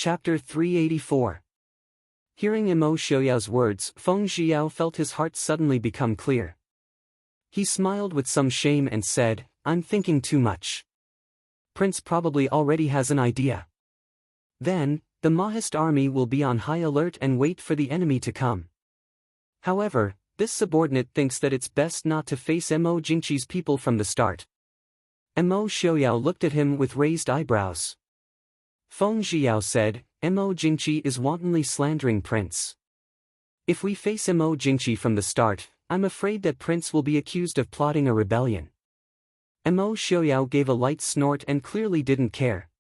Chapter 384. Hearing Imo Xiaoyao's words, Feng Zhiyao felt his heart suddenly become clear. He smiled with some shame and said, "I'm thinking too much. Prince probably already has an idea. Then, the Mahist army will be on high alert and wait for the enemy to come. However, this subordinate thinks that it's best not to face Mo Jingqi's people from the start." Imo Xiaoyao looked at him with raised eyebrows. Feng Zhiyao said, "Mo Jingqi is wantonly slandering Prince. If we face Mo Jingqi from the start, I'm afraid that Prince will be accused of plotting a rebellion." Mo Xiaoyao gave a light snort and clearly didn't care.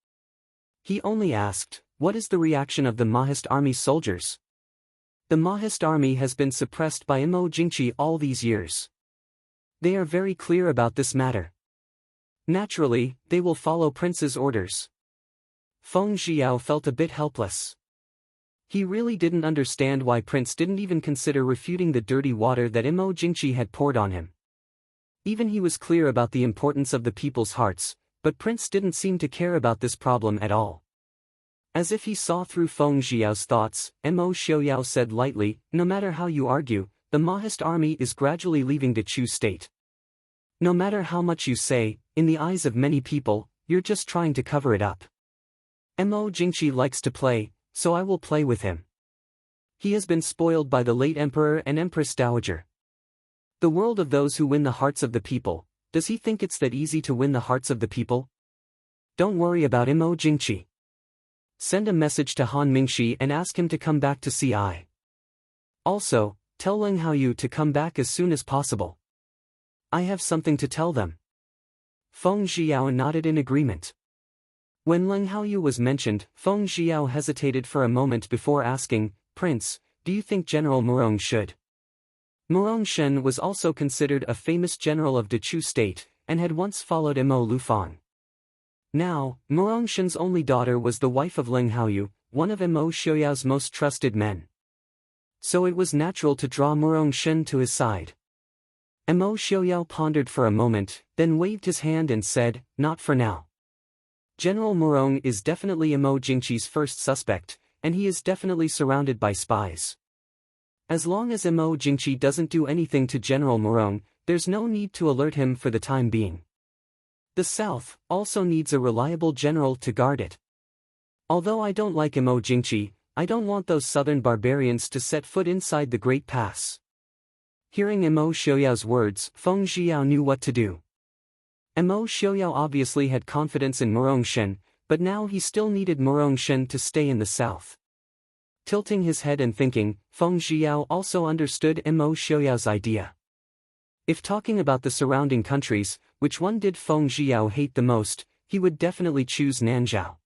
He only asked, "What is the reaction of the Mahist army soldiers?" "The Mahist army has been suppressed by Mo Jingqi all these years. They are very clear about this matter. Naturally, they will follow Prince's orders." Feng Zhiyao felt a bit helpless. He really didn't understand why Prince didn't even consider refuting the dirty water that Mo Jingqi had poured on him. Even he was clear about the importance of the people's hearts, but Prince didn't seem to care about this problem at all. As if he saw through Feng Zhiyao's thoughts, Mo Xiaoyao said lightly, "No matter how you argue, the Mahist army is gradually leaving the Chu state. No matter how much you say, in the eyes of many people, you're just trying to cover it up. Mo Jingqi likes to play, so I will play with him. He has been spoiled by the late Emperor and Empress Dowager. The world of those who win the hearts of the people, does he think it's that easy to win the hearts of the people? Don't worry about Mo Jingqi. Send a message to Han Mingxi and ask him to come back to see I. Also, tell Ling Haoyu to come back as soon as possible. I have something to tell them." Feng Zhiyao nodded in agreement. When Ling Haoyu was mentioned, Feng Zhiyao hesitated for a moment before asking, "Prince, do you think General Murong should?" Murong Shen was also considered a famous general of Dechu state, and had once followed Mo Lufang. Now, Murong Shen's only daughter was the wife of Ling Haoyu, one of Mo Xiaoyao's most trusted men. So it was natural to draw Murong Shen to his side. Mo Xiaoyao pondered for a moment, then waved his hand and said, "Not for now. General Murong is definitely Mo Jingqi's first suspect, and he is definitely surrounded by spies. As long as Mo Jingqi doesn't do anything to General Murong, there's no need to alert him for the time being. The South also needs a reliable general to guard it. Although I don't like Mo Jingqi, I don't want those southern barbarians to set foot inside the Great Pass." Hearing Mo Xiaoyao's words, Feng Zhiyao knew what to do. Mo Xiaoyao obviously had confidence in Murong Shen, but now he still needed Murong Shen to stay in the south. Tilting his head and thinking, Feng Zhiyao also understood Mo Xiaoyao's idea. If talking about the surrounding countries, which one did Feng Zhiyao hate the most, he would definitely choose Nanzhao.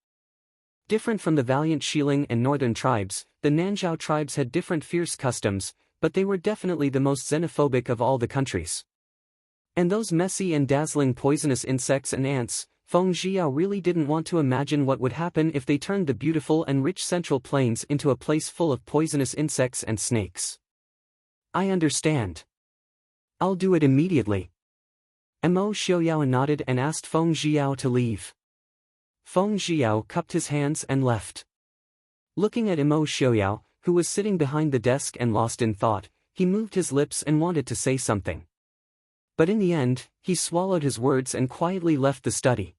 Different from the valiant Xiling and northern tribes, the Nanzhao tribes had different fierce customs, but they were definitely the most xenophobic of all the countries. And those messy and dazzling poisonous insects and ants, Feng Zhiyao really didn't want to imagine what would happen if they turned the beautiful and rich central plains into a place full of poisonous insects and snakes. "I understand. I'll do it immediately." Mo Xiaoyao nodded and asked Feng Zhiyao to leave. Feng Zhiyao cupped his hands and left. Looking at Mo Xiaoyao, who was sitting behind the desk and lost in thought, he moved his lips and wanted to say something. But in the end, he swallowed his words and quietly left the study.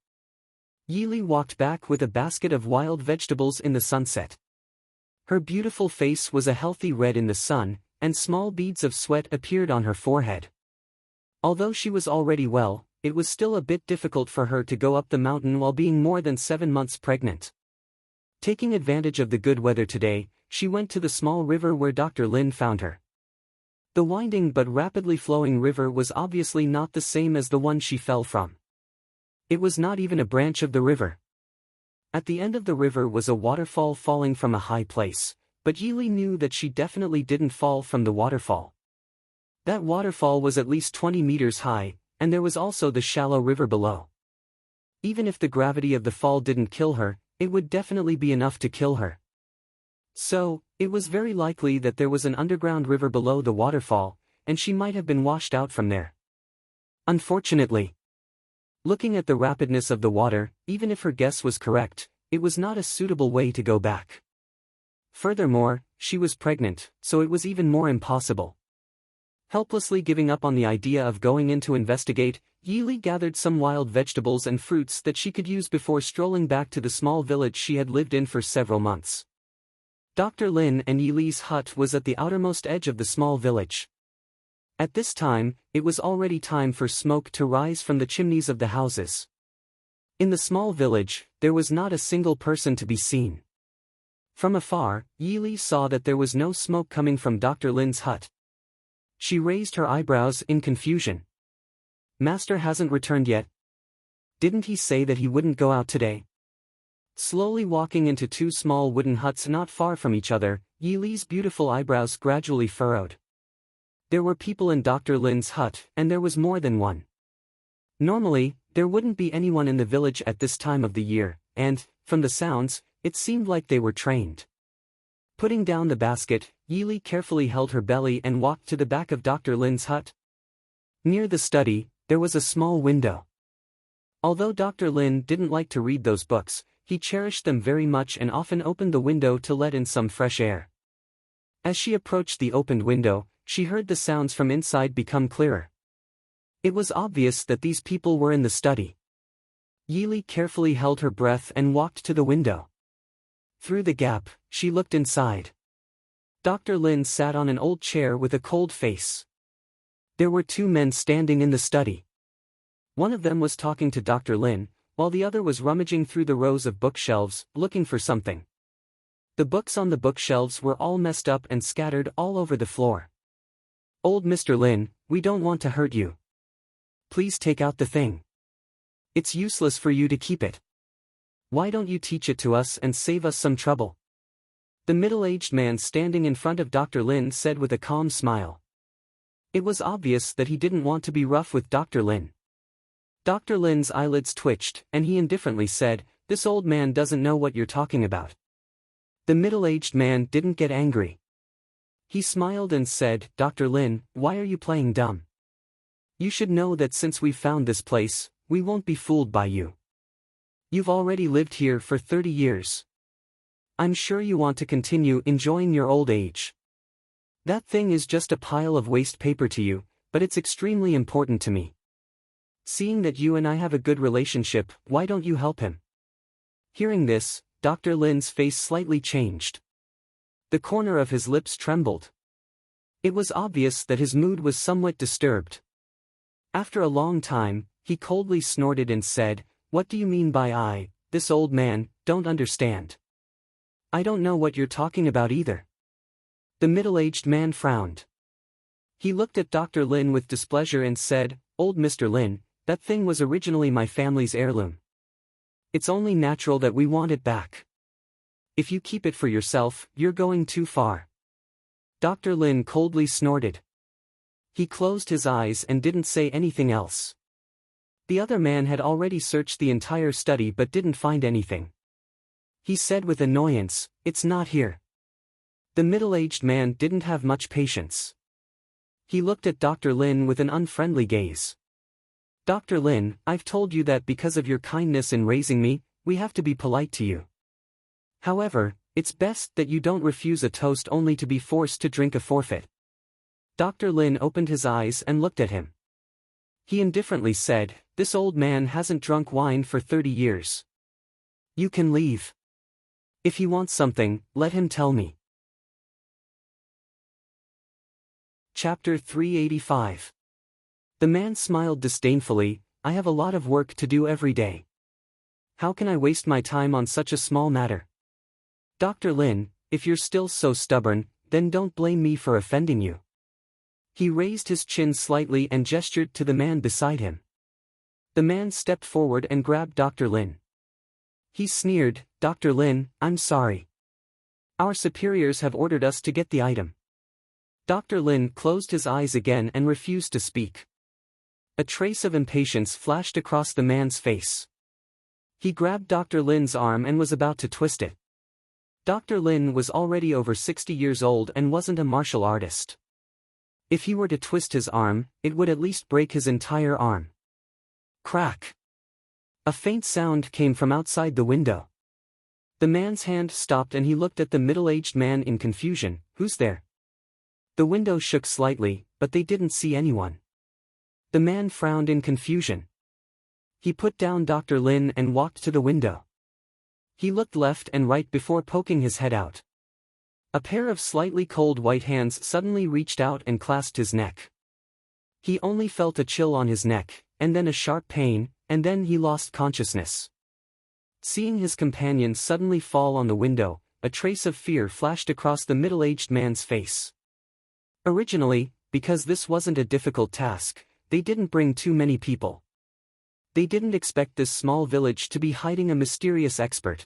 Yili walked back with a basket of wild vegetables in the sunset. Her beautiful face was a healthy red in the sun, and small beads of sweat appeared on her forehead. Although she was already well, it was still a bit difficult for her to go up the mountain while being more than 7 months pregnant. Taking advantage of the good weather today, she went to the small river where Dr. Lin found her. The winding but rapidly flowing river was obviously not the same as the one she fell from. It was not even a branch of the river. At the end of the river was a waterfall falling from a high place, but Yili knew that she definitely didn't fall from the waterfall. That waterfall was at least 20 meters high, and there was also the shallow river below. Even if the gravity of the fall didn't kill her, it would definitely be enough to kill her. So, it was very likely that there was an underground river below the waterfall, and she might have been washed out from there. Unfortunately, looking at the rapidness of the water, even if her guess was correct, It was not a suitable way to go back. Furthermore, she was pregnant, so it was even more impossible. Helplessly giving up on the idea of going in to investigate, Yili gathered some wild vegetables and fruits that she could use before strolling back to the small village she had lived in for several months. Dr. Lin and Yili's hut was at the outermost edge of the small village. At this time, it was already time for smoke to rise from the chimneys of the houses. In the small village, there was not a single person to be seen. From afar, Yili saw that there was no smoke coming from Dr. Lin's hut. She raised her eyebrows in confusion. Master hasn't returned yet. Didn't he say that he wouldn't go out today? Slowly walking into two small wooden huts not far from each other, Yili's beautiful eyebrows gradually furrowed. There were people in Dr. Lin's hut, and there was more than one. Normally, there wouldn't be anyone in the village at this time of the year, and, from the sounds, it seemed like they were trained. Putting down the basket, Yili carefully held her belly and walked to the back of Dr. Lin's hut. Near the study, there was a small window. Although Dr. Lin didn't like to read those books, he cherished them very much and often opened the window to let in some fresh air. As she approached the opened window, she heard the sounds from inside become clearer. It was obvious that these people were in the study. Yili carefully held her breath and walked to the window. Through the gap, she looked inside. Dr. Lin sat on an old chair with a cold face. There were two men standing in the study. One of them was talking to Dr. Lin, while the other was rummaging through the rows of bookshelves, looking for something. The books on the bookshelves were all messed up and scattered all over the floor. "Old Mr. Lin, we don't want to hurt you. Please take out the thing. It's useless for you to keep it. Why don't you teach it to us and save us some trouble?" The middle-aged man standing in front of Dr. Lin said with a calm smile. It was obvious that he didn't want to be rough with Dr. Lin. Dr. Lin's eyelids twitched, and he indifferently said, "This old man doesn't know what you're talking about." The middle-aged man didn't get angry. He smiled and said, "Dr. Lin, why are you playing dumb? You should know that since we've found this place, we won't be fooled by you. You've already lived here for 30 years. I'm sure you want to continue enjoying your old age. That thing is just a pile of waste paper to you, but it's extremely important to me. Seeing that you and I have a good relationship, why don't you help him?" Hearing this, Dr. Lin's face slightly changed. The corner of his lips trembled. It was obvious that his mood was somewhat disturbed. After a long time, he coldly snorted and said, "What do you mean by I, this old man, don't understand? I don't know what you're talking about either." The middle-aged man frowned. He looked at Dr. Lin with displeasure and said, "Old Mr. Lin, that thing was originally my family's heirloom. It's only natural that we want it back. If you keep it for yourself, you're going too far." Dr. Lin coldly snorted. He closed his eyes and didn't say anything else. The other man had already searched the entire study but didn't find anything. He said with annoyance, "It's not here." The middle-aged man didn't have much patience. He looked at Dr. Lin with an unfriendly gaze. "Dr. Lin, I've told you that because of your kindness in raising me, we have to be polite to you. However, it's best that you don't refuse a toast only to be forced to drink a forfeit." Dr. Lin opened his eyes and looked at him. He indifferently said, "This old man hasn't drunk wine for 30 years. You can leave. If he wants something, let him tell me." Chapter 385. The man smiled disdainfully, "I have a lot of work to do every day. How can I waste my time on such a small matter? Dr. Lin, if you're still so stubborn, then don't blame me for offending you." He raised his chin slightly and gestured to the man beside him. The man stepped forward and grabbed Dr. Lin. He sneered, "Dr. Lin, I'm sorry. Our superiors have ordered us to get the item." Dr. Lin closed his eyes again and refused to speak. A trace of impatience flashed across the man's face. He grabbed Dr. Lin's arm and was about to twist it. Dr. Lin was already over 60 years old and wasn't a martial artist. If he were to twist his arm, it would at least break his entire arm. Crack! A faint sound came from outside the window. The man's hand stopped and he looked at the middle-aged man in confusion. Who's there? The window shook slightly, but they didn't see anyone. The man frowned in confusion. He put down Dr. Lin and walked to the window. He looked left and right before poking his head out. A pair of slightly cold white hands suddenly reached out and clasped his neck. He only felt a chill on his neck, and then a sharp pain, and then he lost consciousness. Seeing his companion suddenly fall on the window, a trace of fear flashed across the middle-aged man's face. Originally, because this wasn't a difficult task, they didn't bring too many people. They didn't expect this small village to be hiding a mysterious expert.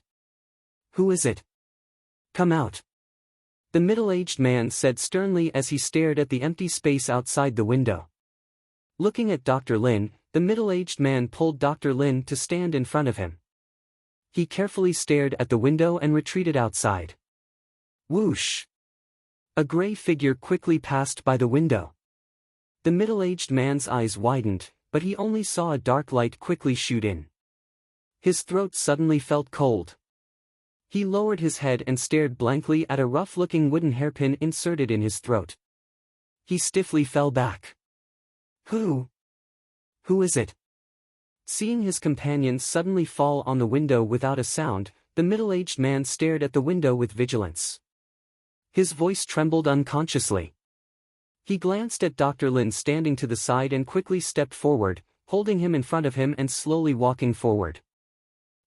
Who is it? Come out. The middle-aged man said sternly as he stared at the empty space outside the window. Looking at Dr. Lin, the middle-aged man pulled Dr. Lin to stand in front of him. He carefully stared at the window and retreated outside. Whoosh! A gray figure quickly passed by the window. The middle-aged man's eyes widened, but he only saw a dark light quickly shoot in. His throat suddenly felt cold. He lowered his head and stared blankly at a rough-looking wooden hairpin inserted in his throat. He stiffly fell back. Who is it? Seeing his companion suddenly fall on the window without a sound, the middle-aged man stared at the window with vigilance. His voice trembled unconsciously. He glanced at Dr. Lin standing to the side and quickly stepped forward, holding him in front of him and slowly walking forward.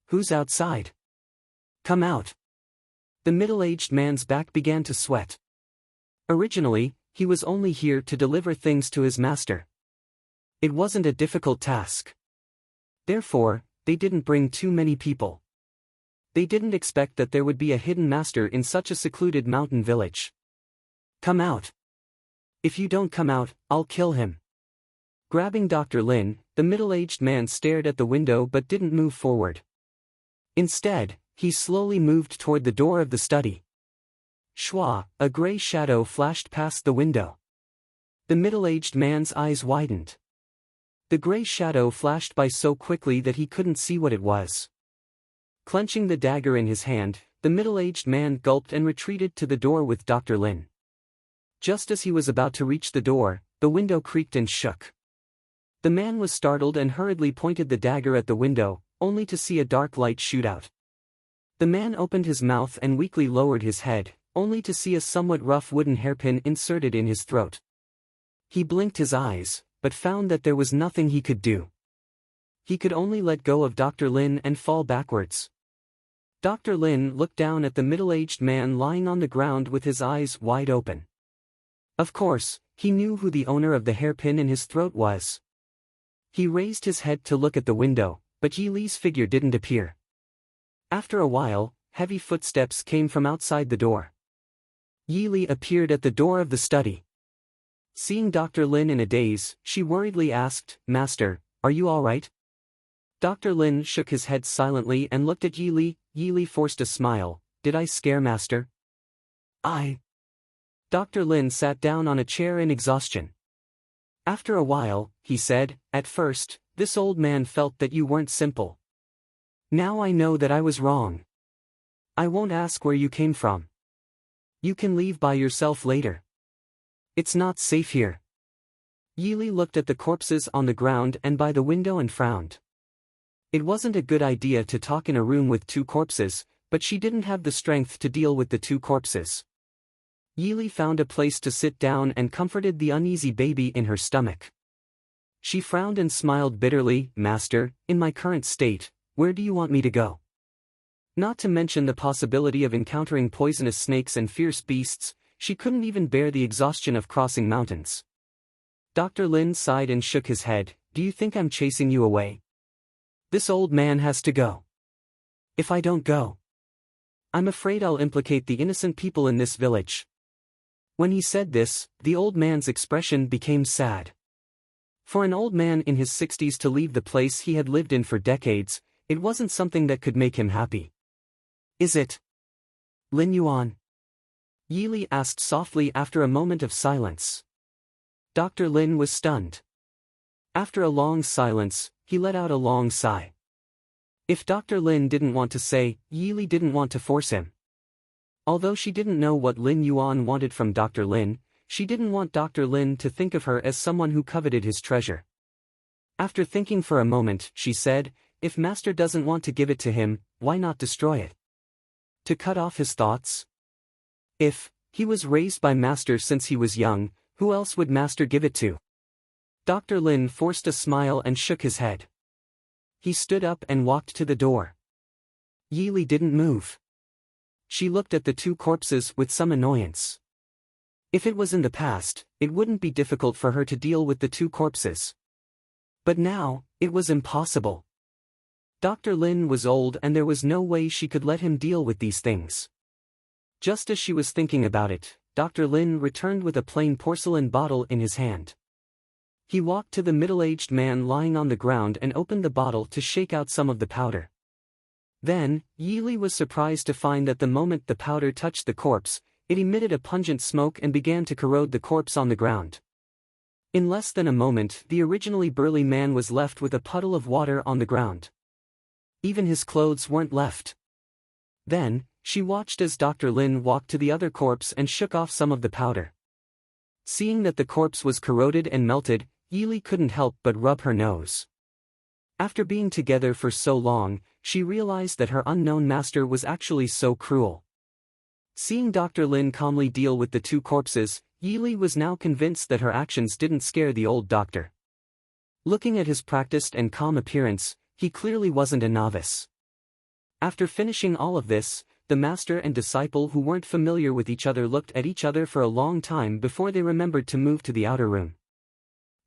Who's outside? Come out. The middle-aged man's back began to sweat. Originally, he was only here to deliver things to his master. It wasn't a difficult task. Therefore, they didn't bring too many people. They didn't expect that there would be a hidden master in such a secluded mountain village. Come out. If you don't come out, I'll kill him. Grabbing Dr. Lin, the middle-aged man stared at the window but didn't move forward. Instead, he slowly moved toward the door of the study. Shwa, a gray shadow flashed past the window. The middle-aged man's eyes widened. The gray shadow flashed by so quickly that he couldn't see what it was. Clenching the dagger in his hand, the middle-aged man gulped and retreated to the door with Dr. Lin. Just as he was about to reach the door, the window creaked and shook. The man was startled and hurriedly pointed the dagger at the window, only to see a dark light shoot out. The man opened his mouth and weakly lowered his head, only to see a somewhat rough wooden hairpin inserted in his throat. He blinked his eyes, but found that there was nothing he could do. He could only let go of Dr. Lin and fall backwards. Dr. Lin looked down at the middle-aged man lying on the ground with his eyes wide open. Of course, he knew who the owner of the hairpin in his throat was. He raised his head to look at the window, but Yi Li's figure didn't appear. After a while, heavy footsteps came from outside the door. Yi Li appeared at the door of the study. Seeing Dr. Lin in a daze, she worriedly asked, "Master, are you all right?" Dr. Lin shook his head silently and looked at Yi Li. Yi Li forced a smile. "Did I scare Master?" Dr. Lin sat down on a chair in exhaustion. After a while, he said, "At first, this old man felt that you weren't simple. Now I know that I was wrong. I won't ask where you came from. You can leave by yourself later. It's not safe here." Yi Li looked at the corpses on the ground and by the window and frowned. It wasn't a good idea to talk in a room with two corpses, but she didn't have the strength to deal with the two corpses. Yi Li found a place to sit down and comforted the uneasy baby in her stomach. She frowned and smiled bitterly. "Master, in my current state, where do you want me to go? Not to mention the possibility of encountering poisonous snakes and fierce beasts, she couldn't even bear the exhaustion of crossing mountains." Dr. Lin sighed and shook his head. "Do you think I'm chasing you away? This old man has to go. If I don't go, I'm afraid I'll implicate the innocent people in this village." When he said this, the old man's expression became sad. For an old man in his 60s to leave the place he had lived in for decades, it wasn't something that could make him happy. "Is it Lin Yuan?" Yi Li asked softly after a moment of silence. Dr. Lin was stunned. After a long silence, he let out a long sigh. If Dr. Lin didn't want to say, Yili didn't want to force him. Although she didn't know what Lin Yuan wanted from Dr. Lin, she didn't want Dr. Lin to think of her as someone who coveted his treasure. After thinking for a moment, she said, if Master doesn't want to give it to him, why not destroy it? To cut off his thoughts? If he was raised by Master since he was young, who else would Master give it to? Dr. Lin forced a smile and shook his head. He stood up and walked to the door. Yili didn't move. She looked at the two corpses with some annoyance. If it was in the past, it wouldn't be difficult for her to deal with the two corpses. But now, it was impossible. Dr. Lin was old and there was no way she could let him deal with these things. Just as she was thinking about it, Dr. Lin returned with a plain porcelain bottle in his hand. He walked to the middle-aged man lying on the ground and opened the bottle to shake out some of the powder. Then, Yili was surprised to find that the moment the powder touched the corpse, it emitted a pungent smoke and began to corrode the corpse on the ground. In less than a moment, the originally burly man was left with a puddle of water on the ground. Even his clothes weren't left. Then, she watched as Dr. Lin walked to the other corpse and shook off some of the powder. Seeing that the corpse was corroded and melted, Yili couldn't help but rub her nose. After being together for so long, she realized that her unknown master was actually so cruel. Seeing Dr. Lin calmly deal with the two corpses, Yili was now convinced that her actions didn't scare the old doctor. Looking at his practiced and calm appearance, he clearly wasn't a novice. After finishing all of this, the master and disciple who weren't familiar with each other looked at each other for a long time before they remembered to move to the outer room.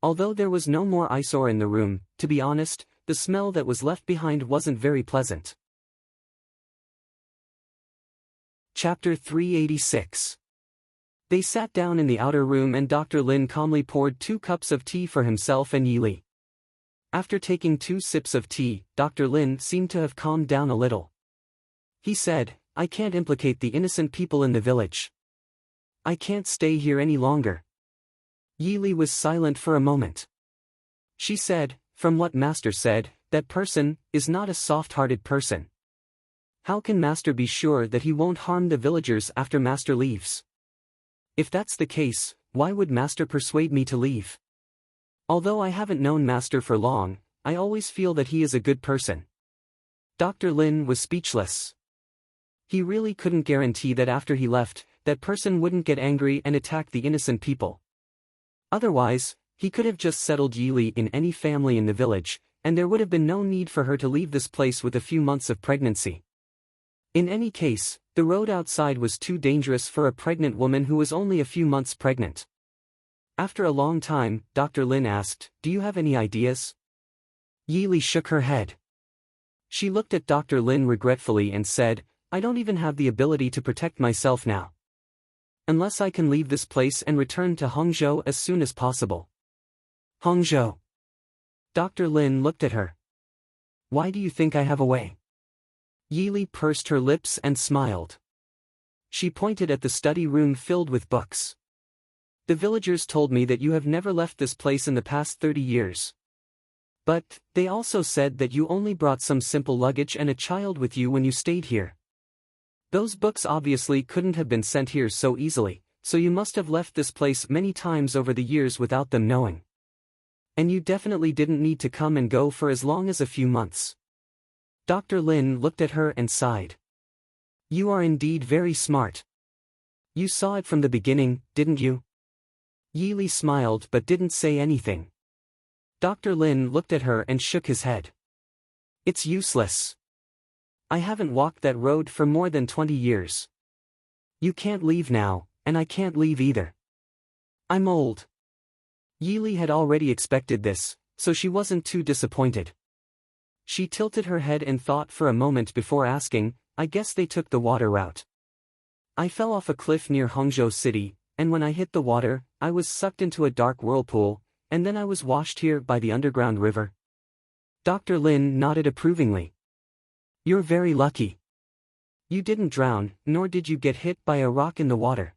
Although there was no more eyesore in the room, to be honest, the smell that was left behind wasn't very pleasant. Chapter 386. They sat down in the outer room and Dr. Lin calmly poured 2 cups of tea for himself and Yili. After taking 2 sips of tea, Dr. Lin seemed to have calmed down a little. He said, I can't implicate the innocent people in the village. I can't stay here any longer. Yili was silent for a moment. She said, from what Master said, that person is not a soft-hearted person. How can Master be sure that he won't harm the villagers after Master leaves? If that's the case, why would Master persuade me to leave? Although I haven't known Master for long, I always feel that he is a good person. Dr. Lin was speechless. He really couldn't guarantee that after he left, that person wouldn't get angry and attack the innocent people. Otherwise, he could have just settled Yili in any family in the village, and there would have been no need for her to leave this place with a few months of pregnancy. In any case, the road outside was too dangerous for a pregnant woman who was only a few months pregnant. After a long time, Dr. Lin asked, do you have any ideas? Yili shook her head. She looked at Dr. Lin regretfully and said, I don't even have the ability to protect myself now. Unless I can leave this place and return to Hangzhou as soon as possible. Hangzhou. Dr. Lin looked at her. Why do you think I have a way? Yili pursed her lips and smiled. She pointed at the study room filled with books. The villagers told me that you have never left this place in the past 30 years. But, they also said that you only brought some simple luggage and a child with you when you stayed here. Those books obviously couldn't have been sent here so easily, so you must have left this place many times over the years without them knowing. And you definitely didn't need to come and go for as long as a few months. Dr. Lin looked at her and sighed. You are indeed very smart. You saw it from the beginning, didn't you? Yili smiled but didn't say anything. Dr. Lin looked at her and shook his head. It's useless. I haven't walked that road for more than 20 years. You can't leave now, and I can't leave either. I'm old. Yili had already expected this, so she wasn't too disappointed. She tilted her head and thought for a moment before asking, I guess they took the water route. I fell off a cliff near Hangzhou City, and when I hit the water, I was sucked into a dark whirlpool, and then I was washed here by the underground river. Dr. Lin nodded approvingly. You're very lucky. You didn't drown, nor did you get hit by a rock in the water.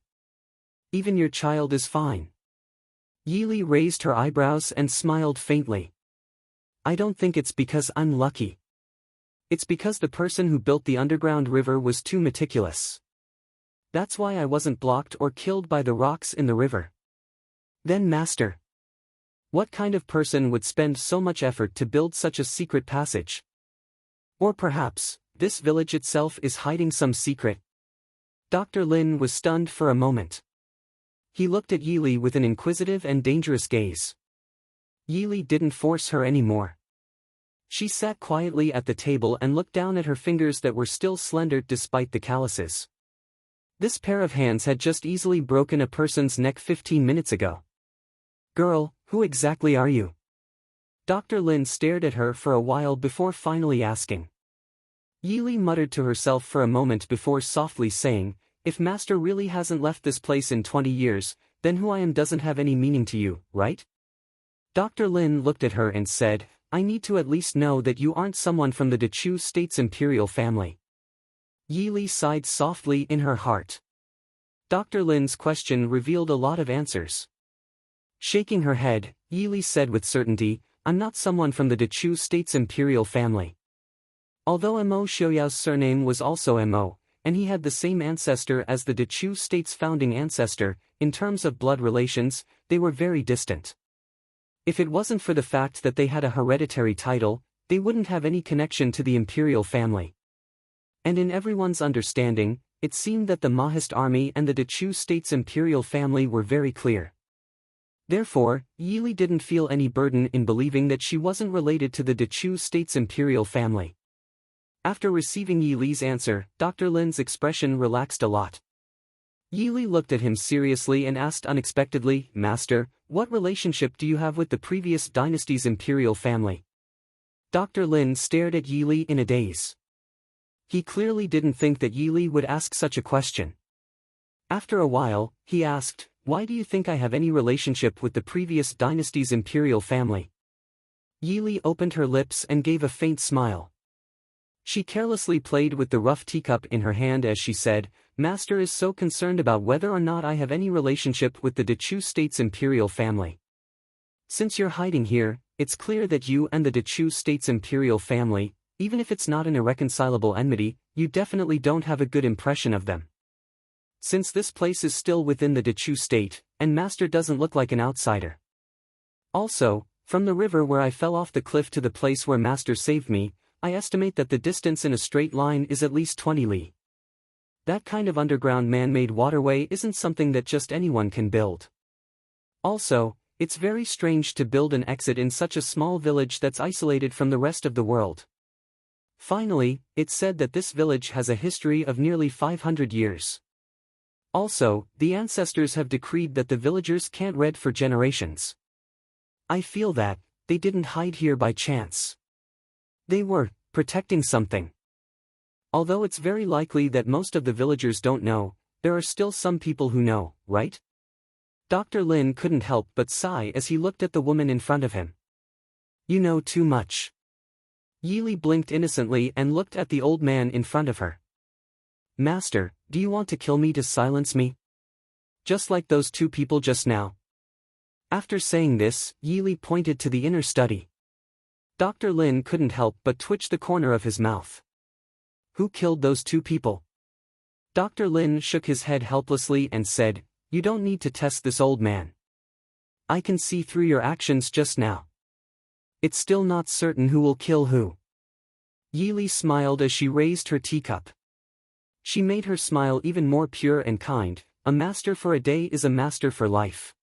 Even your child is fine. Yili raised her eyebrows and smiled faintly. I don't think it's because I'm lucky. It's because the person who built the underground river was too meticulous. That's why I wasn't blocked or killed by the rocks in the river. Then Master, what kind of person would spend so much effort to build such a secret passage? Or perhaps, this village itself is hiding some secret? Dr. Lin was stunned for a moment. He looked at Yili with an inquisitive and dangerous gaze. Yili didn't force her anymore. She sat quietly at the table and looked down at her fingers that were still slender despite the calluses. This pair of hands had just easily broken a person's neck 15 minutes ago. Girl, who exactly are you? Dr. Lin stared at her for a while before finally asking. Yili muttered to herself for a moment before softly saying, if Master really hasn't left this place in 20 years, then who I am doesn't have any meaning to you, right? Dr. Lin looked at her and said, I need to at least know that you aren't someone from the Dechu State's imperial family. Yili sighed softly in her heart. Dr. Lin's question revealed a lot of answers. Shaking her head, Yili said with certainty, I'm not someone from the Dechu State's imperial family. Although Mo Xiaoyao's surname was also Mo, and he had the same ancestor as the Dechu State's founding ancestor, in terms of blood relations, they were very distant. If it wasn't for the fact that they had a hereditary title, they wouldn't have any connection to the imperial family. And in everyone's understanding, it seemed that the Mahist army and the Dechu State's imperial family were very clear. Therefore, Yili didn't feel any burden in believing that she wasn't related to the Dechu State's imperial family. After receiving Yili's answer, Dr. Lin's expression relaxed a lot. Yili looked at him seriously and asked unexpectedly, Master, what relationship do you have with the previous dynasty's imperial family? Dr. Lin stared at Yili in a daze. He clearly didn't think that Yili would ask such a question. After a while, he asked, why do you think I have any relationship with the previous dynasty's imperial family? Yili opened her lips and gave a faint smile. She carelessly played with the rough teacup in her hand as she said, Master is so concerned about whether or not I have any relationship with the Dechu State's imperial family. Since you're hiding here, it's clear that you and the Dechu State's imperial family, even if it's not an irreconcilable enmity, you definitely don't have a good impression of them. Since this place is still within the Dechu State, and Master doesn't look like an outsider. Also, from the river where I fell off the cliff to the place where Master saved me, I estimate that the distance in a straight line is at least 20 li. That kind of underground man-made waterway isn't something that just anyone can build. Also, it's very strange to build an exit in such a small village that's isolated from the rest of the world. Finally, it's said that this village has a history of nearly 500 years. Also, the ancestors have decreed that the villagers can't read for generations. I feel that they didn't hide here by chance. They were protecting something. Although it's very likely that most of the villagers don't know, there are still some people who know, right? Dr. Lin couldn't help but sigh as he looked at the woman in front of him. You know too much. Yili blinked innocently and looked at the old man in front of her. Master, do you want to kill me to silence me? Just like those two people just now. After saying this, Yili pointed to the inner study. Dr. Lin couldn't help but twitch the corner of his mouth. Who killed those two people? Dr. Lin shook his head helplessly and said, You don't need to test this old man. I can see through your actions just now. It's still not certain who will kill who. Yili smiled as she raised her teacup. She made her smile even more pure and kind. A master for a day is a master for life.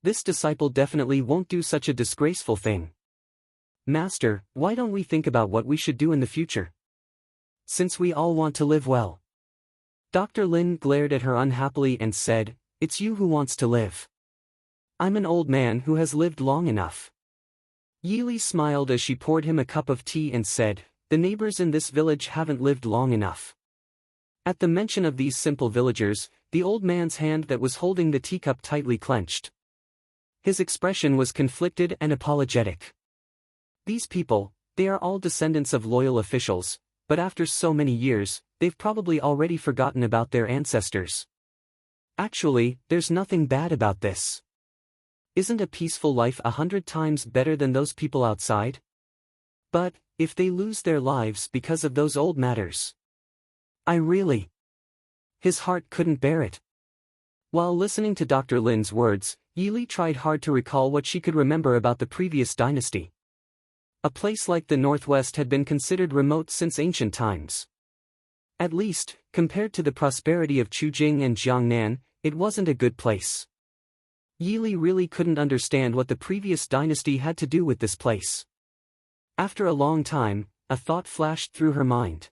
This disciple definitely won't do such a disgraceful thing. Master, why don't we think about what we should do in the future? Since we all want to live well. Dr. Lin glared at her unhappily and said, It's you who wants to live. I'm an old man who has lived long enough. Yili smiled as she poured him a cup of tea and said, The neighbors in this village haven't lived long enough. At the mention of these simple villagers, the old man's hand that was holding the teacup tightly clenched. His expression was conflicted and apologetic. These people, they are all descendants of loyal officials, but after so many years, they've probably already forgotten about their ancestors. Actually, there's nothing bad about this. Isn't a peaceful life 100 times better than those people outside? But, if they lose their lives because of those old matters? I really. His heart couldn't bear it. While listening to Dr. Lin's words, Yili tried hard to recall what she could remember about the previous dynasty. A place like the Northwest had been considered remote since ancient times. At least, compared to the prosperity of Chujing and Jiangnan, it wasn't a good place. Yili really couldn't understand what the previous dynasty had to do with this place. After a long time, a thought flashed through her mind.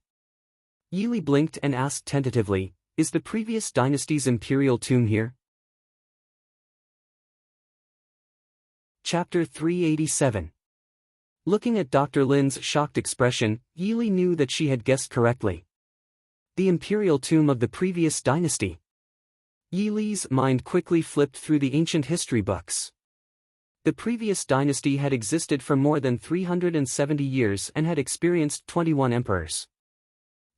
Yili blinked and asked tentatively, "Is the previous dynasty's imperial tomb here?" Chapter 387. Looking at Dr. Lin's shocked expression, Yili knew that she had guessed correctly. The imperial tomb of the previous dynasty. Yili's mind quickly flipped through the ancient history books. The previous dynasty had existed for more than 370 years and had experienced 21 emperors.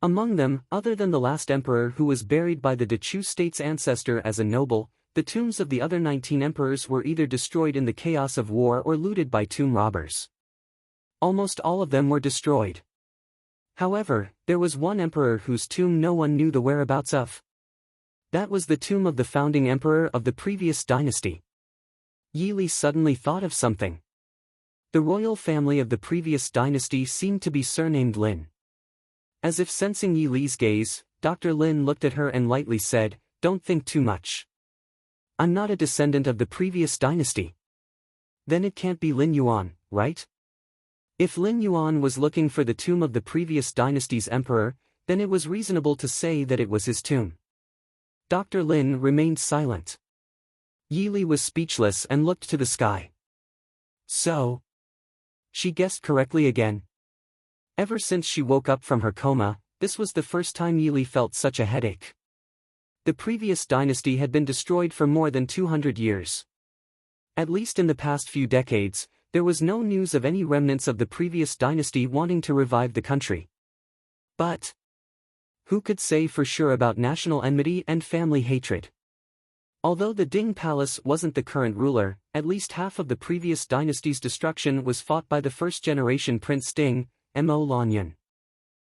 Among them, other than the last emperor who was buried by the Dechu state's ancestor as a noble, the tombs of the other 19 emperors were either destroyed in the chaos of war or looted by tomb robbers. Almost all of them were destroyed. However, there was one emperor whose tomb no one knew the whereabouts of. That was the tomb of the founding emperor of the previous dynasty. Yili suddenly thought of something. The royal family of the previous dynasty seemed to be surnamed Lin. As if sensing Yili's gaze, Dr. Lin looked at her and lightly said, "Don't think too much. I'm not a descendant of the previous dynasty. Then it can't be Lin Yuan, right? If Lin Yuan was looking for the tomb of the previous dynasty's emperor, then it was reasonable to say that it was his tomb." Dr. Lin remained silent. Yili was speechless and looked to the sky. So? She guessed correctly again. Ever since she woke up from her coma, this was the first time Yili felt such a headache. The previous dynasty had been destroyed for more than 200 years. At least in the past few decades, there was no news of any remnants of the previous dynasty wanting to revive the country. But who could say for sure about national enmity and family hatred? Although the Ding Palace wasn't the current ruler, at least half of the previous dynasty's destruction was fought by the first-generation Prince Ding, Mo Lanyan.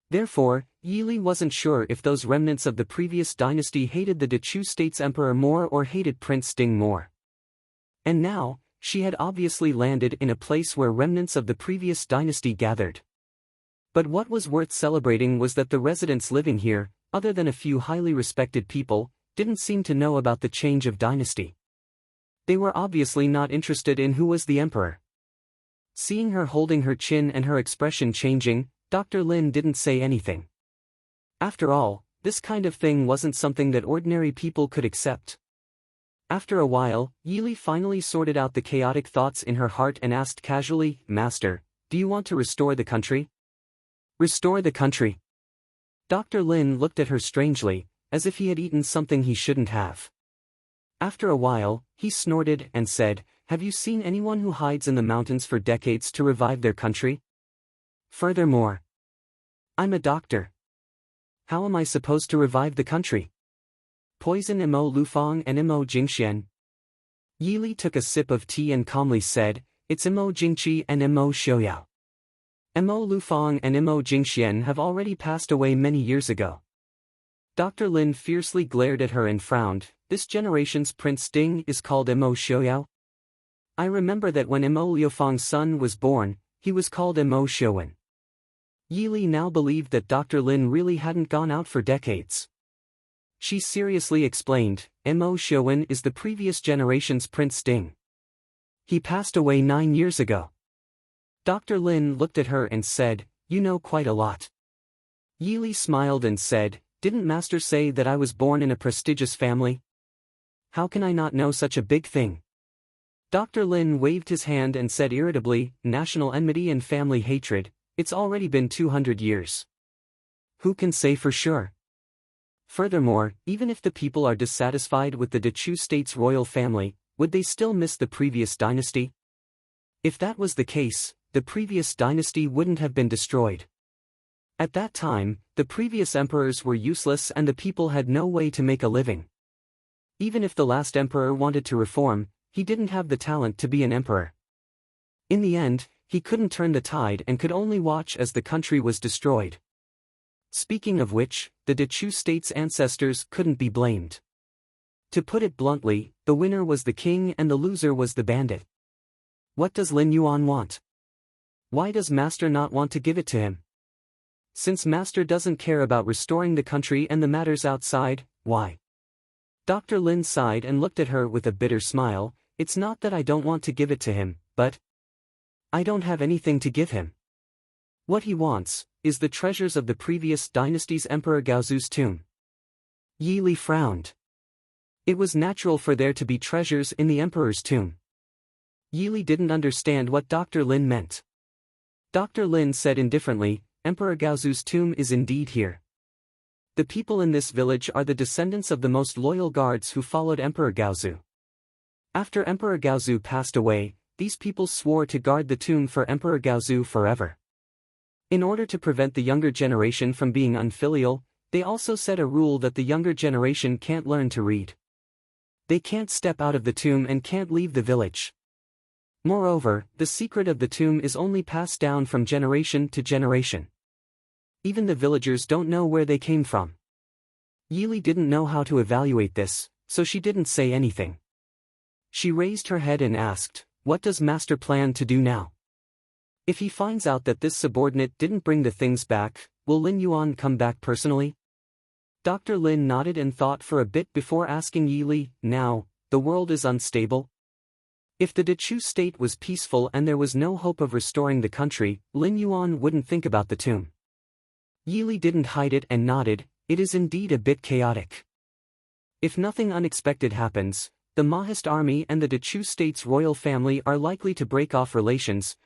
Therefore, Yili wasn't sure if those remnants of the previous dynasty hated the Dechu state's emperor more or hated Prince Ding more. And now, she had obviously landed in a place where remnants of the previous dynasty gathered. But what was worth celebrating was that the residents living here, other than a few highly respected people, didn't seem to know about the change of dynasty. They were obviously not interested in who was the emperor. Seeing her holding her chin and her expression changing, Dr. Lin didn't say anything. After all, this kind of thing wasn't something that ordinary people could accept. After a while, Yili finally sorted out the chaotic thoughts in her heart and asked casually, "Master, do you want to restore the country?" "Restore the country?" Dr. Lin looked at her strangely, as if he had eaten something he shouldn't have. After a while, he snorted and said, "Have you seen anyone who hides in the mountains for decades to revive their country? Furthermore, I'm a doctor. How am I supposed to revive the country? Poison Mo Lufang and Mo Jingxian?" Yili took a sip of tea and calmly said, "It's Mo Jingqi and Mo Xiaoyao. Mo Lufang and Mo Jingxian have already passed away many years ago." Dr. Lin fiercely glared at her and frowned. "This generation's Prince Ding is called Mo Xiaoyao? I remember that when Mo Liufang's son was born, he was called Mo Xiuwen." Yili now believed that Dr. Lin really hadn't gone out for decades. She seriously explained, "Mo Xiuwen is the previous generation's Prince Ding. He passed away 9 years ago." Dr. Lin looked at her and said, "You know quite a lot." Yili smiled and said, "Didn't Master say that I was born in a prestigious family? How can I not know such a big thing?" Dr. Lin waved his hand and said irritably, "National enmity and family hatred, it's already been 200 years. Who can say for sure? Furthermore, even if the people are dissatisfied with the Dechu state's royal family, would they still miss the previous dynasty? If that was the case, the previous dynasty wouldn't have been destroyed. At that time, the previous emperors were useless and the people had no way to make a living. Even if the last emperor wanted to reform, he didn't have the talent to be an emperor. In the end, He couldn't turn the tide and could only watch as the country was destroyed. Speaking of which, the Dechu state's ancestors couldn't be blamed. To put it bluntly, the winner was the king and the loser was the bandit. What does Lin Yuan want? Why does Master not want to give it to him? Since Master doesn't care about restoring the country and the matters outside, why? Dr. Lin sighed and looked at her with a bitter smile. It's not that I don't want to give it to him, but I don't have anything to give him. What he wants is the treasures of the previous dynasty's Emperor Gaozu's tomb. Yi Li frowned. It was natural for there to be treasures in the emperor's tomb. Yi Li didn't understand what Dr. Lin meant. Dr. Lin said indifferently, Emperor Gaozu's tomb is indeed here. The people in this village are the descendants of the most loyal guards who followed Emperor Gaozu. After Emperor Gaozu passed away, these people swore to guard the tomb for Emperor Gaozu forever. In order to prevent the younger generation from being unfilial, they also set a rule that the younger generation can't learn to read. They can't step out of the tomb and can't leave the village. Moreover, the secret of the tomb is only passed down from generation to generation. Even the villagers don't know where they came from. Yi Li didn't know how to evaluate this, so she didn't say anything. She raised her head and asked, what does Master plan to do now? If he finds out that this subordinate didn't bring the things back, will Lin Yuan come back personally? Dr. Lin nodded and thought for a bit before asking Yi Li, now, the world is unstable. If the Dechu state was peaceful and there was no hope of restoring the country, Lin Yuan wouldn't think about the tomb. Yi Li didn't hide it and nodded, it is indeed a bit chaotic. If nothing unexpected happens, the Mahist army and the Dechu state's royal family are likely to break off relations.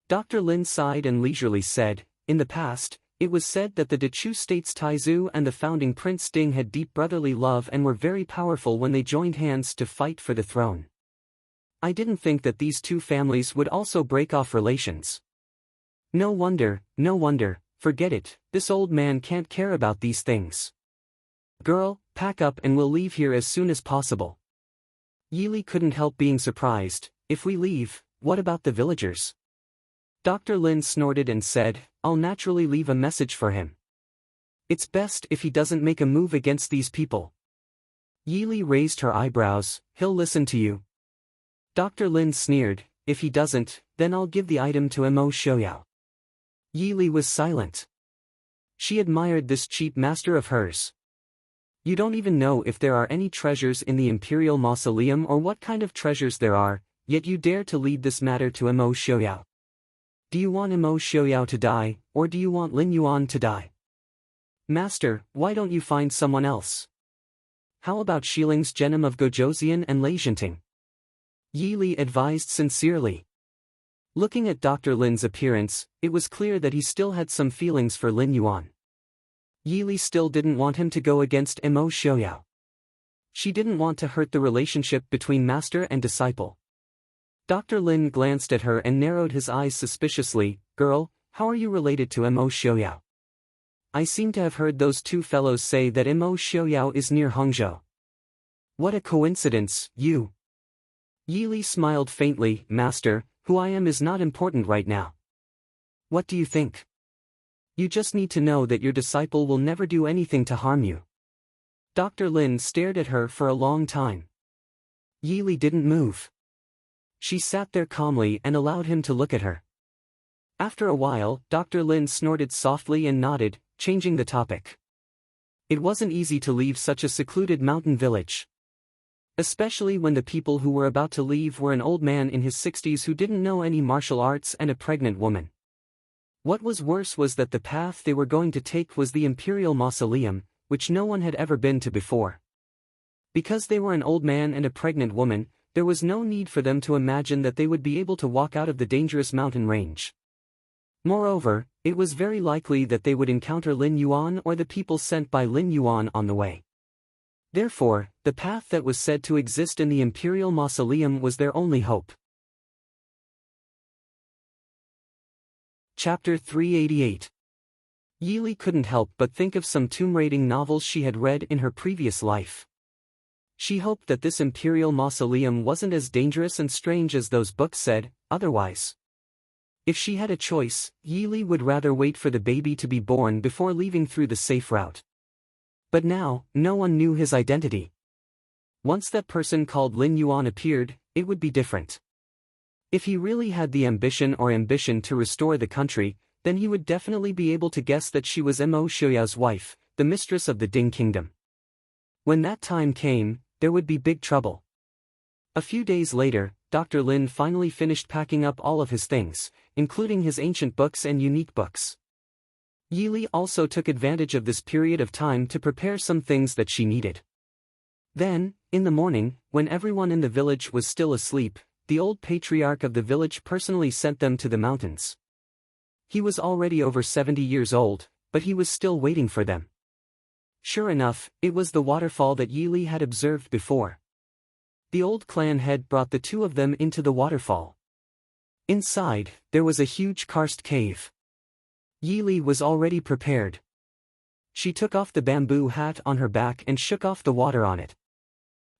Dr. Lin sighed and leisurely said, in the past, it was said that the Dechu state's Taizu and the founding Prince Ding had deep brotherly love and were very powerful when they joined hands to fight for the throne. I didn't think that these two families would also break off relations. No wonder, forget it, this old man can't care about these things. Girl, pack up and we'll leave here as soon as possible. Yi Li couldn't help being surprised, if we leave, what about the villagers? Dr. Lin snorted and said, I'll naturally leave a message for him. It's best if he doesn't make a move against these people. Yi Li raised her eyebrows, he'll listen to you. Dr. Lin sneered, if he doesn't, then I'll give the item to Mo Xiaoyao. Yi Li was silent. She admired this cheap master of hers. You don't even know if there are any treasures in the imperial mausoleum or what kind of treasures there are, yet you dare to lead this matter to Mo Xiaoyao. Do you want Mo Xiaoyao to die, or do you want Lin Yuan to die? Master, why don't you find someone else? How about Shiling's Genom of Gojoseon and Lei Jinting? Yi Li advised sincerely. Looking at Dr. Lin's appearance, it was clear that he still had some feelings for Lin Yuan. Yi Li still didn't want him to go against Mo Xiaoyao. She didn't want to hurt the relationship between master and disciple. Dr. Lin glanced at her and narrowed his eyes suspiciously, girl, how are you related to Mo Xiaoyao? I seem to have heard those two fellows say that Mo Xiaoyao is near Hangzhou. What a coincidence, you. Yi Li smiled faintly, master, who I am is not important right now. What do you think? You just need to know that your disciple will never do anything to harm you. Dr. Lin stared at her for a long time. Yi Li didn't move. She sat there calmly and allowed him to look at her. After a while, Dr. Lin snorted softly and nodded, changing the topic. It wasn't easy to leave such a secluded mountain village. Especially when the people who were about to leave were an old man in his 60s who didn't know any martial arts and a pregnant woman. What was worse was that the path they were going to take was the Imperial Mausoleum, which no one had ever been to before. Because they were an old man and a pregnant woman, there was no need for them to imagine that they would be able to walk out of the dangerous mountain range. Moreover, it was very likely that they would encounter Lin Yuan or the people sent by Lin Yuan on the way. Therefore, the path that was said to exist in the Imperial Mausoleum was their only hope. Chapter 388. Yi Li couldn't help but think of some tomb raiding novels she had read in her previous life. She hoped that this imperial mausoleum wasn't as dangerous and strange as those books said, otherwise. If she had a choice, Yili would rather wait for the baby to be born before leaving through the safe route. But now, no one knew his identity. Once that person called Lin Yuan appeared, it would be different. If he really had the ambition to restore the country, then he would definitely be able to guess that she was Mo Xiaoyao's wife, the mistress of the Ding kingdom. When that time came, there would be big trouble. A few days later, Dr. Lin finally finished packing up all of his things, including his ancient books and unique books. Yili also took advantage of this period of time to prepare some things that she needed. Then, in the morning, when everyone in the village was still asleep, the old patriarch of the village personally sent them to the mountains. He was already over 70 years old, but he was still waiting for them. Sure enough, it was the waterfall that Yili had observed before. The old clan head brought the two of them into the waterfall. Inside, there was a huge karst cave. Yili was already prepared. She took off the bamboo hat on her back and shook off the water on it.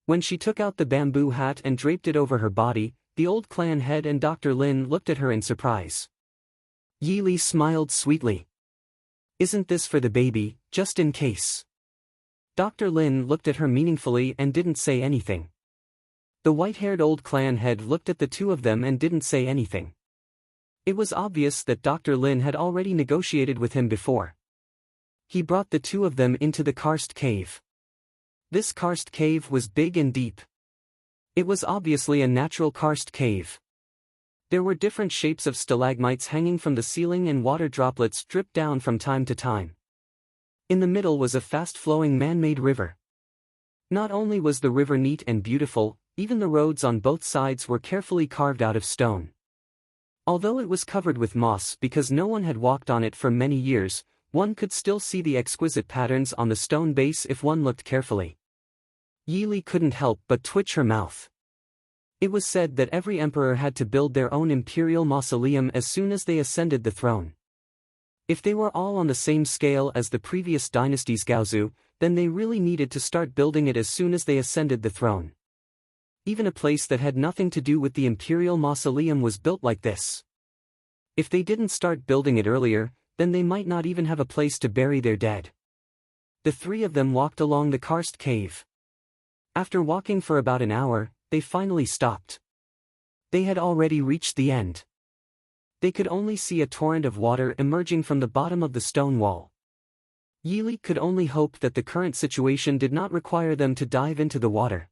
When she took out the bamboo hat and draped it over her body, the old clan head and Dr. Lin looked at her in surprise. Yili smiled sweetly. "Isn't this for the baby, just in case?" Dr. Lin looked at her meaningfully and didn't say anything. The white-haired old clan head looked at the two of them and didn't say anything. It was obvious that Dr. Lin had already negotiated with him before. He brought the two of them into the karst cave. This karst cave was big and deep. It was obviously a natural karst cave. There were different shapes of stalagmites hanging from the ceiling and water droplets dripped down from time to time. In the middle was a fast-flowing man-made river. Not only was the river neat and beautiful, even the roads on both sides were carefully carved out of stone. Although it was covered with moss because no one had walked on it for many years, one could still see the exquisite patterns on the stone base if one looked carefully. Yili couldn't help but twitch her mouth. It was said that every emperor had to build their own imperial mausoleum as soon as they ascended the throne. If they were all on the same scale as the previous dynasty's Gaozu, then they really needed to start building it as soon as they ascended the throne. Even a place that had nothing to do with the imperial mausoleum was built like this. If they didn't start building it earlier, then they might not even have a place to bury their dead. The three of them walked along the karst cave. After walking for about an hour, they finally stopped. They had already reached the end. They could only see a torrent of water emerging from the bottom of the stone wall. Yili could only hope that the current situation did not require them to dive into the water.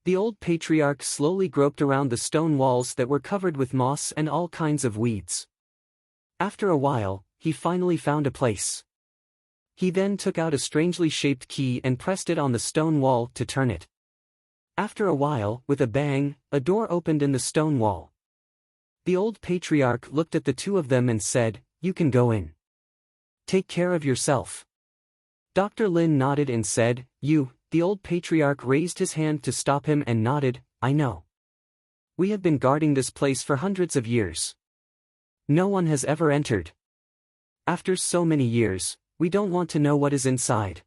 The old patriarch slowly groped around the stone walls that were covered with moss and all kinds of weeds. After a while, he finally found a place. He then took out a strangely shaped key and pressed it on the stone wall to turn it. After a while, with a bang, a door opened in the stone wall. The old patriarch looked at the two of them and said, "You can go in. Take care of yourself." Dr. Lin nodded and said, "You." The old patriarch raised his hand to stop him and nodded, "I know. We have been guarding this place for hundreds of years. No one has ever entered. After so many years, we don't want to know what is inside.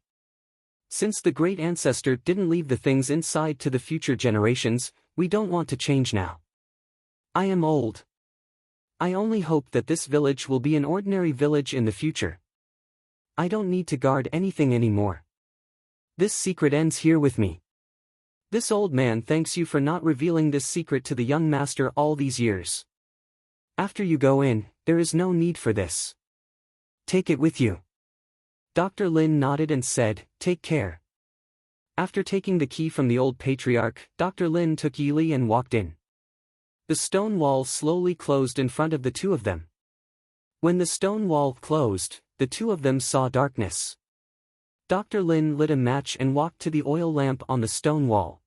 Since the great ancestor didn't leave the things inside to the future generations, we don't want to change now. I am old. I only hope that this village will be an ordinary village in the future. I don't need to guard anything anymore. This secret ends here with me. This old man thanks you for not revealing this secret to the young master all these years. After you go in, there is no need for this. Take it with you." Dr. Lin nodded and said, "Take care." After taking the key from the old patriarch, Dr. Lin took Yili and walked in. The stone wall slowly closed in front of the two of them. When the stone wall closed, the two of them saw darkness. Dr. Lin lit a match and walked to the oil lamp on the stone wall.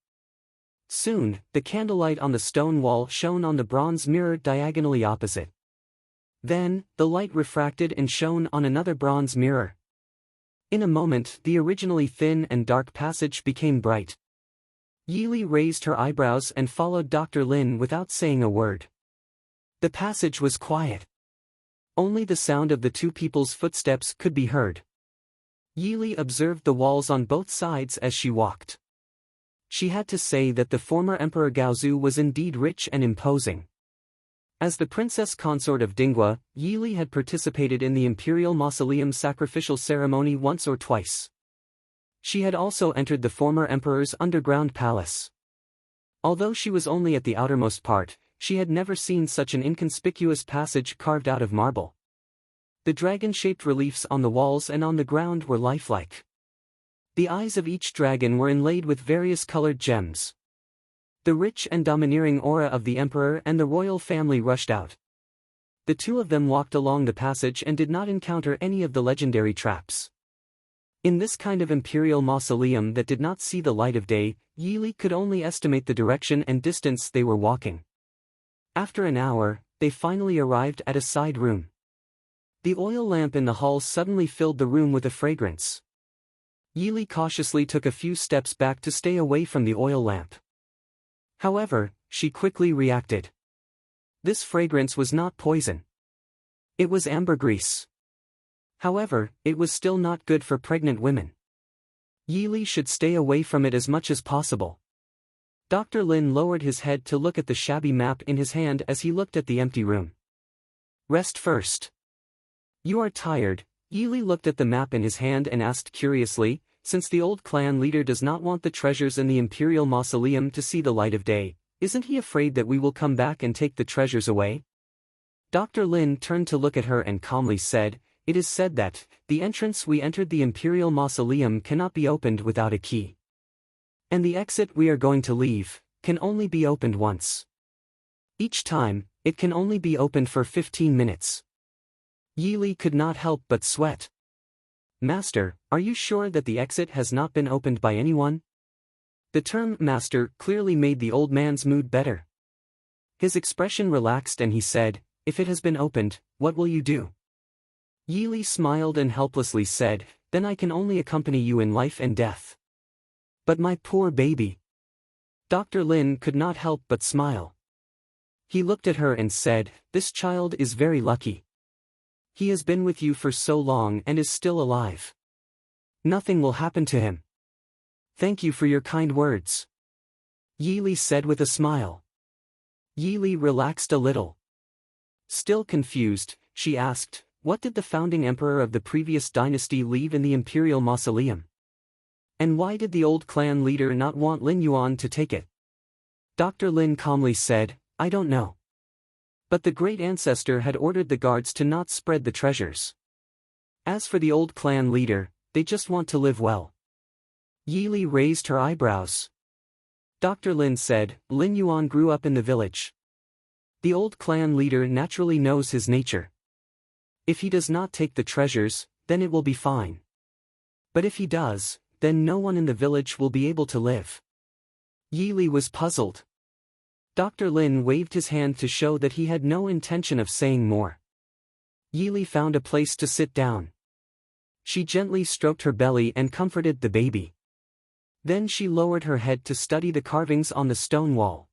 Soon, the candlelight on the stone wall shone on the bronze mirror diagonally opposite. Then, the light refracted and shone on another bronze mirror. In a moment, the originally thin and dark passage became bright. Yili raised her eyebrows and followed Dr. Lin without saying a word. The passage was quiet. Only the sound of the two people's footsteps could be heard. Yili observed the walls on both sides as she walked. She had to say that the former Emperor Gaozu was indeed rich and imposing. As the princess consort of Dingwa, Yi Li had participated in the imperial mausoleum sacrificial ceremony once or twice. She had also entered the former emperor's underground palace. Although she was only at the outermost part, she had never seen such an inconspicuous passage carved out of marble. The dragon-shaped reliefs on the walls and on the ground were lifelike. The eyes of each dragon were inlaid with various colored gems. The rich and domineering aura of the emperor and the royal family rushed out. The two of them walked along the passage and did not encounter any of the legendary traps. In this kind of imperial mausoleum that did not see the light of day, Yi Li could only estimate the direction and distance they were walking. After an hour, they finally arrived at a side room. The oil lamp in the hall suddenly filled the room with a fragrance. Yi Li cautiously took a few steps back to stay away from the oil lamp. However, she quickly reacted. This fragrance was not poison. It was ambergris. However, it was still not good for pregnant women. Yi Li should stay away from it as much as possible. Dr. Lin lowered his head to look at the shabby map in his hand as he looked at the empty room. Rest first. You are tired. Yi Li looked at the map in his hand and asked curiously, since the old clan leader does not want the treasures in the imperial mausoleum to see the light of day, isn't he afraid that we will come back and take the treasures away? Dr. Lin turned to look at her and calmly said, "It is said that, the entrance we entered the imperial mausoleum cannot be opened without a key. And the exit we are going to leave, can only be opened once. Each time, it can only be opened for 15 minutes. Yi Li could not help but sweat. Master, are you sure that the exit has not been opened by anyone? The term master clearly made the old man's mood better. His expression relaxed and he said, if it has been opened, what will you do? Yi Li smiled and helplessly said, then I can only accompany you in life and death. But my poor baby. Dr. Lin could not help but smile. He looked at her and said, this child is very lucky. He has been with you for so long and is still alive. Nothing will happen to him. Thank you for your kind words. Yi Li said with a smile. Yi Li relaxed a little. Still confused, she asked, what did the founding emperor of the previous dynasty leave in the imperial mausoleum? And why did the old clan leader not want Lin Yuan to take it? Dr. Lin calmly said, I don't know. But the great ancestor had ordered the guards to not spread the treasures. As for the old clan leader, they just want to live well. Yi Li raised her eyebrows. Dr. Lin said, Lin Yuan grew up in the village. The old clan leader naturally knows his nature. If he does not take the treasures, then it will be fine. But if he does, then no one in the village will be able to live. Yi Li was puzzled. Dr. Lin waved his hand to show that he had no intention of saying more. Yi Li found a place to sit down. She gently stroked her belly and comforted the baby. Then she lowered her head to study the carvings on the stone wall.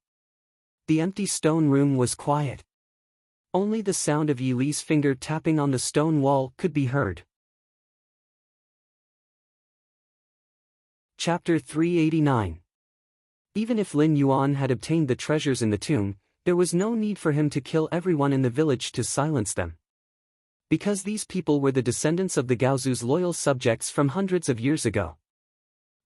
The empty stone room was quiet. Only the sound of Yi Li's finger tapping on the stone wall could be heard. Chapter 389. Even if Lin Yuan had obtained the treasures in the tomb, there was no need for him to kill everyone in the village to silence them. Because these people were the descendants of the Gaozu's loyal subjects from hundreds of years ago.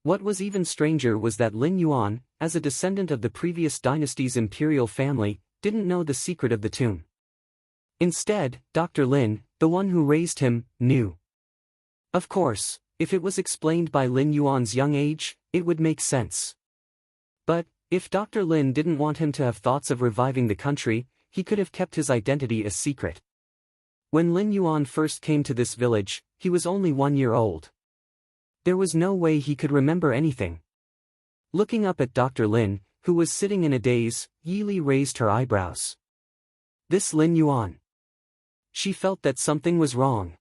What was even stranger was that Lin Yuan, as a descendant of the previous dynasty's imperial family, didn't know the secret of the tomb. Instead, Dr. Lin, the one who raised him, knew. Of course, if it was explained by Lin Yuan's young age, it would make sense. But, if Dr. Lin didn't want him to have thoughts of reviving the country, he could have kept his identity a secret. When Lin Yuan first came to this village, he was only 1 year old. There was no way he could remember anything. Looking up at Dr. Lin, who was sitting in a daze, Yi Li raised her eyebrows. This Lin Yuan. She felt that something was wrong.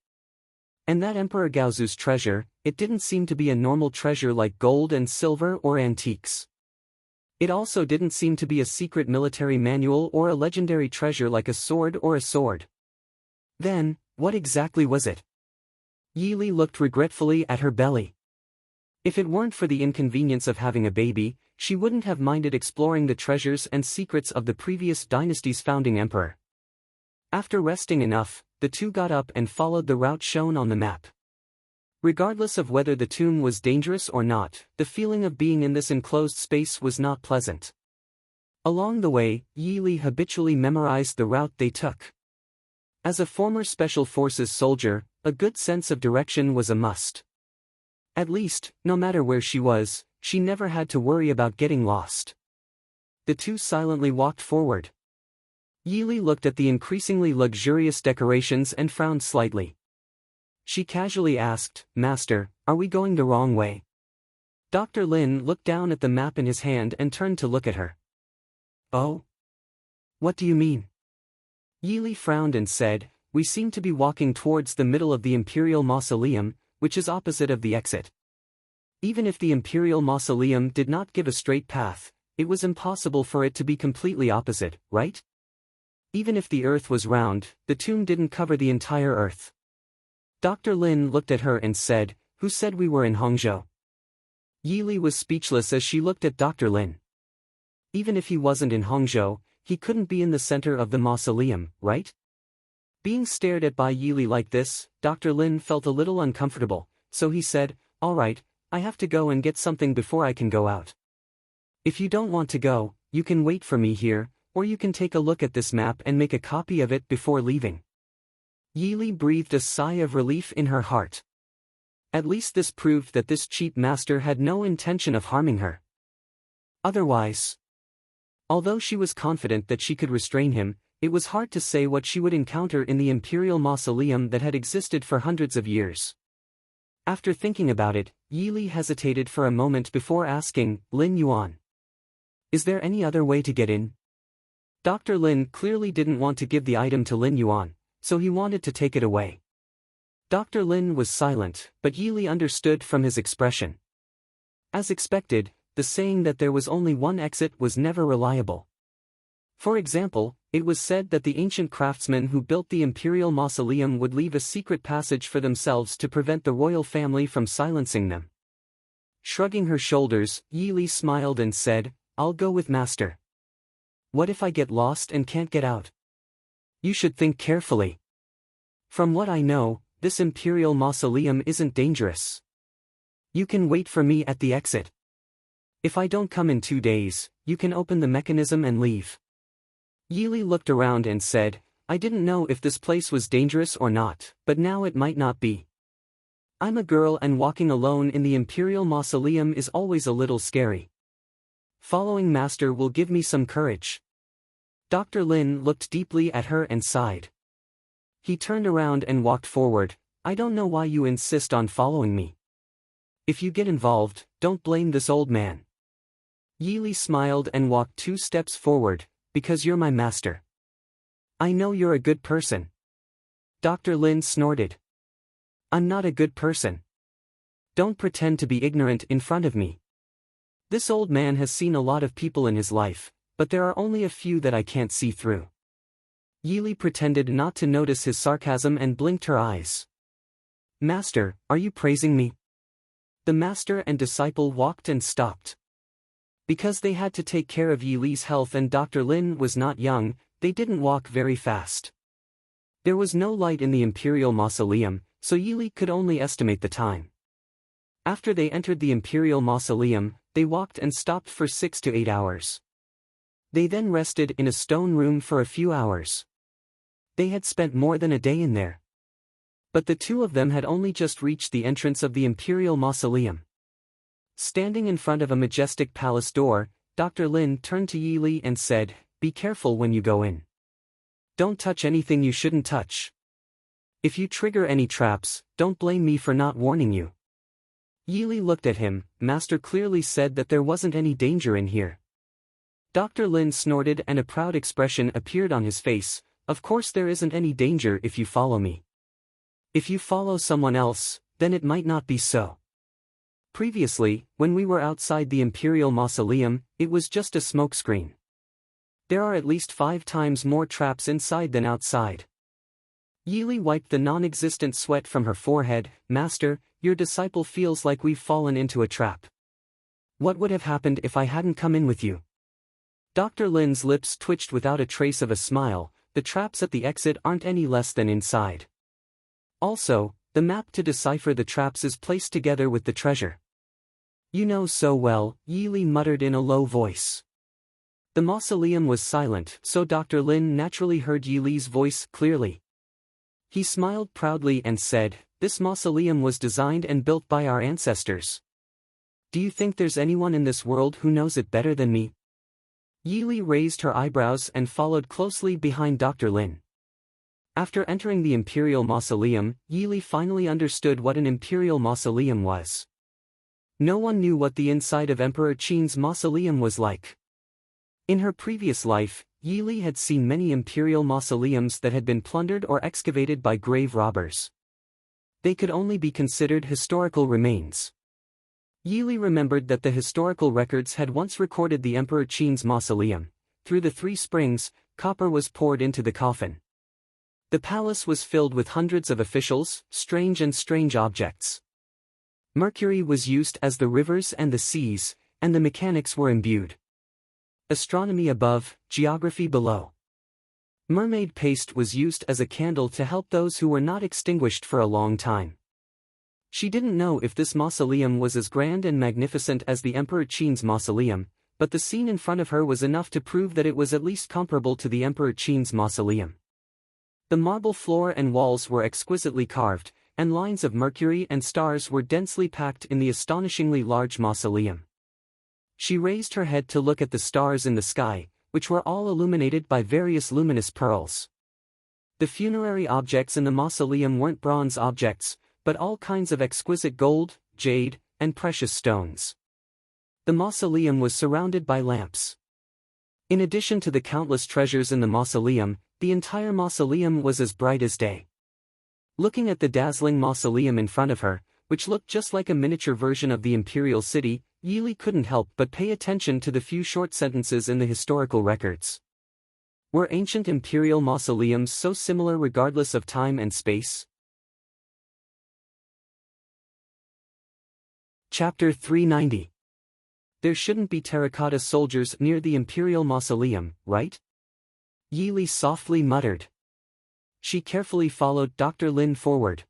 And that Emperor Gaozu's treasure, it didn't seem to be a normal treasure like gold and silver or antiques. It also didn't seem to be a secret military manual or a legendary treasure like a sword or a sword. Then, what exactly was it? Yi Li looked regretfully at her belly. If it weren't for the inconvenience of having a baby, she wouldn't have minded exploring the treasures and secrets of the previous dynasty's founding emperor. After resting enough, the two got up and followed the route shown on the map. Regardless of whether the tomb was dangerous or not, the feeling of being in this enclosed space was not pleasant. Along the way, Yi Li habitually memorized the route they took. As a former Special Forces soldier, a good sense of direction was a must. At least, no matter where she was, she never had to worry about getting lost. The two silently walked forward. Yi Li looked at the increasingly luxurious decorations and frowned slightly. She casually asked, "Master, are we going the wrong way?" Dr. Lin looked down at the map in his hand and turned to look at her. "Oh? What do you mean?" Yi Li frowned and said, "We seem to be walking towards the middle of the Imperial Mausoleum, which is opposite of the exit." Even if the Imperial Mausoleum did not give a straight path, it was impossible for it to be completely opposite, right? Even if the Earth was round, the tomb didn't cover the entire Earth. Dr. Lin looked at her and said, "Who said we were in Hangzhou?" Yi Li was speechless as she looked at Dr. Lin. Even if he wasn't in Hangzhou, he couldn't be in the center of the mausoleum, right? Being stared at by Yi Li like this, Dr. Lin felt a little uncomfortable, so he said, "All right, I have to go and get something before I can go out. If you don't want to go, you can wait for me here, or you can take a look at this map and make a copy of it before leaving." Yi Li breathed a sigh of relief in her heart. At least this proved that this cheap master had no intention of harming her. Otherwise, although she was confident that she could restrain him, it was hard to say what she would encounter in the Imperial Mausoleum that had existed for hundreds of years. After thinking about it, Yi Li hesitated for a moment before asking, "Lin Yuan, is there any other way to get in?" Dr. Lin clearly didn't want to give the item to Lin Yuan, so he wanted to take it away. Dr. Lin was silent, but Yi Li understood from his expression. As expected, the saying that there was only one exit was never reliable. For example, it was said that the ancient craftsmen who built the Imperial Mausoleum would leave a secret passage for themselves to prevent the royal family from silencing them. Shrugging her shoulders, Yi Li smiled and said, "I'll go with Master. What if I get lost and can't get out?" "You should think carefully. From what I know, this Imperial Mausoleum isn't dangerous. You can wait for me at the exit. If I don't come in 2 days, you can open the mechanism and leave." Yi Li looked around and said, "I didn't know if this place was dangerous or not, but now it might not be. I'm a girl and walking alone in the Imperial Mausoleum is always a little scary. Following Master will give me some courage." Dr. Lin looked deeply at her and sighed. He turned around and walked forward. "I don't know why you insist on following me. If you get involved, don't blame this old man." Yi Li smiled and walked 2 steps forward, "Because you're my master. I know you're a good person." Dr. Lin snorted. "I'm not a good person. Don't pretend to be ignorant in front of me. This old man has seen a lot of people in his life, but there are only a few that I can't see through." Yi Li pretended not to notice his sarcasm and blinked her eyes. "Master, are you praising me?" The master and disciple walked and stopped. Because they had to take care of Yi Li's health and Dr. Lin was not young, they didn't walk very fast. There was no light in the Imperial Mausoleum, so Yi Li could only estimate the time. After they entered the Imperial Mausoleum, they walked and stopped for 6 to 8 hours. They then rested in a stone room for a few hours. They had spent more than a day in there. But the two of them had only just reached the entrance of the Imperial Mausoleum. Standing in front of a majestic palace door, Dr. Lin turned to Yi Li and said, "Be careful when you go in. Don't touch anything you shouldn't touch. If you trigger any traps, don't blame me for not warning you." Yi Li looked at him. "Master clearly said that there wasn't any danger in here." Dr. Lin snorted and a proud expression appeared on his face. "Of course there isn't any danger if you follow me. If you follow someone else, then it might not be so. Previously, when we were outside the Imperial Mausoleum, it was just a smokescreen. There are at least 5 times more traps inside than outside." Yi Li wiped the non-existent sweat from her forehead. "Master, your disciple feels like we've fallen into a trap. What would have happened if I hadn't come in with you? Dr. Lin's lips twitched without a trace of a smile. The traps at the exit aren't any less than inside. Also, the map to decipher the traps is placed together with the treasure. You know so well, Yi Li muttered in a low voice. The mausoleum was silent, so Dr. Lin naturally heard Yi Li's voice clearly. He smiled proudly and said, "This mausoleum was designed and built by our ancestors. Do you think there's anyone in this world who knows it better than me?" Yi Li raised her eyebrows and followed closely behind Dr. Lin. After entering the Imperial Mausoleum, Yi Li finally understood what an Imperial Mausoleum was. No one knew what the inside of Emperor Qin's mausoleum was like. In her previous life, Yi Li had seen many Imperial mausoleums that had been plundered or excavated by grave robbers. They could only be considered historical remains. Yi Li remembered that the historical records had once recorded the Emperor Qin's mausoleum. Through the 3 springs, copper was poured into the coffin. The palace was filled with hundreds of officials, strange objects. Mercury was used as the rivers and the seas, and the mechanics were imbued. Astronomy above, geography below. Mermaid paste was used as a candle to help those who were not extinguished for a long time. She didn't know if this mausoleum was as grand and magnificent as the Emperor Qin's mausoleum, but the scene in front of her was enough to prove that it was at least comparable to the Emperor Qin's mausoleum. The marble floor and walls were exquisitely carved, and lines of mercury and stars were densely packed in the astonishingly large mausoleum. She raised her head to look at the stars in the sky, which were all illuminated by various luminous pearls. The funerary objects in the mausoleum weren't bronze objects, but all kinds of exquisite gold, jade, and precious stones. The mausoleum was surrounded by lamps. In addition to the countless treasures in the mausoleum, the entire mausoleum was as bright as day. Looking at the dazzling mausoleum in front of her, which looked just like a miniature version of the imperial city, Yi Li couldn't help but pay attention to the few short sentences in the historical records. Were ancient imperial mausoleums so similar regardless of time and space? Chapter 390. There shouldn't be terracotta soldiers near the Imperial Mausoleum, right? Yi Li softly muttered. She carefully followed Dr. Lin forward.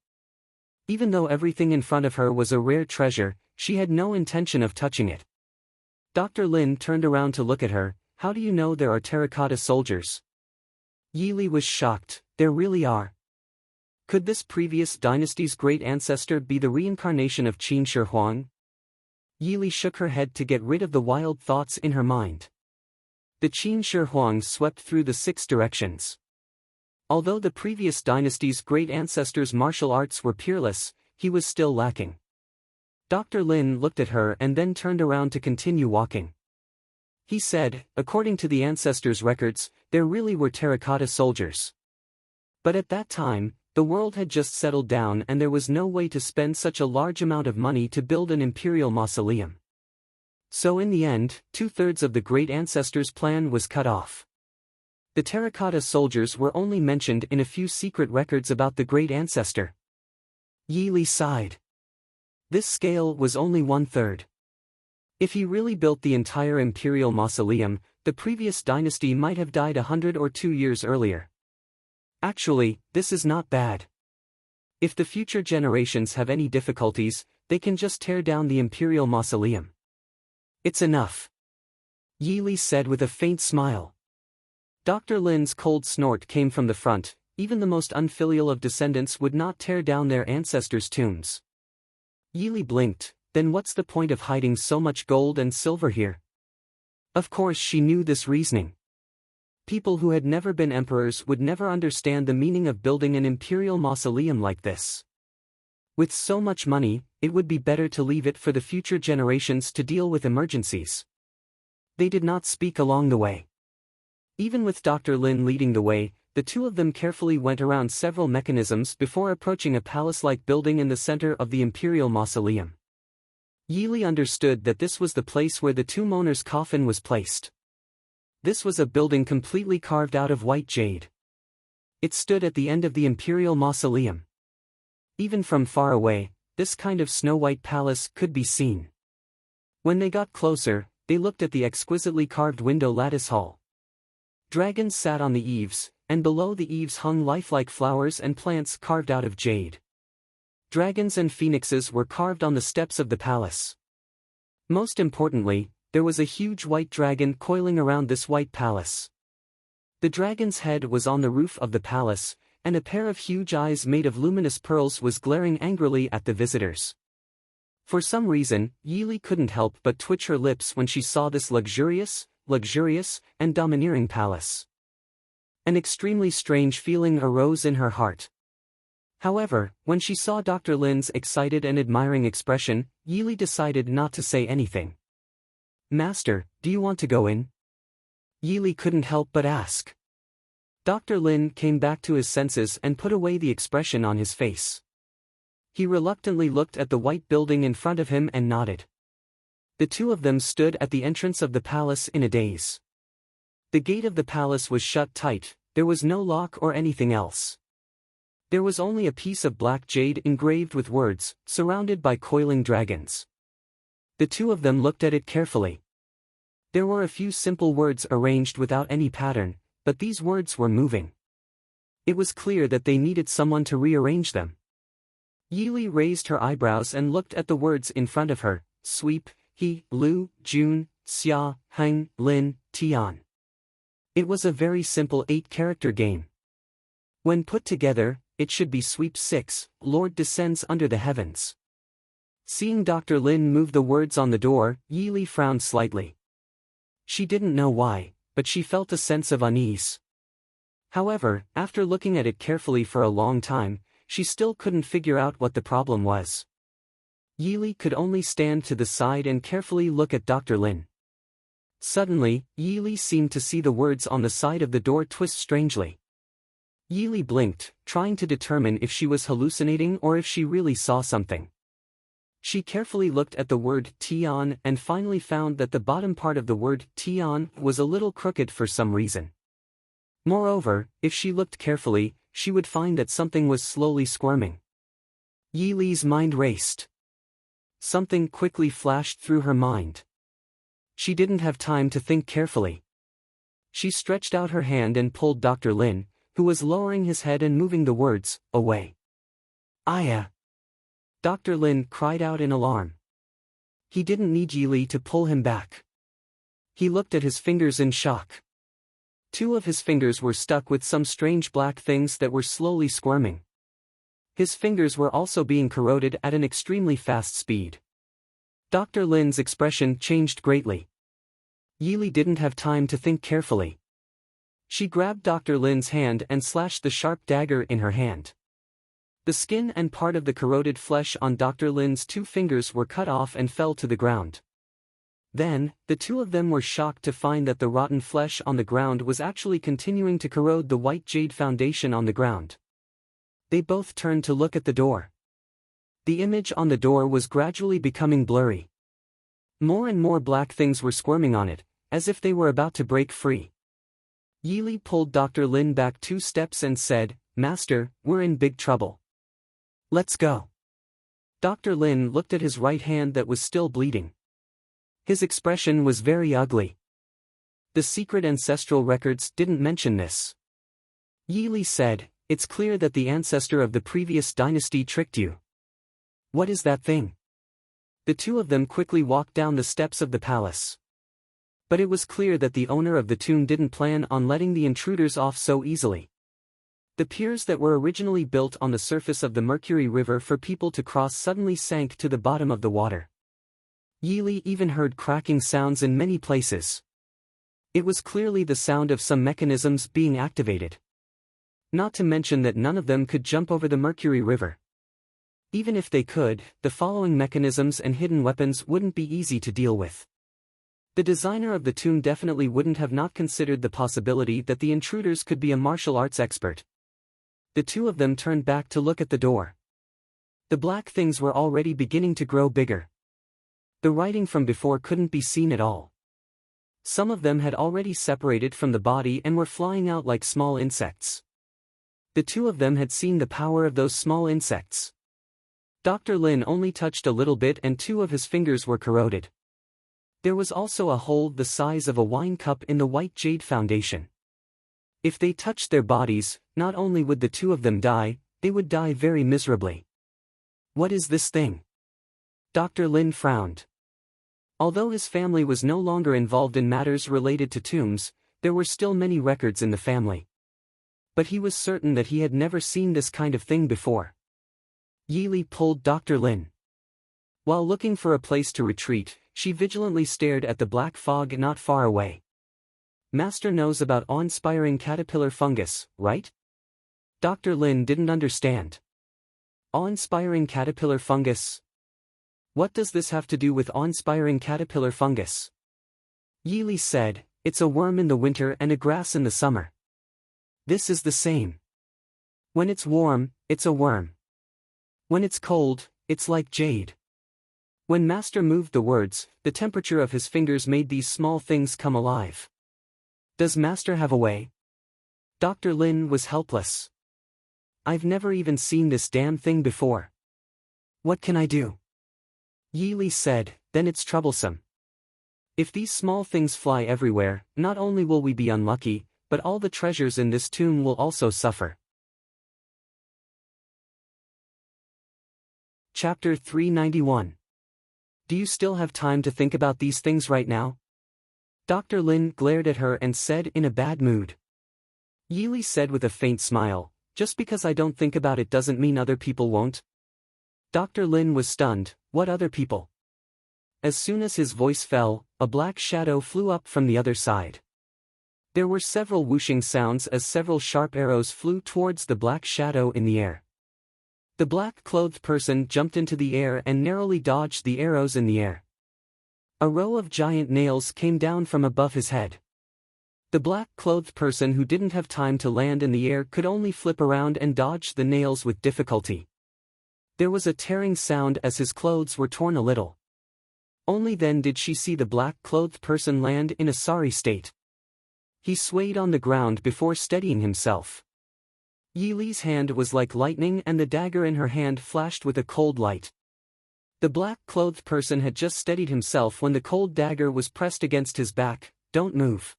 Even though everything in front of her was a rare treasure, she had no intention of touching it. Dr. Lin turned around to look at her. "How do you know there are terracotta soldiers?" Yi Li was shocked. "There really are. Could this previous dynasty's great ancestor be the reincarnation of Qin Shi Huang?" Yi Li shook her head to get rid of the wild thoughts in her mind. The Qin Shi Huang swept through the 6 directions. Although the previous dynasty's great ancestor's martial arts were peerless, he was still lacking. Dr. Lin looked at her and then turned around to continue walking. He said, "According to the ancestors' records, there really were terracotta soldiers. But at that time, the world had just settled down and there was no way to spend such a large amount of money to build an imperial mausoleum. So in the end, 2/3 of the great ancestors' plan was cut off. The terracotta soldiers were only mentioned in a few secret records about the great ancestor." Yi Li sighed. This scale was only 1/3. If he really built the entire imperial mausoleum, the previous dynasty might have died 100 or 2 years earlier. Actually, this is not bad. If the future generations have any difficulties, they can just tear down the imperial mausoleum. It's enough. Yi Li said with a faint smile. Dr. Lin's cold snort came from the front. Even the most unfilial of descendants would not tear down their ancestors' tombs. Yi Li blinked. Then what's the point of hiding so much gold and silver here? Of course she knew this reasoning. People who had never been emperors would never understand the meaning of building an imperial mausoleum like this. With so much money, it would be better to leave it for the future generations to deal with emergencies. They did not speak along the way. Even with Dr. Lin leading the way, the two of them carefully went around several mechanisms before approaching a palace-like building in the center of the imperial mausoleum. Yi Li understood that this was the place where the tomb owner's coffin was placed. This was a building completely carved out of white jade. It stood at the end of the imperial mausoleum. Even from far away, this kind of snow-white palace could be seen. When they got closer, they looked at the exquisitely carved window lattice hall. Dragons sat on the eaves, and below the eaves hung lifelike flowers and plants carved out of jade. Dragons and phoenixes were carved on the steps of the palace. Most importantly, there was a huge white dragon coiling around this white palace. The dragon's head was on the roof of the palace, and a pair of huge eyes made of luminous pearls was glaring angrily at the visitors. For some reason, Yili couldn't help but twitch her lips when she saw this luxurious, and domineering palace. An extremely strange feeling arose in her heart. However, when she saw Dr. Lin's excited and admiring expression, Yili decided not to say anything. "Master, do you want to go in?" Yili couldn't help but ask. Dr. Lin came back to his senses and put away the expression on his face. He reluctantly looked at the white building in front of him and nodded. The two of them stood at the entrance of the palace in a daze. The gate of the palace was shut tight, there was no lock or anything else. There was only a piece of black jade engraved with words, surrounded by coiling dragons. The two of them looked at it carefully. There were a few simple words arranged without any pattern, but these words were moving. It was clear that they needed someone to rearrange them. Yili raised her eyebrows and looked at the words in front of her: Sweep, He, Lu, Jun, Xia, Heng, Lin, Tian. It was a very simple 8-character game. When put together, it should be Sweep 6, Lord descends under the heavens. Seeing Dr. Lin move the words on the door, Yili frowned slightly. She didn't know why, but she felt a sense of unease. However, after looking at it carefully for a long time, she still couldn't figure out what the problem was. Yili could only stand to the side and carefully look at Dr. Lin. Suddenly, Yili seemed to see the words on the side of the door twist strangely. Yili blinked, trying to determine if she was hallucinating or if she really saw something. She carefully looked at the word Tian and finally found that the bottom part of the word Tian was a little crooked for some reason. Moreover, if she looked carefully, she would find that something was slowly squirming. Yili's mind raced. Something quickly flashed through her mind. She didn't have time to think carefully. She stretched out her hand and pulled Dr. Lin, who was lowering his head and moving the words, away. "Aya!" Dr. Lin cried out in alarm. He didn't need Yili to pull him back. He looked at his fingers in shock. 2 of his fingers were stuck with some strange black things that were slowly squirming. His fingers were also being corroded at an extremely fast speed. Dr. Lin's expression changed greatly. Yili didn't have time to think carefully. She grabbed Dr. Lin's hand and slashed the sharp dagger in her hand. The skin and part of the corroded flesh on Dr. Lin's 2 fingers were cut off and fell to the ground. Then, the 2 of them were shocked to find that the rotten flesh on the ground was actually continuing to corrode the white jade foundation on the ground. They both turned to look at the door. The image on the door was gradually becoming blurry. More and more black things were squirming on it, as if they were about to break free. Yili pulled Dr. Lin back 2 steps and said, "Master, we're in big trouble. Let's go." Dr. Lin looked at his right hand that was still bleeding. His expression was very ugly. The secret ancestral records didn't mention this. Yili said, "It's clear that the ancestor of the previous dynasty tricked you. What is that thing?" The 2 of them quickly walked down the steps of the palace. But it was clear that the owner of the tomb didn't plan on letting the intruders off so easily. The piers that were originally built on the surface of the Mercury River for people to cross suddenly sank to the bottom of the water. Yili even heard cracking sounds in many places. It was clearly the sound of some mechanisms being activated. Not to mention that none of them could jump over the Mercury River. Even if they could, the following mechanisms and hidden weapons wouldn't be easy to deal with. The designer of the tomb definitely wouldn't have not considered the possibility that the intruders could be a martial arts expert. The 2 of them turned back to look at the door. The black things were already beginning to grow bigger. The writing from before couldn't be seen at all. Some of them had already separated from the body and were flying out like small insects. The 2 of them had seen the power of those small insects. Dr. Lin only touched a little bit and 2 of his fingers were corroded. There was also a hole the size of a wine cup in the white jade foundation. If they touched their bodies, not only would the 2 of them die, they would die very miserably. What is this thing? Dr. Lin frowned. Although his family was no longer involved in matters related to tombs, there were still many records in the family. But he was certain that he had never seen this kind of thing before. Yi Li pulled Dr. Lin. While looking for a place to retreat, she vigilantly stared at the black fog not far away. Master knows about awe-inspiring caterpillar fungus, right? Dr. Lin didn't understand. Awe-inspiring caterpillar fungus? What does this have to do with awe-inspiring caterpillar fungus? Yi Li said, it's a worm in the winter and a grass in the summer. This is the same. When it's warm, it's a worm. When it's cold, it's like jade. When Master moved the words, the temperature of his fingers made these small things come alive. Does Master have a way? Dr. Lin was helpless. I've never even seen this damn thing before. What can I do? Yi Li said, then it's troublesome. If these small things fly everywhere, not only will we be unlucky, but all the treasures in this tomb will also suffer. Chapter 391. Do you still have time to think about these things right now? Dr. Lin glared at her and said in a bad mood. Yi Li said with a faint smile, just because I don't think about it doesn't mean other people won't. Dr. Lin was stunned, what other people? As soon as his voice fell, a black shadow flew up from the other side. There were several whooshing sounds as several sharp arrows flew towards the black shadow in the air. The black-clothed person jumped into the air and narrowly dodged the arrows in the air. A row of giant nails came down from above his head. The black-clothed person who didn't have time to land in the air could only flip around and dodge the nails with difficulty. There was a tearing sound as his clothes were torn a little. Only then did she see the black-clothed person land in a sorry state. He swayed on the ground before steadying himself. Yi Li's hand was like lightning and the dagger in her hand flashed with a cold light. The black-clothed person had just steadied himself when the cold dagger was pressed against his back. Don't move.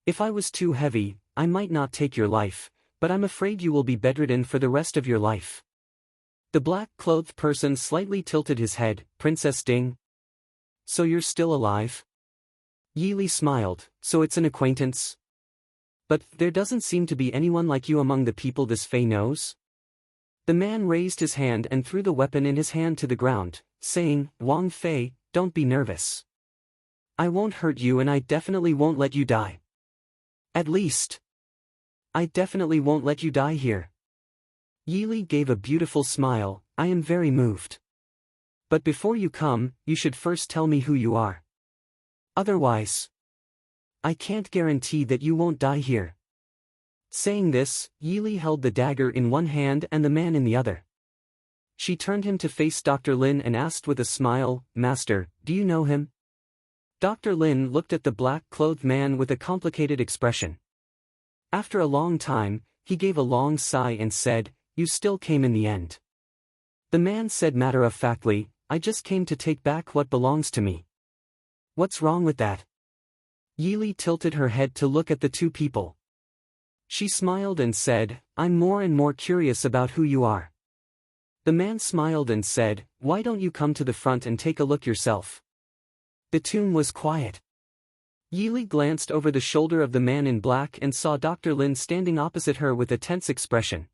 If I was too heavy, I might not take your life, but I'm afraid you will be bedridden for the rest of your life. The black-clothed person slightly tilted his head. Princess Ding? So you're still alive? Yi Li smiled, so it's an acquaintance? But there doesn't seem to be anyone like you among the people this Fei knows? The man raised his hand and threw the weapon in his hand to the ground, saying, Wang Fei, don't be nervous. I won't hurt you and I definitely won't let you die. At least, I definitely won't let you die here. Yi Li gave a beautiful smile, I am very moved. But before you come, you should first tell me who you are. Otherwise, I can't guarantee that you won't die here. Saying this, Yi Li held the dagger in one hand and the man in the other. She turned him to face Dr. Lin and asked with a smile, Master, do you know him? Dr. Lin looked at the black-clothed man with a complicated expression. After a long time, he gave a long sigh and said, You still came in the end. The man said matter-of-factly, I just came to take back what belongs to me. What's wrong with that? Yi Li tilted her head to look at the 2 people. She smiled and said, I'm more and more curious about who you are. The man smiled and said, Why don't you come to the front and take a look yourself? The tomb was quiet. Yi Li glanced over the shoulder of the man in black and saw Dr. Lin standing opposite her with a tense expression.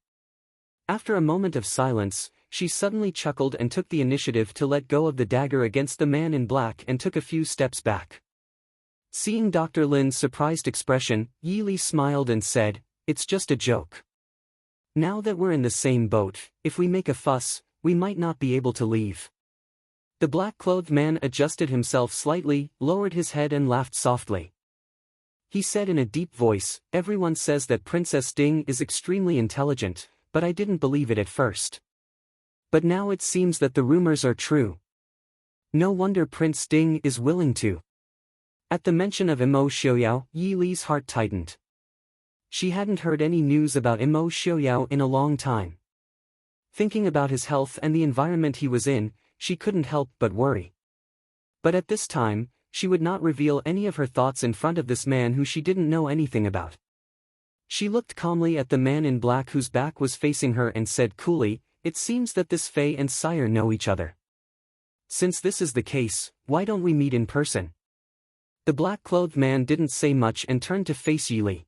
After a moment of silence, she suddenly chuckled and took the initiative to let go of the dagger against the man in black and took a few steps back. Seeing Dr. Lin's surprised expression, Yi Li smiled and said, It's just a joke. Now that we're in the same boat, if we make a fuss, we might not be able to leave. The black-clothed man adjusted himself slightly, lowered his head and laughed softly. He said in a deep voice, Everyone says that Princess Ding is extremely intelligent, but I didn't believe it at first. But now it seems that the rumors are true. No wonder Prince Ding is willing to. At the mention of Imo Xiaoyao, Yi Li's heart tightened. She hadn't heard any news about Imo Xiaoyao in a long time. Thinking about his health and the environment he was in, she couldn't help but worry. But at this time, she would not reveal any of her thoughts in front of this man who she didn't know anything about. She looked calmly at the man in black whose back was facing her and said coolly, "It seems that this Fae and sire know each other. Since this is the case, why don't we meet in person?" The black-clothed man didn't say much and turned to face Yi Li.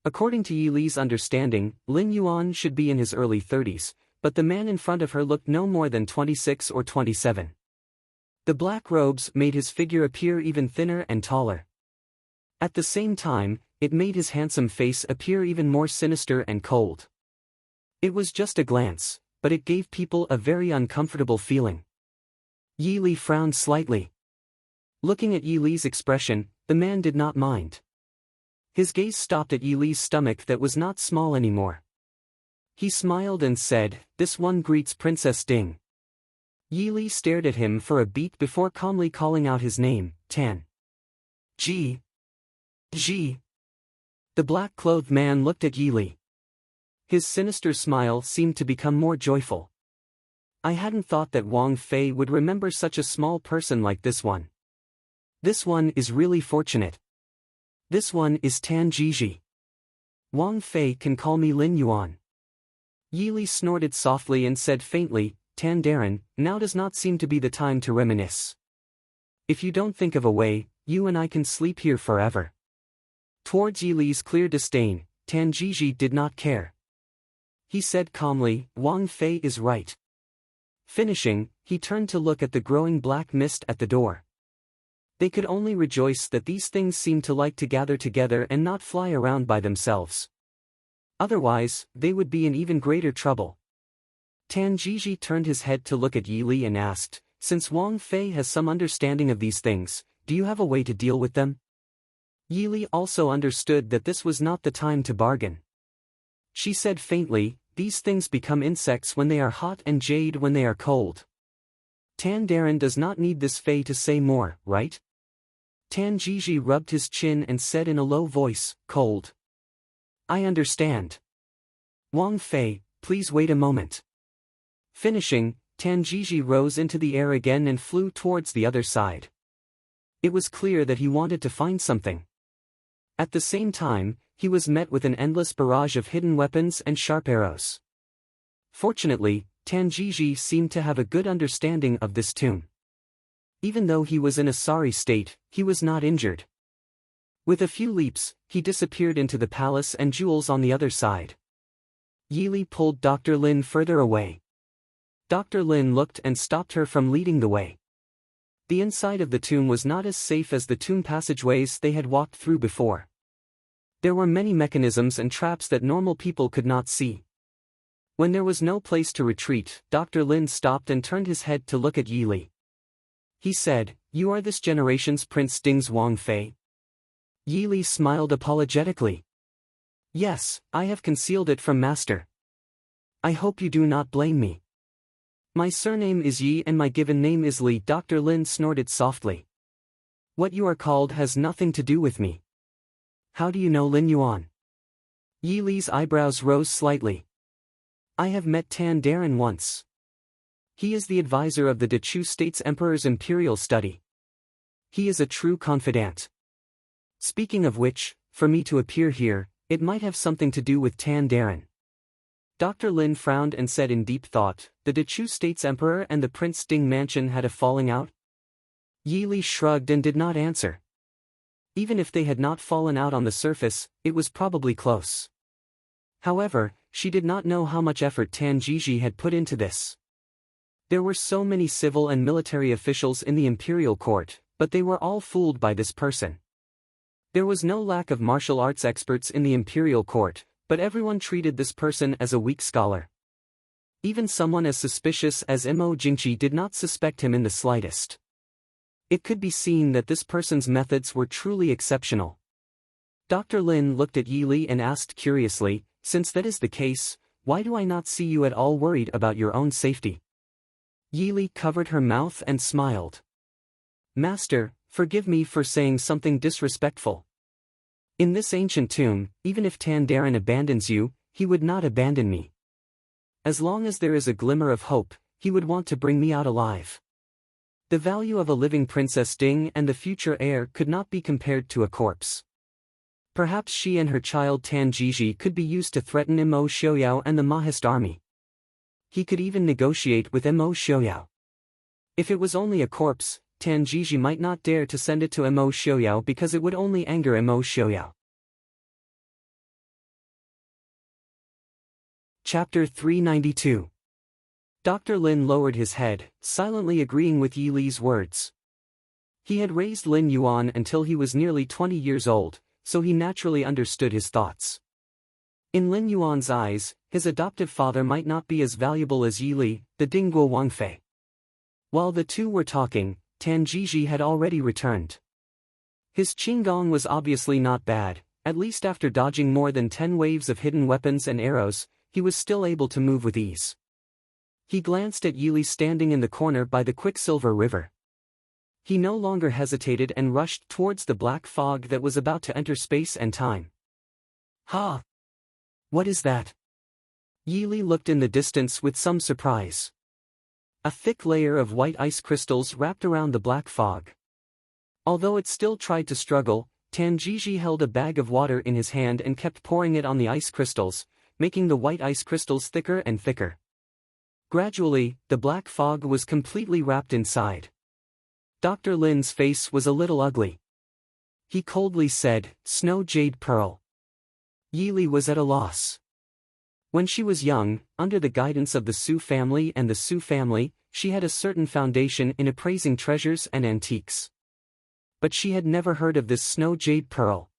According to Yi Li's understanding, Lin Yuan should be in his early 30s, but the man in front of her looked no more than 26 or 27. The black robes made his figure appear even thinner and taller. At the same time, it made his handsome face appear even more sinister and cold. It was just a glance, but it gave people a very uncomfortable feeling. Yi Li frowned slightly. Looking at Yi Li's expression, the man did not mind. His gaze stopped at Yi Li's stomach that was not small anymore. He smiled and said, "This one greets Princess Ding." Yi Li stared at him for a beat before calmly calling out his name, Tan. Ji. The black-clothed man looked at Yi Li. His sinister smile seemed to become more joyful. "I hadn't thought that Wang Fei would remember such a small person like this one. This one is really fortunate. This one is Tan Jiji. Wang Fei can call me Lin Yuan." Yi Li snorted softly and said faintly, "Tan Darren, now does not seem to be the time to reminisce. If you don't think of a way, you and I can sleep here forever." Towards Yi Li's clear disdain, Tan Jiji did not care. He said calmly, "Wang Fei is right." Finishing, he turned to look at the growing black mist at the door. They could only rejoice that these things seemed to like to gather together and not fly around by themselves. Otherwise, they would be in even greater trouble. Tan Jiji turned his head to look at Yi Li and asked, "Since Wang Fei has some understanding of these things, do you have a way to deal with them?" Yi Li also understood that this was not the time to bargain. She said faintly, "These things become insects when they are hot and jade when they are cold. Tan Darren does not need this Fei to say more, right?" Tan Jiji rubbed his chin and said in a low voice, "Cold. I understand. Wang Fei, please wait a moment." Finishing, Tan Jiji rose into the air again and flew towards the other side. It was clear that he wanted to find something. At the same time, he was met with an endless barrage of hidden weapons and sharp arrows. Fortunately, Tan Jiji seemed to have a good understanding of this tomb. Even though he was in a sorry state, he was not injured. With a few leaps, he disappeared into the palace and jewels on the other side. Yi Li pulled Dr. Lin further away. Dr. Lin looked and stopped her from leading the way. The inside of the tomb was not as safe as the tomb passageways they had walked through before. There were many mechanisms and traps that normal people could not see. When there was no place to retreat, Dr. Lin stopped and turned his head to look at Yi Li. He said, "You are this generation's Prince Ding's Wang Fei?" Yi Li smiled apologetically. "Yes, I have concealed it from Master. I hope you do not blame me. My surname is Yi and my given name is Li." Dr. Lin snorted softly. "What you are called has nothing to do with me. How do you know Lin Yuan?" Yi Li's eyebrows rose slightly. "I have met Tan Darren once. He is the advisor of the Dechu State's Emperor's Imperial Study. He is a true confidant. Speaking of which, for me to appear here, it might have something to do with Tan Darren." Dr. Lin frowned and said in deep thought, "The Dechu State's Emperor and the Prince Ding mansion had a falling out?" Yi Li shrugged and did not answer. Even if they had not fallen out on the surface, it was probably close. However, she did not know how much effort Tan Jiji had put into this. There were so many civil and military officials in the imperial court, but they were all fooled by this person. There was no lack of martial arts experts in the imperial court, but everyone treated this person as a weak scholar. Even someone as suspicious as Mo Jingqi did not suspect him in the slightest. It could be seen that this person's methods were truly exceptional. Dr. Lin looked at Yi Li and asked curiously, "Since that is the case, why do I not see you at all worried about your own safety?" Yi Li covered her mouth and smiled. "Master, forgive me for saying something disrespectful. In this ancient tomb, even if Tan Darren abandons you, he would not abandon me. As long as there is a glimmer of hope, he would want to bring me out alive. The value of a living Princess Ding and the future heir could not be compared to a corpse. Perhaps she and her child Tan Jiji could be used to threaten Mo Xiaoyao and the Mahist army. He could even negotiate with Mo Xiaoyao. If it was only a corpse, Tan Jiji might not dare to send it to Mo Xiaoyao because it would only anger Mo Xiaoyao. Chapter 392. Dr. Lin lowered his head, silently agreeing with Yi Li's words. He had raised Lin Yuan until he was nearly 20 years old, so he naturally understood his thoughts. In Lin Yuan's eyes, his adoptive father might not be as valuable as Yi Li, the Dingguo Wangfei. While the two were talking, Tan Jiji had already returned. His Qinggong was obviously not bad, at least after dodging more than 10 waves of hidden weapons and arrows, he was still able to move with ease. He glanced at Yi Li standing in the corner by the Quicksilver River. He no longer hesitated and rushed towards the black fog that was about to enter space and time. Ha! What is that? Yi Li looked in the distance with some surprise. A thick layer of white ice crystals wrapped around the black fog. Although it still tried to struggle, Tan Jiji held a bag of water in his hand and kept pouring it on the ice crystals, making the white ice crystals thicker and thicker. Gradually, the black fog was completely wrapped inside. Dr. Lin's face was a little ugly. He coldly said, "Snow Jade Pearl." Yi Li was at a loss. When she was young, under the guidance of the Su family and the Su family, she had a certain foundation in appraising treasures and antiques. But she had never heard of this Snow Jade Pearl.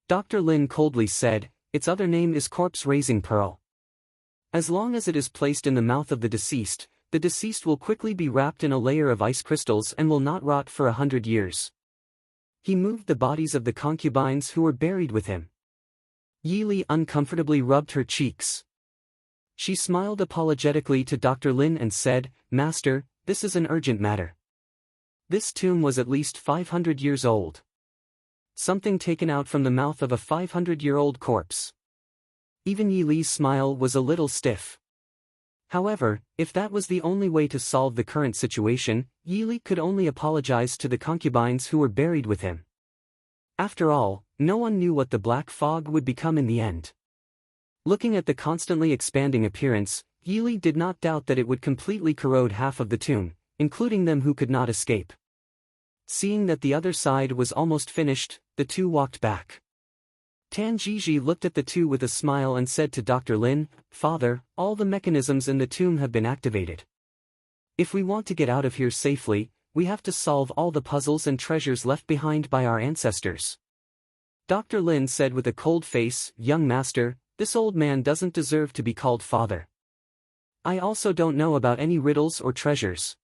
Dr. Lin coldly said, "Its other name is Corpse Raising Pearl. As long as it is placed in the mouth of the deceased will quickly be wrapped in a layer of ice crystals and will not rot for 100 years. He moved the bodies of the concubines who were buried with him. Yi Li uncomfortably rubbed her cheeks. She smiled apologetically to Dr. Lin and said, "Master, this is an urgent matter. This tomb was at least 500 years old. Something taken out from the mouth of a 500-year-old corpse." Even Yi Li's smile was a little stiff. However, if that was the only way to solve the current situation, Yi Li could only apologize to the concubines who were buried with him. After all, no one knew what the black fog would become in the end. Looking at the constantly expanding appearance, Yi Li did not doubt that it would completely corrode half of the tomb, including them who could not escape. Seeing that the other side was almost finished, the two walked back. Tan Jiji looked at the two with a smile and said to Dr. Lin, "Father, all the mechanisms in the tomb have been activated. If we want to get out of here safely, we have to solve all the puzzles and treasures left behind by our ancestors." Dr. Lin said with a cold face, "Young master, this old man doesn't deserve to be called father. I also don't know about any riddles or treasures.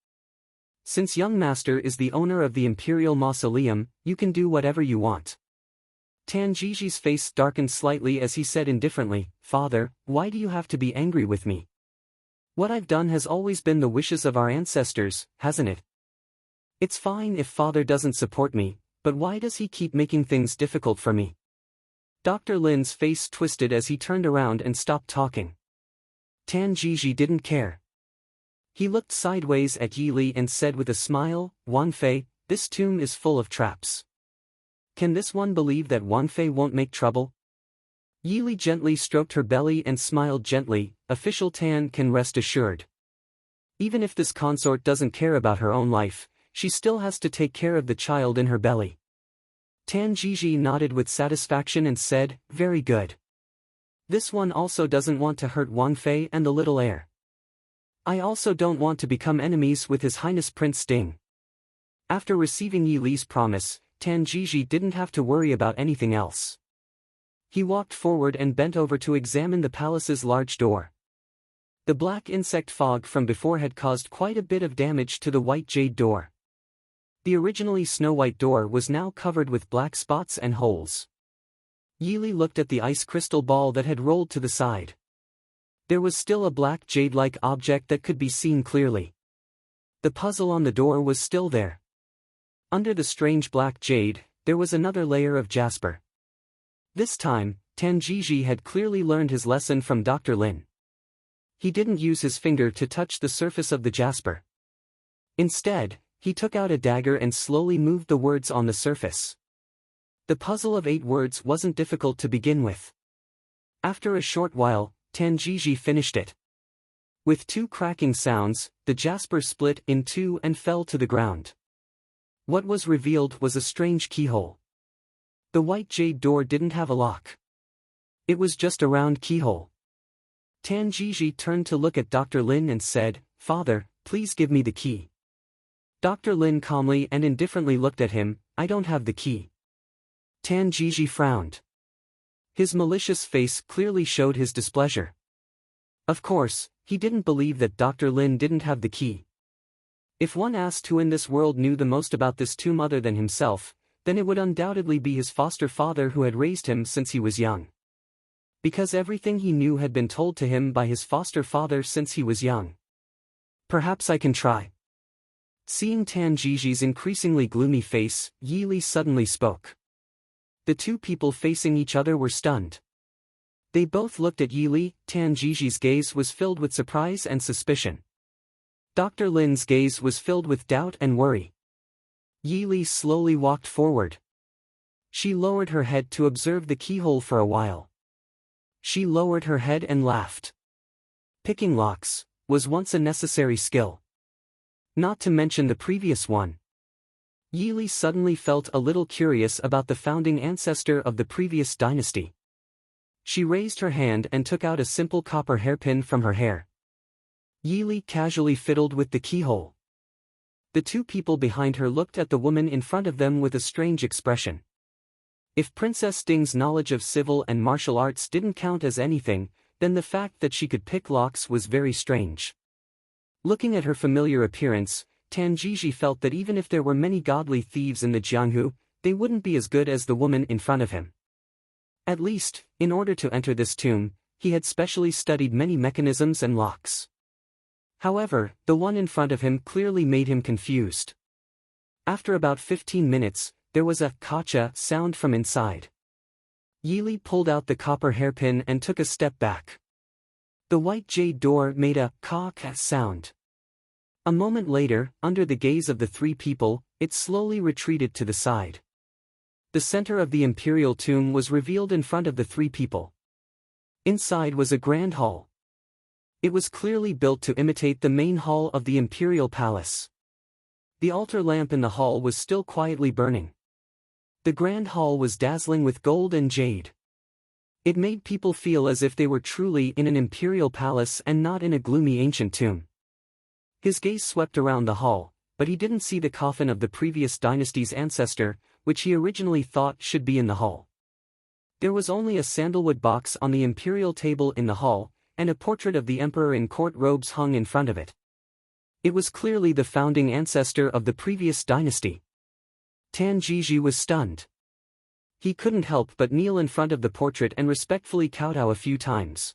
Since young master is the owner of the Imperial Mausoleum, you can do whatever you want." Tan Jiji's face darkened slightly as he said indifferently, "Father, why do you have to be angry with me? What I've done has always been the wishes of our ancestors, hasn't it? It's fine if father doesn't support me, but why does he keep making things difficult for me?" Dr. Lin's face twisted as he turned around and stopped talking. Tan Jiji didn't care. He looked sideways at Yi Li and said with a smile, "Wang Fei, this tomb is full of traps. Can this one believe that Wang Fei won't make trouble?" Yi Li gently stroked her belly and smiled gently, "Official Tan can rest assured. Even if this consort doesn't care about her own life, she still has to take care of the child in her belly." Tan Jiji nodded with satisfaction and said, "Very good. This one also doesn't want to hurt Wang Fei and the little heir. I also don't want to become enemies with His Highness Prince Ding." After receiving Yi Li's promise, Tan Jiji didn't have to worry about anything else. He walked forward and bent over to examine the palace's large door. The black insect fog from before had caused quite a bit of damage to the white jade door. The originally snow-white door was now covered with black spots and holes. Yi Li looked at the ice crystal ball that had rolled to the side. There was still a black jade-like object that could be seen clearly. The puzzle on the door was still there. Under the strange black jade, there was another layer of jasper. This time, Tan Jiji had clearly learned his lesson from Dr. Lin. He didn't use his finger to touch the surface of the jasper. Instead, he took out a dagger and slowly moved the words on the surface. The puzzle of 8 words wasn't difficult to begin with. After a short while, Tanjiji finished it. With 2 cracking sounds, the jasper split in 2 and fell to the ground. What was revealed was a strange keyhole. The white jade door didn't have a lock. It was just a round keyhole. Tanjiji turned to look at Dr. Lin and said, "Father, please give me the key." Dr. Lin calmly and indifferently looked at him. "I don't have the key." Tanjiji frowned. His malicious face clearly showed his displeasure. Of course, he didn't believe that Dr. Lin didn't have the key. If one asked who in this world knew the most about this tomb other than himself, then it would undoubtedly be his foster father who had raised him since he was young. Because everything he knew had been told to him by his foster father since he was young. "Perhaps I can try." Seeing Tanjiji's increasingly gloomy face, Yi Li suddenly spoke. The 2 people facing each other were stunned. They both looked at Yi Li. Tanjiji's gaze was filled with surprise and suspicion. Dr. Lin's gaze was filled with doubt and worry. Yi Li slowly walked forward. She lowered her head to observe the keyhole for a while. She lowered her head and laughed. Picking locks was once a necessary skill. Not to mention the previous one. Yi Li suddenly felt a little curious about the founding ancestor of the previous dynasty. She raised her hand and took out a simple copper hairpin from her hair. Yi Li casually fiddled with the keyhole. The 2 people behind her looked at the woman in front of them with a strange expression. If Princess Ding's knowledge of civil and martial arts didn't count as anything, then the fact that she could pick locks was very strange. Looking at her familiar appearance, Tanjiji felt that even if there were many godly thieves in the Jianghu, they wouldn't be as good as the woman in front of him. At least, in order to enter this tomb, he had specially studied many mechanisms and locks. However, the one in front of him clearly made him confused. After about 15 minutes, there was a "kacha" sound from inside. Yi Li pulled out the copper hairpin and took a step back. The white jade door made a "ka" sound. A moment later, under the gaze of the 3 people, it slowly retreated to the side. The center of the imperial tomb was revealed in front of the 3 people. Inside was a grand hall. It was clearly built to imitate the main hall of the imperial palace. The altar lamp in the hall was still quietly burning. The grand hall was dazzling with gold and jade. It made people feel as if they were truly in an imperial palace and not in a gloomy ancient tomb. His gaze swept around the hall, but he didn't see the coffin of the previous dynasty's ancestor, which he originally thought should be in the hall. There was only a sandalwood box on the imperial table in the hall, and a portrait of the emperor in court robes hung in front of it. It was clearly the founding ancestor of the previous dynasty. Tanjiji was stunned. He couldn't help but kneel in front of the portrait and respectfully kowtow a few times.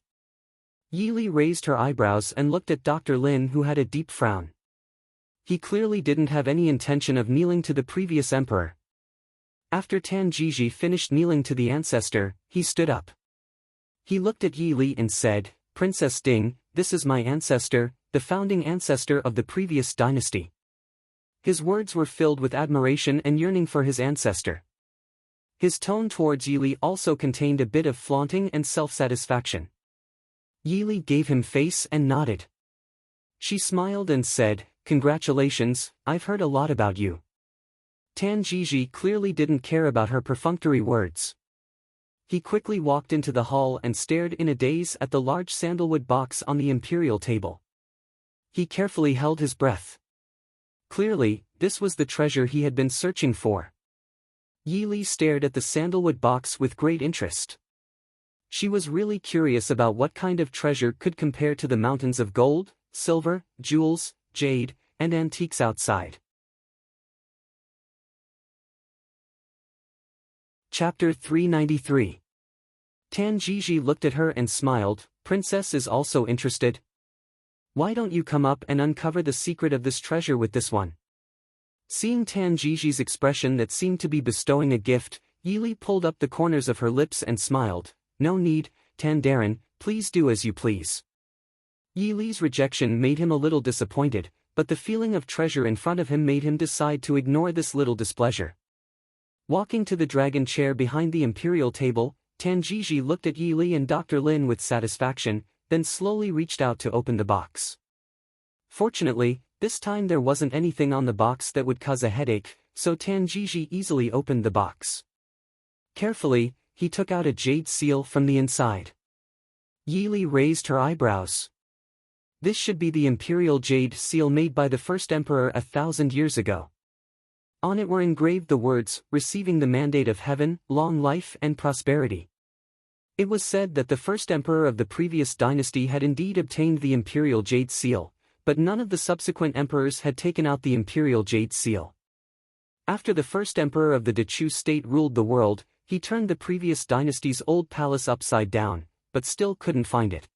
Yi Li raised her eyebrows and looked at Dr. Lin, who had a deep frown. He clearly didn't have any intention of kneeling to the previous emperor. After Tanjiji finished kneeling to the ancestor, he stood up. He looked at Yi Li and said, "Princess Ding, this is my ancestor, the founding ancestor of the previous dynasty." His words were filled with admiration and yearning for his ancestor. His tone towards Yi Li also contained a bit of flaunting and self-satisfaction. Yi Li gave him face and nodded. She smiled and said, "Congratulations, I've heard a lot about you." Tanjiji clearly didn't care about her perfunctory words. He quickly walked into the hall and stared in a daze at the large sandalwood box on the imperial table. He carefully held his breath. Clearly, this was the treasure he had been searching for. Yi Li stared at the sandalwood box with great interest. She was really curious about what kind of treasure could compare to the mountains of gold, silver, jewels, jade, and antiques outside. Chapter 393. Tanjiji looked at her and smiled. "Princess is also interested. Why don't you come up and uncover the secret of this treasure with this one?" Seeing Tanjiji's expression that seemed to be bestowing a gift, Yi Li pulled up the corners of her lips and smiled. "No need, Tandarin, please do as you please." Yi Li's rejection made him a little disappointed, but the feeling of treasure in front of him made him decide to ignore this little displeasure. Walking to the dragon chair behind the imperial table, Tanjiji looked at Yi Li and Dr. Lin with satisfaction, then slowly reached out to open the box. Fortunately, this time there wasn't anything on the box that would cause a headache, so Tanjiji easily opened the box. Carefully, he took out a jade seal from the inside. Yi Li raised her eyebrows. This should be the imperial jade seal made by the first emperor 1,000 years ago. On it were engraved the words, "Receiving the mandate of heaven, long life and prosperity." It was said that the first emperor of the previous dynasty had indeed obtained the imperial jade seal, but none of the subsequent emperors had taken out the imperial jade seal. After the first emperor of the Dechu state ruled the world, he turned the previous dynasty's old palace upside down, but still couldn't find it.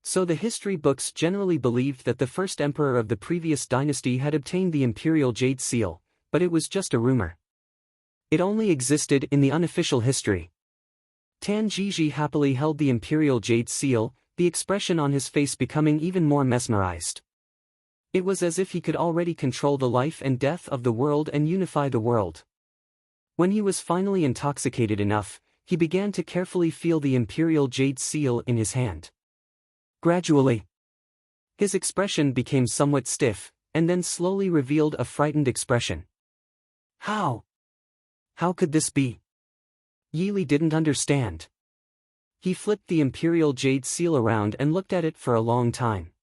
So the history books generally believed that the first emperor of the previous dynasty had obtained the imperial jade seal, but it was just a rumor. It only existed in the unofficial history. Tanjiji happily held the imperial jade seal, the expression on his face becoming even more mesmerized. It was as if he could already control the life and death of the world and unify the world. When he was finally intoxicated enough, he began to carefully feel the imperial jade seal in his hand. Gradually, his expression became somewhat stiff, and then slowly revealed a frightened expression. How? How could this be? Yi Li didn't understand. He flipped the imperial jade seal around and looked at it for a long time.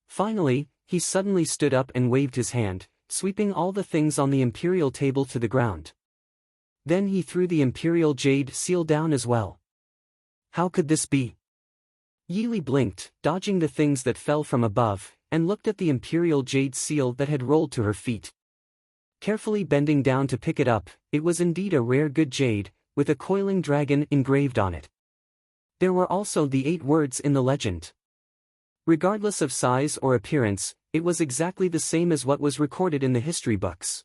Finally, he suddenly stood up and waved his hand, sweeping all the things on the imperial table to the ground. Then he threw the imperial jade seal down as well. How could this be? Yi Li blinked, dodging the things that fell from above, and looked at the imperial jade seal that had rolled to her feet. Carefully bending down to pick it up, it was indeed a rare good jade, with a coiling dragon engraved on it. There were also the 8 words in the legend. Regardless of size or appearance, it was exactly the same as what was recorded in the history books.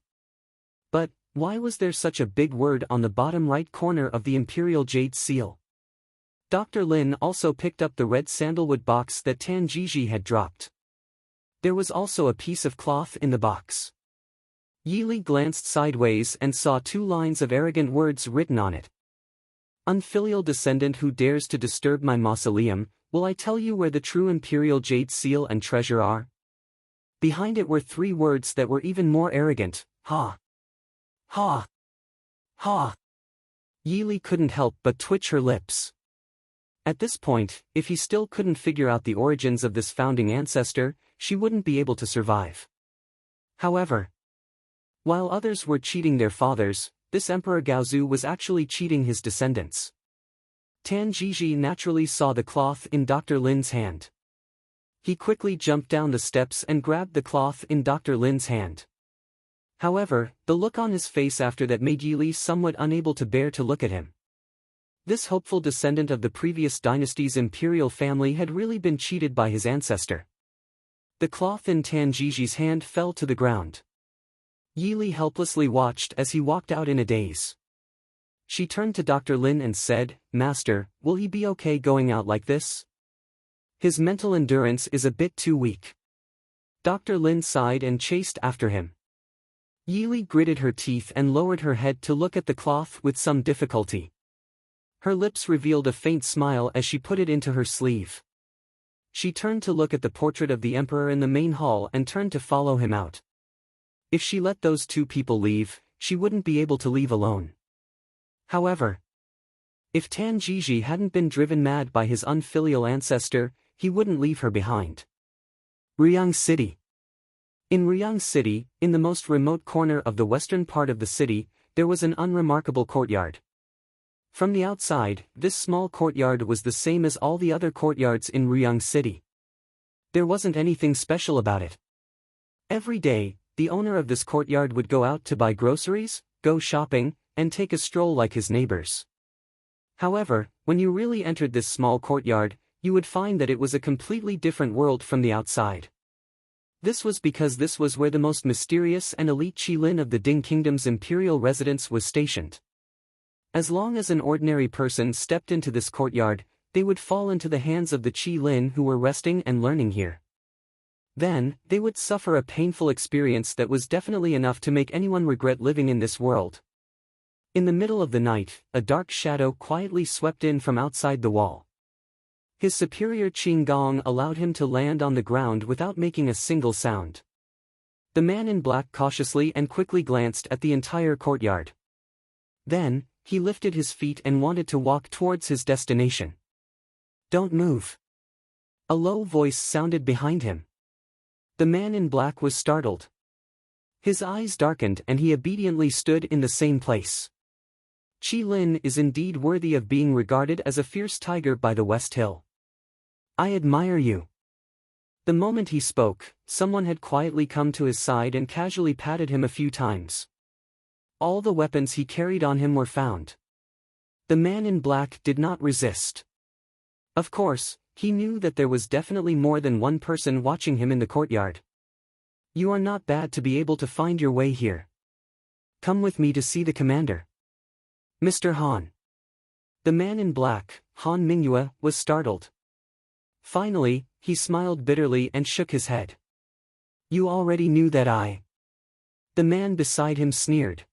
But, why was there such a big word on the bottom right corner of the imperial jade seal? Dr. Lin also picked up the red sandalwood box that Tanjiji had dropped. There was also a piece of cloth in the box. Yi Li glanced sideways and saw 2 lines of arrogant words written on it. Unfilial descendant who dares to disturb my mausoleum, will I tell you where the true imperial jade seal and treasure are? Behind it were 3 words that were even more arrogant, ha. Ha. Ha. Yi Li couldn't help but twitch her lips. At this point, if he still couldn't figure out the origins of this founding ancestor, she wouldn't be able to survive. However, while others were cheating their fathers, this Emperor Gaozu was actually cheating his descendants. Tanjiji naturally saw the cloth in Dr. Lin's hand. He quickly jumped down the steps and grabbed the cloth in Dr. Lin's hand. However, the look on his face after that made Yi Li somewhat unable to bear to look at him. This hopeful descendant of the previous dynasty's imperial family had really been cheated by his ancestor. The cloth in Tanjiji's hand fell to the ground. Yi Li helplessly watched as he walked out in a daze. She turned to Dr. Lin and said, "Master, will he be okay going out like this? His mental endurance is a bit too weak." Dr. Lin sighed and chased after him. Yi Li gritted her teeth and lowered her head to look at the cloth with some difficulty. Her lips revealed a faint smile as she put it into her sleeve. She turned to look at the portrait of the emperor in the main hall and turned to follow him out. If she let those 2 people leave, she wouldn't be able to leave alone. However, if Tanjiji hadn't been driven mad by his unfilial ancestor, he wouldn't leave her behind. Ryang City. In Ryang City, in the most remote corner of the western part of the city, there was an unremarkable courtyard. From the outside, this small courtyard was the same as all the other courtyards in Ryang City. There wasn't anything special about it. Every day, the owner of this courtyard would go out to buy groceries, go shopping, and take a stroll like his neighbors. However, when you really entered this small courtyard, you would find that it was a completely different world from the outside. This was because this was where the most mysterious and elite Qilin of the Ding Kingdom's imperial residence was stationed. As long as an ordinary person stepped into this courtyard, they would fall into the hands of the Qi Lin who were resting and learning here. Then, they would suffer a painful experience that was definitely enough to make anyone regret living in this world. In the middle of the night, a dark shadow quietly swept in from outside the wall. His superior Qing Gong allowed him to land on the ground without making a single sound. The man in black cautiously and quickly glanced at the entire courtyard. Then, he lifted his feet and wanted to walk towards his destination. "Don't move." A low voice sounded behind him. The man in black was startled. His eyes darkened and he obediently stood in the same place. Qi Lin is indeed worthy of being regarded as a fierce tiger by the West Hill. "I admire you." The moment he spoke, someone had quietly come to his side and casually patted him a few times. All the weapons he carried on him were found. The man in black did not resist. Of course, he knew that there was definitely more than one person watching him in the courtyard. "You are not bad to be able to find your way here. Come with me to see the commander." "Mr. Han." The man in black, Han Mingyue, was startled. Finally, he smiled bitterly and shook his head. "You already knew that I..." The man beside him sneered.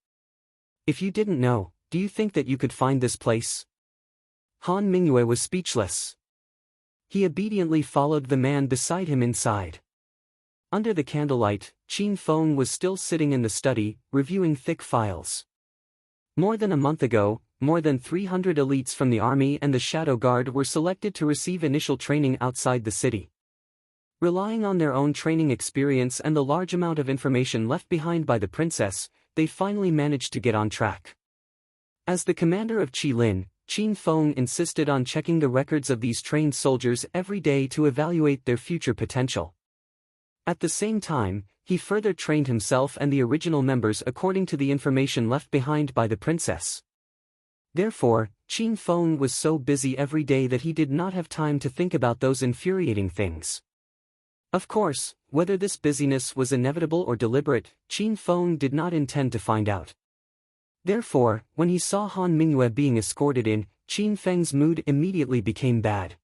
"If you didn't know, do you think that you could find this place?" Han Mingyue was speechless. He obediently followed the man beside him inside. Under the candlelight, Qin Feng was still sitting in the study, reviewing thick files. More than a month ago, more than 300 elites from the army and the Shadow Guard were selected to receive initial training outside the city. Relying on their own training experience and the large amount of information left behind by the princess, they finally managed to get on track. As the commander of Qi Lin, Qin Feng insisted on checking the records of these trained soldiers every day to evaluate their future potential. At the same time, he further trained himself and the original members according to the information left behind by the princess. Therefore, Qin Feng was so busy every day that he did not have time to think about those infuriating things. Of course, whether this busyness was inevitable or deliberate, Qin Feng did not intend to find out. Therefore, when he saw Han Mingyue being escorted in, Qin Feng's mood immediately became bad.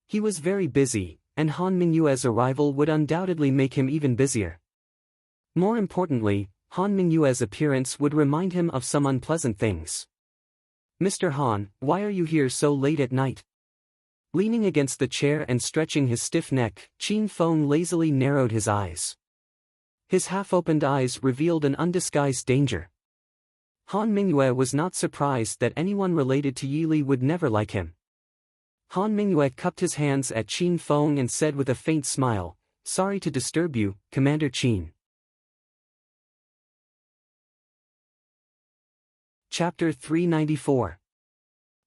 He was very busy, and Han Mingyue's arrival would undoubtedly make him even busier. More importantly, Han Mingyue's appearance would remind him of some unpleasant things. "Mr. Han, why are you here so late at night?" Leaning against the chair and stretching his stiff neck, Qin Feng lazily narrowed his eyes. His half-opened eyes revealed an undisguised danger. Han Mingyue was not surprised that anyone related to Yi Li would never like him. Han Mingyue cupped his hands at Qin Feng and said with a faint smile, "Sorry to disturb you, Commander Qin." Chapter 394.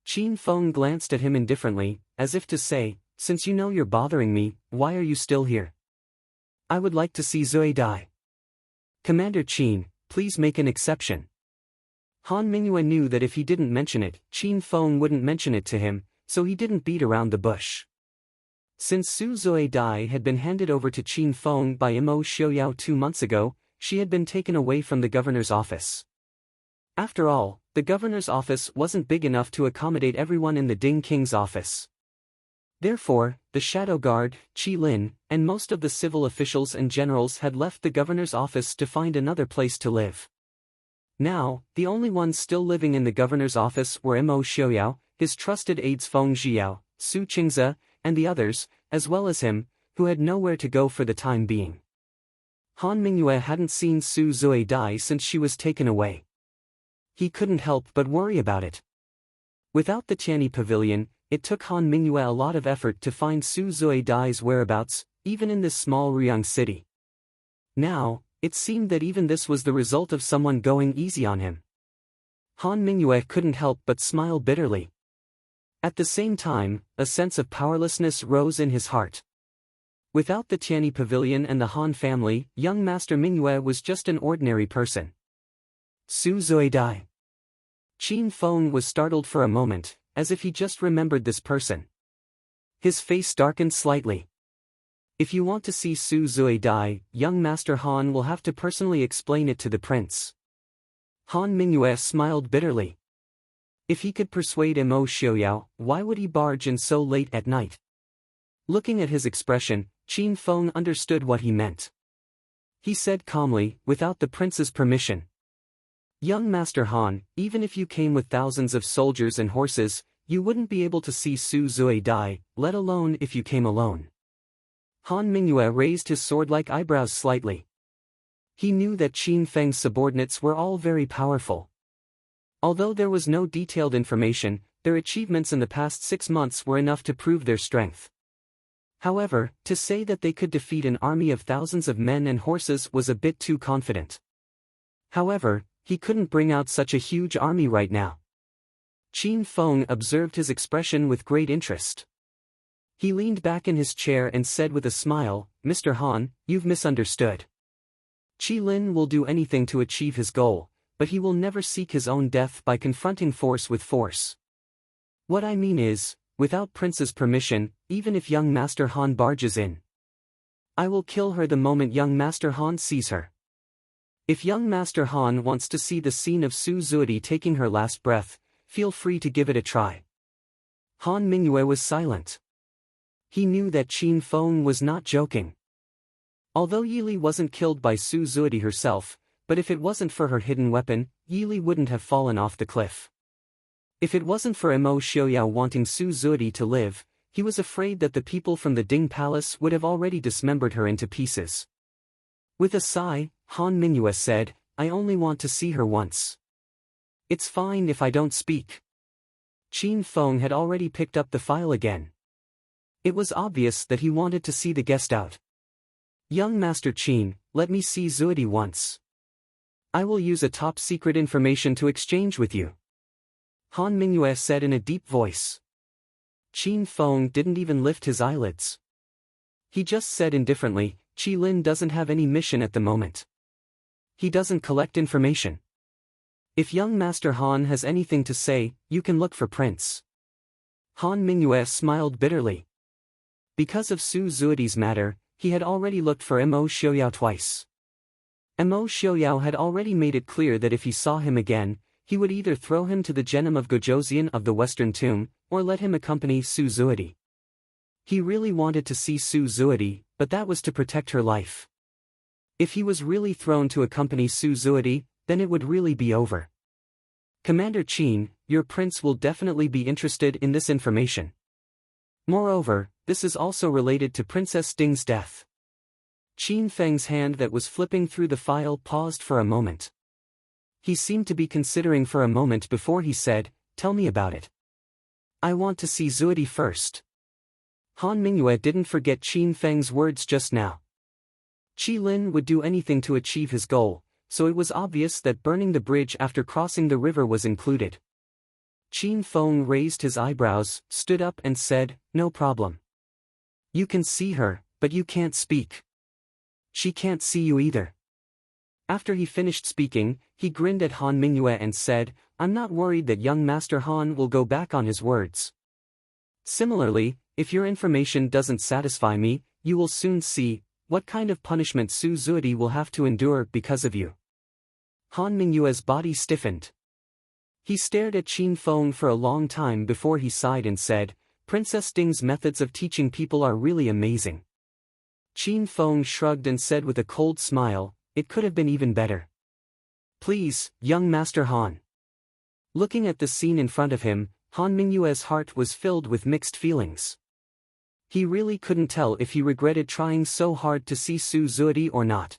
Qin Feng glanced at him indifferently, as if to say, "Since you know you're bothering me, why are you still here?" "I would like to see Zui Dai." "Commander Qin, please make an exception." Han Mingyue knew that if he didn't mention it, Qin Feng wouldn't mention it to him, so he didn't beat around the bush. Since Su Zui Dai had been handed over to Qin Feng by Imo Xiaoyao 2 months ago, she had been taken away from the governor's office. After all, the governor's office wasn't big enough to accommodate everyone in the Ding King's office. Therefore, the Shadow Guard, Qi Lin, and most of the civil officials and generals had left the governor's office to find another place to live. Now, the only ones still living in the governor's office were Imo Xiaoyao, his trusted aides Feng Jiao, Su Qingze, and the others, as well as him, who had nowhere to go for the time being. Han Mingyue hadn't seen Su Zui Dai since she was taken away. He couldn't help but worry about it. Without the Tianyi Pavilion, it took Han Mingyue a lot of effort to find Su Zui Dai's whereabouts, even in this small Ruyang city. Now, it seemed that even this was the result of someone going easy on him. Han Mingyue couldn't help but smile bitterly. At the same time, a sense of powerlessness rose in his heart. Without the Tianyi Pavilion and the Han family, young Master Mingyue was just an ordinary person. Su Zui Dai. Qin Feng was startled for a moment, as if he just remembered this person. His face darkened slightly. "If you want to see Su Zui Dai, young Master Han will have to personally explain it to the prince." Han Mingyue smiled bitterly. If he could persuade Mo Xiaoyao, why would he barge in so late at night? Looking at his expression, Qin Feng understood what he meant. He said calmly, without the prince's permission. Young Master Han, even if you came with thousands of soldiers and horses, you wouldn't be able to see Su Zui die, let alone if you came alone. Han Mingyue raised his sword-like eyebrows slightly. He knew that Qin Feng's subordinates were all very powerful. Although there was no detailed information, their achievements in the past 6 months were enough to prove their strength. However, to say that they could defeat an army of thousands of men and horses was a bit too confident. However, he couldn't bring out such a huge army right now. Qin Feng observed his expression with great interest. He leaned back in his chair and said with a smile, "Mr. Han, you've misunderstood. Qi Lin will do anything to achieve his goal, but he will never seek his own death by confronting force with force. What I mean is, without Prince's permission, even if young Master Han barges in, I will kill her the moment young Master Han sees her. If young Master Han wants to see the scene of Su Zuidi taking her last breath, feel free to give it a try." Han Mingyue was silent. He knew that Qin Feng was not joking. Although Yili wasn't killed by Su Zuidi herself, but if it wasn't for her hidden weapon, Yili wouldn't have fallen off the cliff. If it wasn't for Mo Xiaoyao wanting Su Zuidi to live, he was afraid that the people from the Ding Palace would have already dismembered her into pieces. With a sigh, Han Mingyue said, "I only want to see her once. It's fine if I don't speak." Qin Feng had already picked up the file again. It was obvious that he wanted to see the guest out. "Young Master Qin, let me see Zuidi once. I will use a top-secret information to exchange with you," Han Mingyue said in a deep voice. Qin Feng didn't even lift his eyelids. He just said indifferently, "Qi Lin doesn't have any mission at the moment. He doesn't collect information. If young Master Han has anything to say, you can look for Prince." Han Mingyue smiled bitterly. Because of Su Zuidi's matter, he had already looked for Mo Xiaoyao twice. Mo Xiaoyao had already made it clear that if he saw him again, he would either throw him to the Genom of Gojoseon of the Western Tomb, or let him accompany Su Zuidi. He really wanted to see Su Zuidi, but that was to protect her life. If he was really thrown to accompany Su Zuidi, then it would really be over. "Commander Qin, your prince will definitely be interested in this information. Moreover, this is also related to Princess Ding's death." Qin Feng's hand that was flipping through the file paused for a moment. He seemed to be considering for a moment before he said, "Tell me about it. I want to see Zuidi first." Han Mingyue didn't forget Qin Feng's words just now. Qi Lin would do anything to achieve his goal, so it was obvious that burning the bridge after crossing the river was included. Qin Feng raised his eyebrows, stood up and said, "No problem. You can see her, but you can't speak. She can't see you either." After he finished speaking, he grinned at Han Mingyue and said, "I'm not worried that young Master Han will go back on his words. Similarly, if your information doesn't satisfy me, you will soon see what kind of punishment Su Zuidi will have to endure because of you." Han Mingyue's body stiffened. He stared at Qin Feng for a long time before he sighed and said, "Princess Ding's methods of teaching people are really amazing." Qin Feng shrugged and said with a cold smile, "It could have been even better. Please, young Master Han." Looking at the scene in front of him, Han Mingyue's heart was filled with mixed feelings. He really couldn't tell if he regretted trying so hard to see Su Zuidi or not.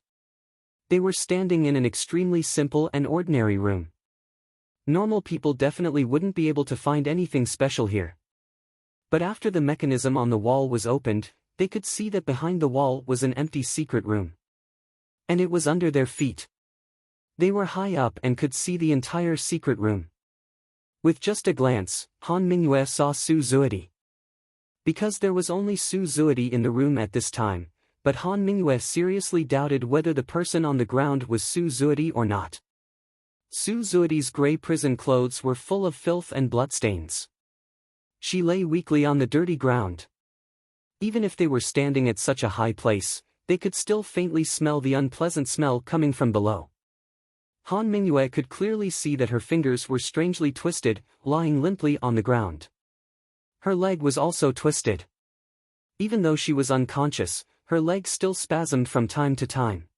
They were standing in an extremely simple and ordinary room. Normal people definitely wouldn't be able to find anything special here. But after the mechanism on the wall was opened, they could see that behind the wall was an empty secret room. And it was under their feet. They were high up and could see the entire secret room. With just a glance, Han Mingyue saw Su Zuidi. Because there was only Su Zuidi in the room at this time, but Han Mingyue seriously doubted whether the person on the ground was Su Zuidi or not. Su Zuidi's gray prison clothes were full of filth and bloodstains. She lay weakly on the dirty ground. Even if they were standing at such a high place, they could still faintly smell the unpleasant smell coming from below. Han Mingyue could clearly see that her fingers were strangely twisted, lying limply on the ground. Her leg was also twisted. Even though she was unconscious, her leg still spasmed from time to time.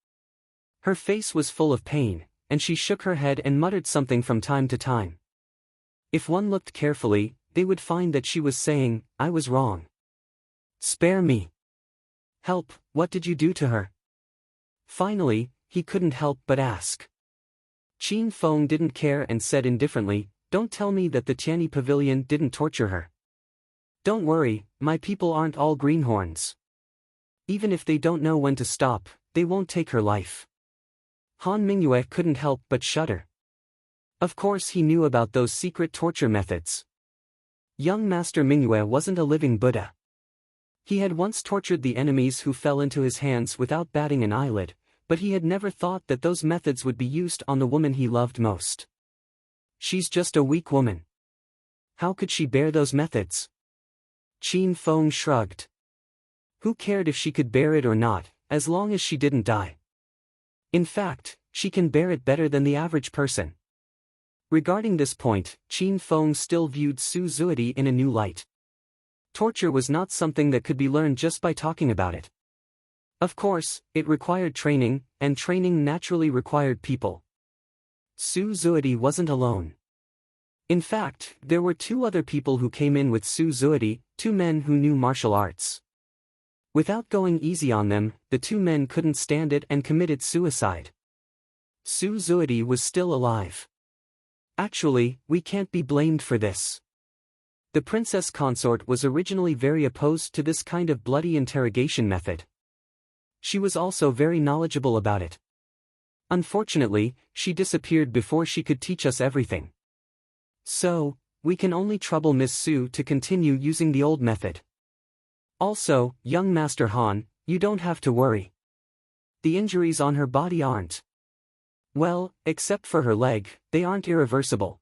Her face was full of pain, and she shook her head and muttered something from time to time. If one looked carefully, they would find that she was saying, "I was wrong. Spare me. Help, what did you do to her?" Finally, he couldn't help but ask. Qin Feng didn't care and said indifferently, "Don't tell me that the Tianyi Pavilion didn't torture her. Don't worry, my people aren't all greenhorns. Even if they don't know when to stop, they won't take her life." Han Mingyue couldn't help but shudder. Of course he knew about those secret torture methods. Young Master Mingyue wasn't a living Buddha. He had once tortured the enemies who fell into his hands without batting an eyelid, but he had never thought that those methods would be used on the woman he loved most. She's just a weak woman. How could she bear those methods? Qin Feng shrugged. Who cared if she could bear it or not, as long as she didn't die? In fact, she can bear it better than the average person. Regarding this point, Qin Feng still viewed Su Zuidi in a new light. Torture was not something that could be learned just by talking about it. Of course, it required training, and training naturally required people. Su Zuidi wasn't alone. In fact, there were two other people who came in with Su Zuidi, two men who knew martial arts. Without going easy on them, the two men couldn't stand it and committed suicide. Su Zuidi was still alive. Actually, we can't be blamed for this. The princess consort was originally very opposed to this kind of bloody interrogation method. She was also very knowledgeable about it. Unfortunately, she disappeared before she could teach us everything. So, we can only trouble Miss Su to continue using the old method. Also, young Master Han, you don't have to worry. The injuries on her body aren't. Well, except for her leg, they aren't irreversible.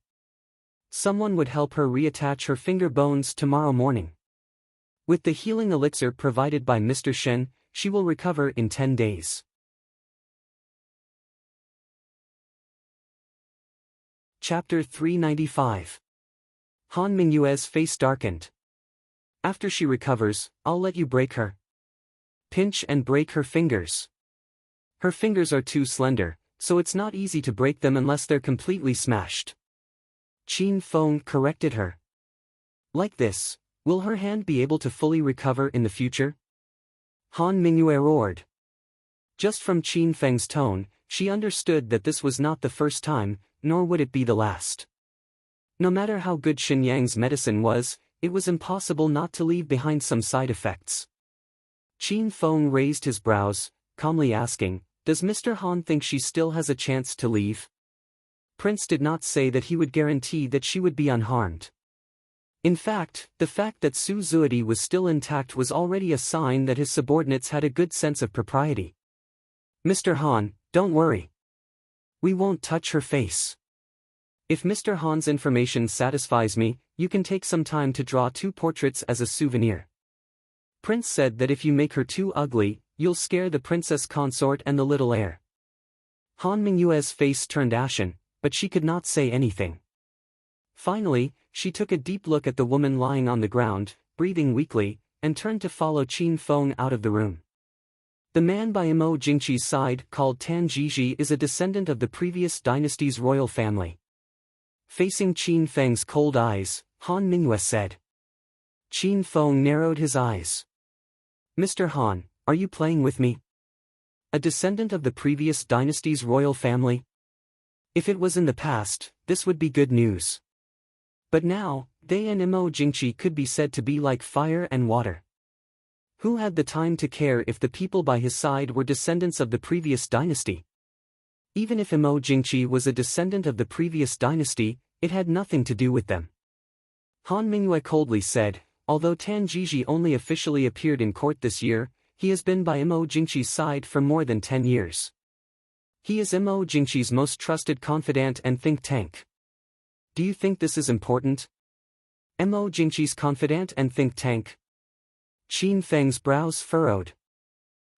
Someone would help her reattach her finger bones tomorrow morning. With the healing elixir provided by Mr. Shen, she will recover in 10 days. Chapter 395. Han Mingyue's face darkened. After she recovers, I'll let you break her. Pinch and break her fingers. Her fingers are too slender, so it's not easy to break them unless they're completely smashed. Qin Feng corrected her. Like this, will her hand be able to fully recover in the future? Han Mingyue roared. Just from Qin Feng's tone, she understood that this was not the first time, nor would it be the last. No matter how good Xin Yang's medicine was, it was impossible not to leave behind some side effects. Qin Feng raised his brows, calmly asking, "Does Mr. Han think she still has a chance to leave?" Prince did not say that he would guarantee that she would be unharmed. In fact, the fact that Su Zuidi was still intact was already a sign that his subordinates had a good sense of propriety. "Mr. Han, don't worry. We won't touch her face. If Mr. Han's information satisfies me, you can take some time to draw 2 portraits as a souvenir." Prince said that if you make her too ugly, you'll scare the princess consort and the little heir. Han Mingyue's face turned ashen, but she could not say anything. Finally, she took a deep look at the woman lying on the ground, breathing weakly, and turned to follow Qin Feng out of the room. The man by Mo Jingqi's side, called Tan Jiji, is a descendant of the previous dynasty's royal family. Facing Qin Feng's cold eyes, Han Mingyue said. Qin Feng narrowed his eyes. "Mr. Han, are you playing with me? A descendant of the previous dynasty's royal family? If it was in the past, this would be good news. But now, they and Mo Jingqi could be said to be like fire and water. Who had the time to care if the people by his side were descendants of the previous dynasty? Even if Mo Jingqi was a descendant of the previous dynasty, it had nothing to do with them." Han Mingyue coldly said, "Although Tan Jiji only officially appeared in court this year, he has been by Mo Jingqi's side for more than 10 years. He is Mo Jingqi's most trusted confidant and think tank. Do you think this is important? Mo Jingqi's confidant and think tank?" Qin Feng's brows furrowed.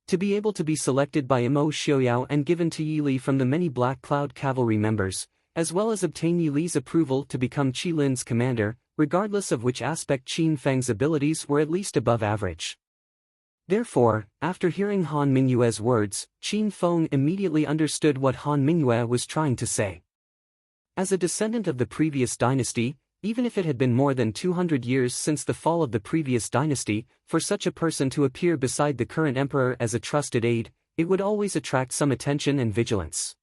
To be able to be selected by Mo Xiaoyao and given to Yi Li from the many Black Cloud cavalry members, as well as obtain Yi Li's approval to become Qi Lin's commander, regardless of which aspect Qin Feng's abilities were at least above average. Therefore, after hearing Han Mingyue's words, Qin Feng immediately understood what Han Mingyue was trying to say. As a descendant of the previous dynasty, even if it had been more than 200 years since the fall of the previous dynasty, for such a person to appear beside the current emperor as a trusted aide, it would always attract some attention and vigilance.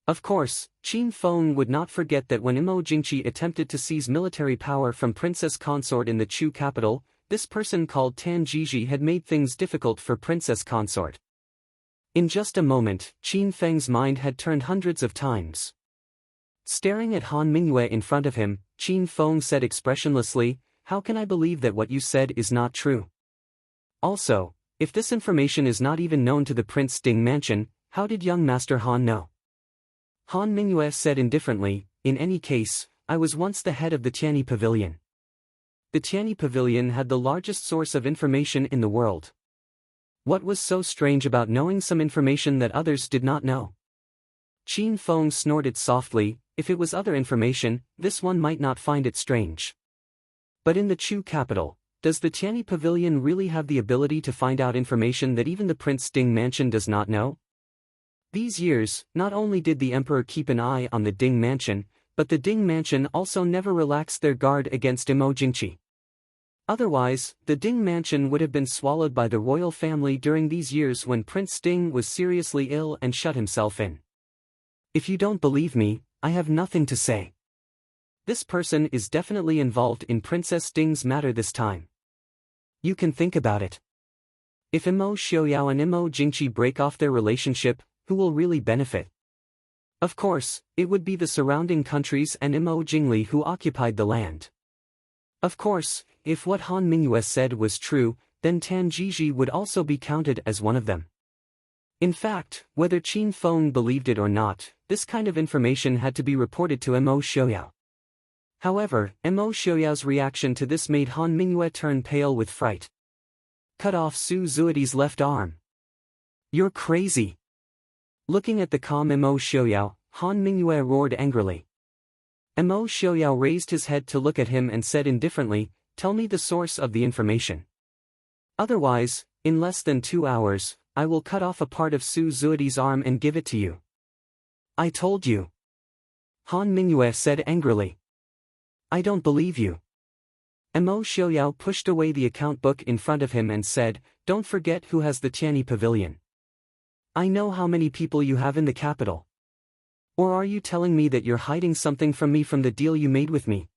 Of course, Qin Feng would not forget that when Imo Jingqi attempted to seize military power from Princess Consort in the Chu capital, this person called Tan Jiji had made things difficult for Princess Consort. In just a moment, Qin Feng's mind had turned hundreds of times. Staring at Han Mingyue in front of him, Qin Feng said expressionlessly, "How can I believe that what you said is not true? Also, if this information is not even known to the Prince Ding mansion, how did young Master Han know?" Han Mingyue said indifferently, "In any case, I was once the head of the Tianyi Pavilion. The Tianyi Pavilion had the largest source of information in the world. What was so strange about knowing some information that others did not know?" Qin Feng snorted softly. If it was other information, this one might not find it strange. But in the Chu capital, does the Tianyi Pavilion really have the ability to find out information that even the Prince Ding mansion does not know? These years, not only did the emperor keep an eye on the Ding mansion, but the Ding mansion also never relaxed their guard against Imo Jingqi. Otherwise, the Ding mansion would have been swallowed by the royal family during these years when Prince Ding was seriously ill and shut himself in. If you don't believe me, I have nothing to say. This person is definitely involved in Princess Ding's matter this time. You can think about it. If Imo Xiaoyao and Imo Jingqi break off their relationship, who will really benefit? Of course, it would be the surrounding countries and Imo Jingli who occupied the land. Of course, if what Han Mingyue said was true, then Tan Jiji would also be counted as one of them. In fact, whether Qin Feng believed it or not, this kind of information had to be reported to Imo Xiaoyao. However, Imo Xiaoyao's reaction to this made Han Mingyue turn pale with fright. Cut off Su Zuodi's left arm. You're crazy. Looking at the calm Imo Xiaoyao, Han Mingyue roared angrily. Imo Xiaoyao raised his head to look at him and said indifferently, "Tell me the source of the information. Otherwise, in less than 2 hours, I will cut off a part of Su Zuodi's arm and give it to you." "I told you." Han Mingyue said angrily. "I don't believe you." Imo Xiaoyao pushed away the account book in front of him and said, "Don't forget who has the Tianyi Pavilion. I know how many people you have in the capital. Or are you telling me that you're hiding something from me from the deal you made with me?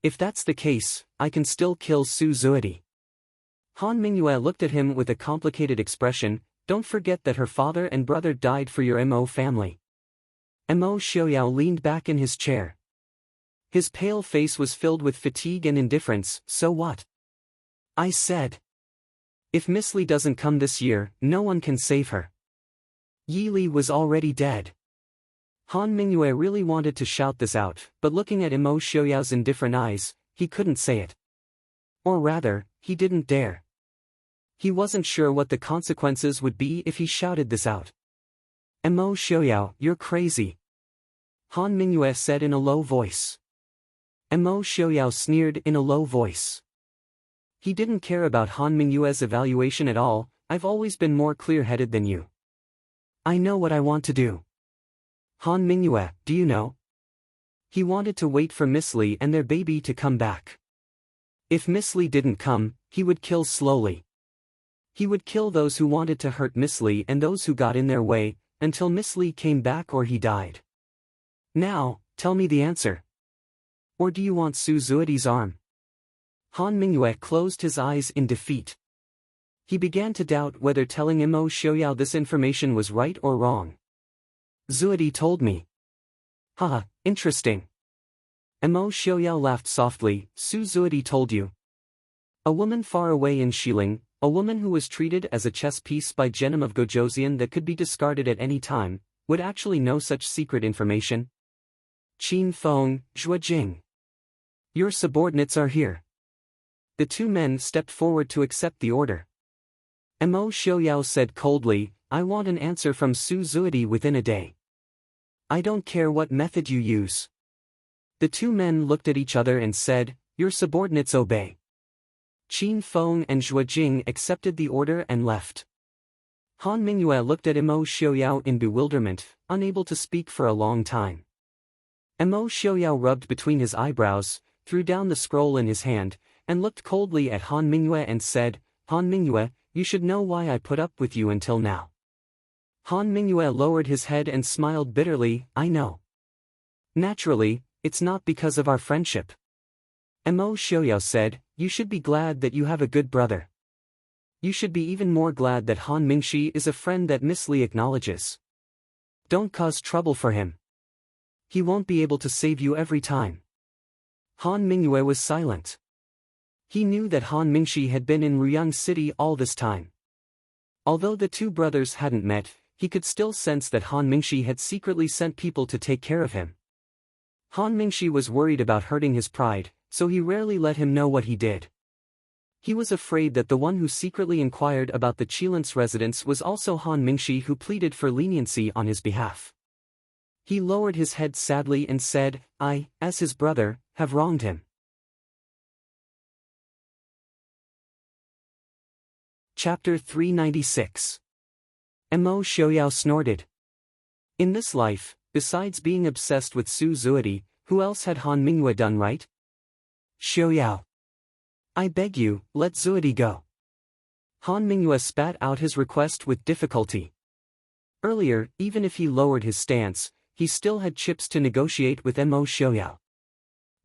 If that's the case, I can still kill Su Zuodi." Han Mingyue looked at him with a complicated expression. "Don't forget that her father and brother died for your Mo family." Imo Xiaoyao leaned back in his chair. His pale face was filled with fatigue and indifference. "So what? I said. If Miss Li doesn't come this year, no one can save her. Yi Li was already dead." Han Mingyue really wanted to shout this out, but looking at Imo Xiaoyao's indifferent eyes, he couldn't say it. Or rather, he didn't dare. He wasn't sure what the consequences would be if he shouted this out. "Imo Xiaoyao, you're crazy," Han Mingyue said in a low voice. Imo Xiaoyao sneered in a low voice. He didn't care about Han Mingyue's evaluation at all. "I've always been more clear-headed than you. I know what I want to do." Han Mingyue, do you know? He wanted to wait for Miss Li and their baby to come back. If Miss Li didn't come, he would kill slowly. He would kill those who wanted to hurt Miss Li and those who got in their way, until Miss Li came back or he died. Now, tell me the answer. Or do you want Su Zuodi's arm? Han Mingyue closed his eyes in defeat. He began to doubt whether telling Imo Xiaoyao this information was right or wrong. "Zuodi told me." "Haha, interesting." Imo Xiaoyao laughed softly. "Su Zuodi told you." A woman far away in Xiling, a woman who was treated as a chess piece by Genom of Gojoseon that could be discarded at any time, would actually know such secret information? "Qin Feng, Zhuojing. Your subordinates are here." The two men stepped forward to accept the order. Mo Xiaoyao said coldly, I want an answer from Su Zuidi within a day. I don't care what method you use. The two men looked at each other and said, your subordinates obey. Qin Feng and Zhua Jing accepted the order and left. Han Mingyue looked at Mo Xiaoyao in bewilderment, unable to speak for a long time. Mo Xiaoyao rubbed between his eyebrows, threw down the scroll in his hand, and looked coldly at Han Mingyue and said, Han Mingyue, you should know why I put up with you until now. Han Mingyue lowered his head and smiled bitterly, I know. Naturally, it's not because of our friendship. Mo Xiaoyao said, you should be glad that you have a good brother. You should be even more glad that Han Mingxi is a friend that Miss Li acknowledges. Don't cause trouble for him. He won't be able to save you every time. Han Mingyue was silent. He knew that Han Mingxi had been in Ruyang City all this time. Although the two brothers hadn't met, he could still sense that Han Mingxi had secretly sent people to take care of him. Han Mingxi was worried about hurting his pride, so he rarely let him know what he did. He was afraid that the one who secretly inquired about the Qilance residence was also Han Mingxi, who pleaded for leniency on his behalf. He lowered his head sadly and said, I, as his brother, have wronged him. Chapter 396. Mo Xiaoyao snorted. In this life, besides being obsessed with Su Zuidi, who else had Han Mingyue done right? Xiaoyao. I beg you, let Zuidi go. Han Mingyue spat out his request with difficulty. Earlier, even if he lowered his stance, he still had chips to negotiate with Mo Xiaoyao.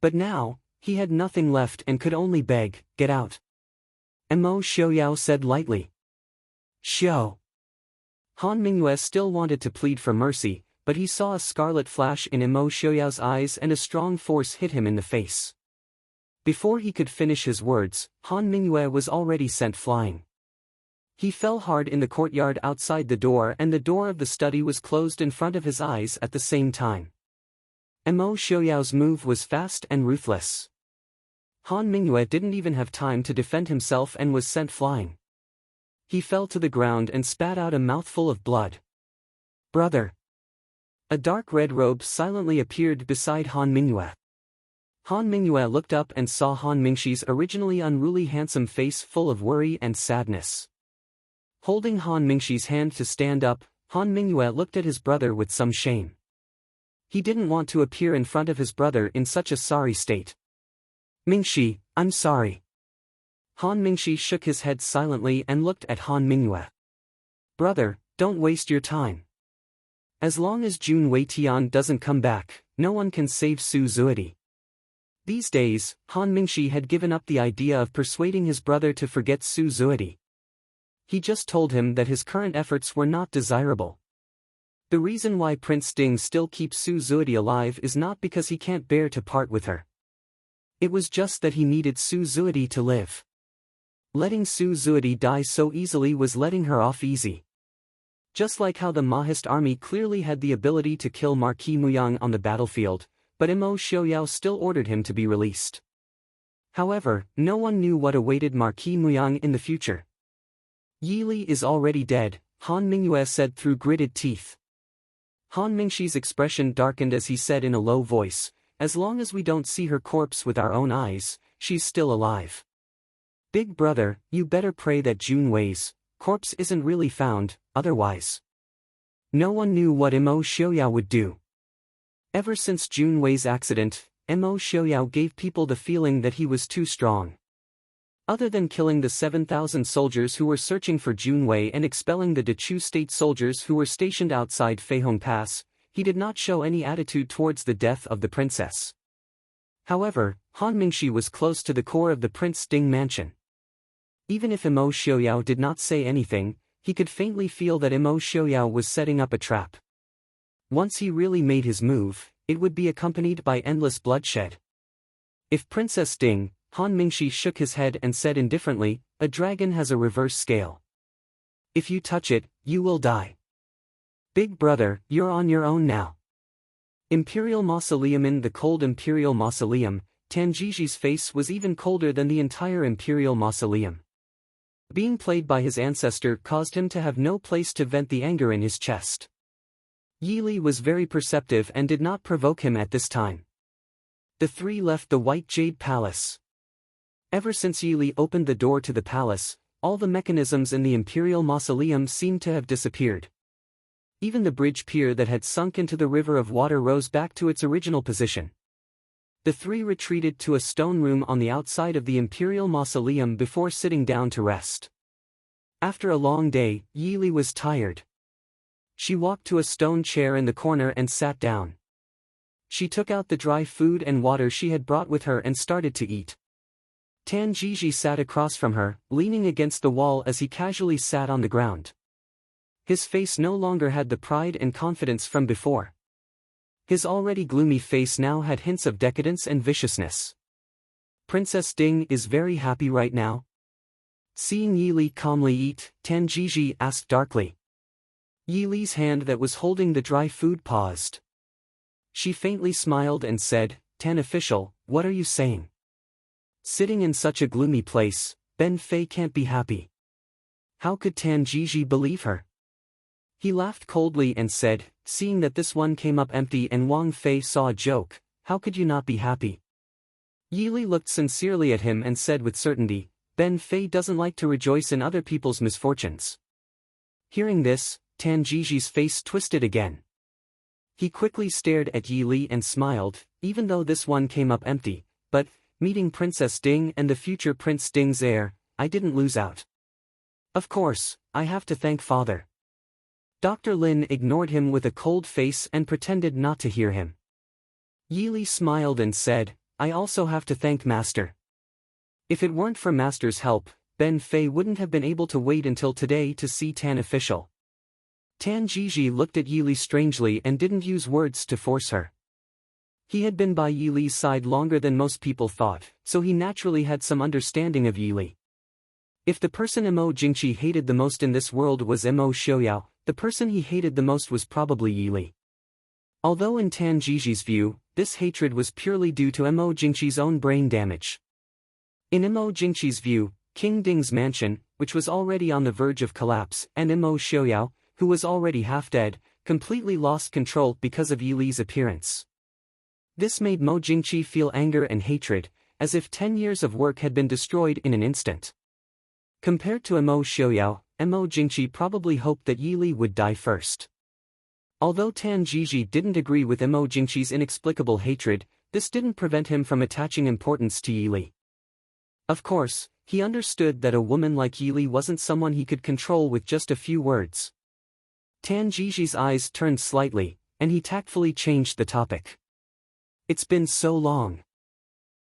But now, he had nothing left and could only beg, get out. Mo Xiaoyao said lightly. Xiao. Han Mingyue still wanted to plead for mercy, but he saw a scarlet flash in Mo Xiaoyao's eyes and a strong force hit him in the face. Before he could finish his words, Han Mingyue was already sent flying. He fell hard in the courtyard outside the door, and the door of the study was closed in front of his eyes at the same time. Mo Xiaoyao's move was fast and ruthless. Han Mingyue didn't even have time to defend himself and was sent flying. He fell to the ground and spat out a mouthful of blood. Brother. A dark red robe silently appeared beside Han Mingyue. Han Mingyue looked up and saw Han Mingxi's originally unruly handsome face full of worry and sadness. Holding Han Mingxi's hand to stand up, Han Mingyue looked at his brother with some shame. He didn't want to appear in front of his brother in such a sorry state. Mingxi, I'm sorry. Han Mingxi shook his head silently and looked at Han Mingyue. Brother, don't waste your time. As long as Jun Weitian doesn't come back, no one can save Su Zuidi. These days, Han Mingxi had given up the idea of persuading his brother to forget Su Zuidi. He just told him that his current efforts were not desirable. The reason why Prince Ding still keeps Su Zuidi alive is not because he can't bear to part with her. It was just that he needed Su Zuidi to live. Letting Su Zuidi die so easily was letting her off easy. Just like how the Mahist army clearly had the ability to kill Marquis Muyang on the battlefield, but Mo Xiaoyao still ordered him to be released. However, no one knew what awaited Marquis Muyang in the future. Yi Li is already dead, Han Mingyue said through gritted teeth. Han Mingxi's expression darkened as he said in a low voice, as long as we don't see her corpse with our own eyes, she's still alive. Big brother, you better pray that Jun Wei's corpse isn't really found, otherwise. No one knew what Mo Xiaoyao would do. Ever since Jun Wei's accident, Mo Xiaoyao gave people the feeling that he was too strong. Other than killing the 7,000 soldiers who were searching for Jun Wei and expelling the Dechu state soldiers who were stationed outside Feihong Pass, he did not show any attitude towards the death of the princess. However, Han Mingxi was close to the core of the Prince Ding mansion. Even if Mo Xiaoyao did not say anything, he could faintly feel that Mo Xiaoyao was setting up a trap. Once he really made his move, it would be accompanied by endless bloodshed. If Princess Ding, Han Mingxi shook his head and said indifferently, a dragon has a reverse scale. If you touch it, you will die. Big brother, you're on your own now. Imperial Mausoleum. In the cold Imperial Mausoleum, Tanjiji's face was even colder than the entire Imperial Mausoleum. Being played by his ancestor caused him to have no place to vent the anger in his chest. Yi was very perceptive and did not provoke him at this time. The three left the White Jade Palace. Ever since Yi opened the door to the palace, all the mechanisms in the Imperial Mausoleum seemed to have disappeared. Even the bridge pier that had sunk into the river of water rose back to its original position. The three retreated to a stone room on the outside of the Imperial Mausoleum before sitting down to rest. After a long day, Yi was tired. She walked to a stone chair in the corner and sat down. She took out the dry food and water she had brought with her and started to eat. Tan Jiji sat across from her, leaning against the wall as he casually sat on the ground. His face no longer had the pride and confidence from before. His already gloomy face now had hints of decadence and viciousness. Princess Ding is very happy right now? Seeing Yi calmly eat, Tan Jiji asked darkly. Yi's hand that was holding the dry food paused. She faintly smiled and said, Tan official, what are you saying? Sitting in such a gloomy place, Ben Fei can't be happy. How could Tan Jiji believe her? He laughed coldly and said, seeing that this one came up empty and Wang Fei saw a joke, how could you not be happy? Yi looked sincerely at him and said with certainty, Ben Fei doesn't like to rejoice in other people's misfortunes. Hearing this, Tan Jiji's face twisted again. He quickly stared at Yi and smiled, even though this one came up empty, but, meeting Princess Ding and the future Prince Ding's heir, I didn't lose out. Of course, I have to thank Father. Dr. Lin ignored him with a cold face and pretended not to hear him. Yi smiled and said, I also have to thank Master. If it weren't for Master's help, Ben Fei wouldn't have been able to wait until today to see Tan official. Tan Jiji looked at Yi strangely and didn't use words to force her. He had been by Yi's side longer than most people thought, so he naturally had some understanding of Yi. If the person Mo Jingqi hated the most in this world was Mo Xiaoyao, the person he hated the most was probably Yi. Although in Tan Jiji's view, this hatred was purely due to Mo Jingqi's own brain damage. In Mo Jingqi's view, King Ding's mansion, which was already on the verge of collapse, and Mo Xiaoyao, who was already half dead, completely lost control because of Yi's appearance. This made Mo Jingqi feel anger and hatred, as if 10 years of work had been destroyed in an instant. Compared to Mo Xiaoyao, Mo Jingqi probably hoped that Yi would die first. Although Tan Jiji didn't agree with Mo Jingqi's inexplicable hatred, this didn't prevent him from attaching importance to Yi. Of course, he understood that a woman like Yi wasn't someone he could control with just a few words. Tan Jiji's eyes turned slightly, and he tactfully changed the topic. It's been so long.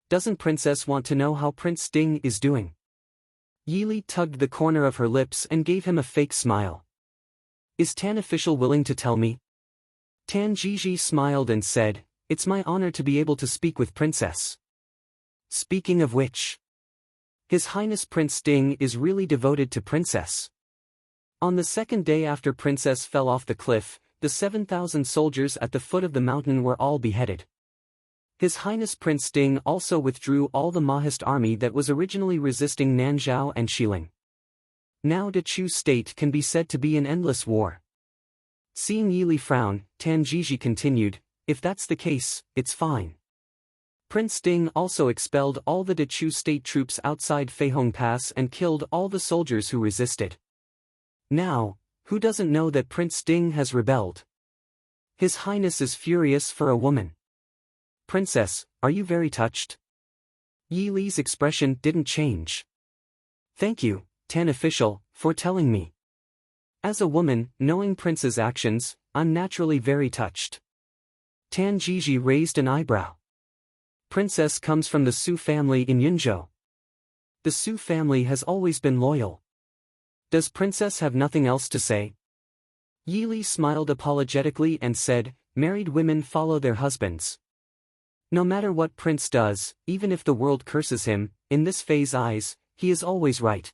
Doesn't Princess want to know how Prince Ding is doing? Yi tugged the corner of her lips and gave him a fake smile. Is Tan official willing to tell me? Tan Jiji smiled and said, it's my honor to be able to speak with Princess. Speaking of which, His Highness Prince Ding is really devoted to Princess. On the second day after Princess fell off the cliff, the 7,000 soldiers at the foot of the mountain were all beheaded. His Highness Prince Ding also withdrew all the Mahist army that was originally resisting Nanzhao and Xiling. Now the Chu state can be said to be in endless war. Seeing Yi frown, Tan Jiji continued, if that's the case, it's fine. Prince Ding also expelled all the Chu state troops outside Feihong Pass and killed all the soldiers who resisted. Now, who doesn't know that Prince Ding has rebelled? His Highness is furious for a woman. Princess, are you very touched? Yi's expression didn't change. Thank you, Tan official, for telling me. As a woman, knowing Prince's actions, I'm naturally very touched. Tan Jiji raised an eyebrow. Princess comes from the Su family in Yunzhou. The Su family has always been loyal. Does Princess have nothing else to say? Yi smiled apologetically and said, married women follow their husbands. No matter what Prince does, even if the world curses him, in this Fei's eyes, he is always right.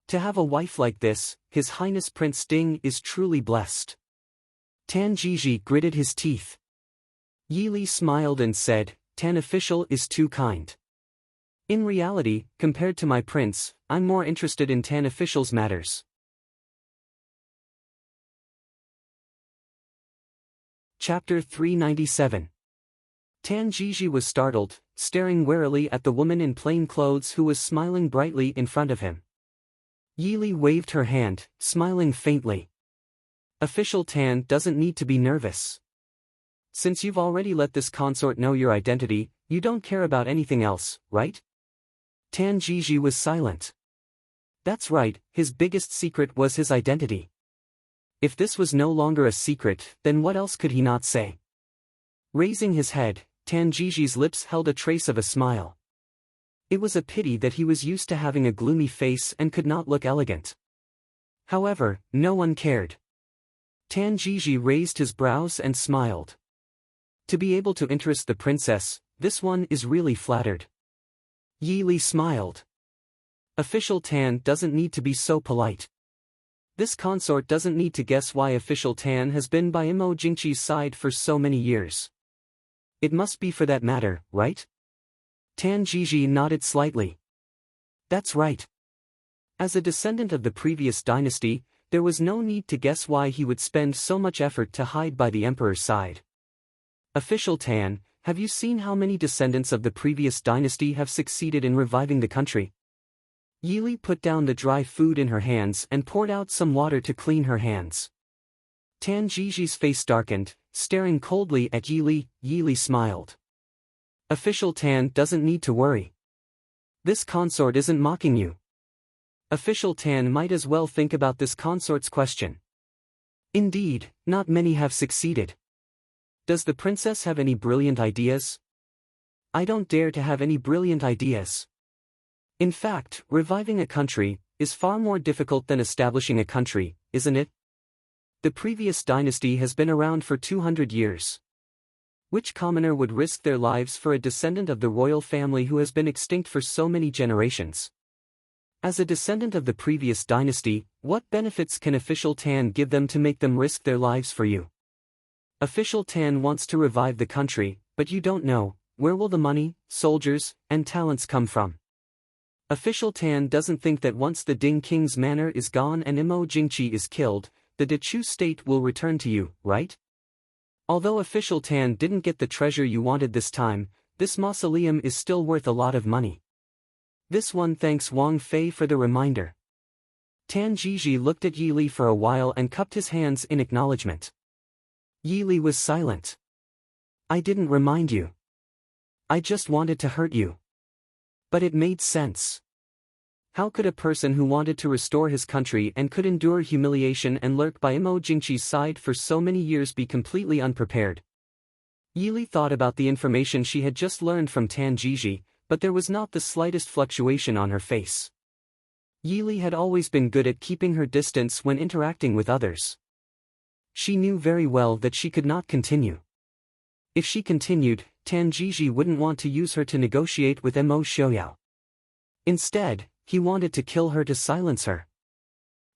To have a wife like this, His Highness Prince Ding is truly blessed. Tan Jiji gritted his teeth. Yi smiled and said, Tan official is too kind. In reality, compared to my prince, I'm more interested in Tan officials' matters. Chapter 397. Tan Jiji was startled, staring warily at the woman in plain clothes who was smiling brightly in front of him. Yili waved her hand, smiling faintly. Official Tan doesn't need to be nervous. Since you've already let this consort know your identity, you don't care about anything else, right? Tan Jiji was silent. That's right, his biggest secret was his identity. If this was no longer a secret, then what else could he not say? Raising his head, Tan Jiji's lips held a trace of a smile. It was a pity that he was used to having a gloomy face and could not look elegant. However, no one cared. Tan Jiji raised his brows and smiled. To be able to interest the princess, this one is really flattered. Yi Li smiled. Official Tan doesn't need to be so polite. This consort doesn't need to guess why Official Tan has been by Imo Jingqi's side for so many years. It must be for that matter, right? Tan Jiji nodded slightly. That's right. As a descendant of the previous dynasty, there was no need to guess why he would spend so much effort to hide by the emperor's side. Official Tan, have you seen how many descendants of the previous dynasty have succeeded in reviving the country? Yili put down the dry food in her hands and poured out some water to clean her hands. Tan Jiji's face darkened, staring coldly at Yili. Yili smiled. Official Tan doesn't need to worry. This consort isn't mocking you. Official Tan might as well think about this consort's question. Indeed, not many have succeeded. Does the princess have any brilliant ideas? I don't dare to have any brilliant ideas. In fact, reviving a country is far more difficult than establishing a country, isn't it? The previous dynasty has been around for 200 years. Which commoner would risk their lives for a descendant of the royal family who has been extinct for so many generations? As a descendant of the previous dynasty, what benefits can Official Tan give them to make them risk their lives for you? Official Tan wants to revive the country, but you don't know, where will the money, soldiers, and talents come from? Official Tan doesn't think that once the Ding King's manor is gone and Imo Jingqi is killed, the Dechu state will return to you, right? Although Official Tan didn't get the treasure you wanted this time, this mausoleum is still worth a lot of money. This one thanks Wang Fei for the reminder. Tan Jiji looked at Yi Li for a while and cupped his hands in acknowledgement. Yi Li was silent. I didn't remind you. I just wanted to hurt you. But it made sense. How could a person who wanted to restore his country and could endure humiliation and lurk by Imo Jingqi's side for so many years be completely unprepared? Yi Li thought about the information she had just learned from Tan Jiji, but there was not the slightest fluctuation on her face. Yi Li had always been good at keeping her distance when interacting with others. She knew very well that she could not continue. If she continued, Tan Jiji wouldn't want to use her to negotiate with Mo Xiaoyao. Instead, he wanted to kill her to silence her.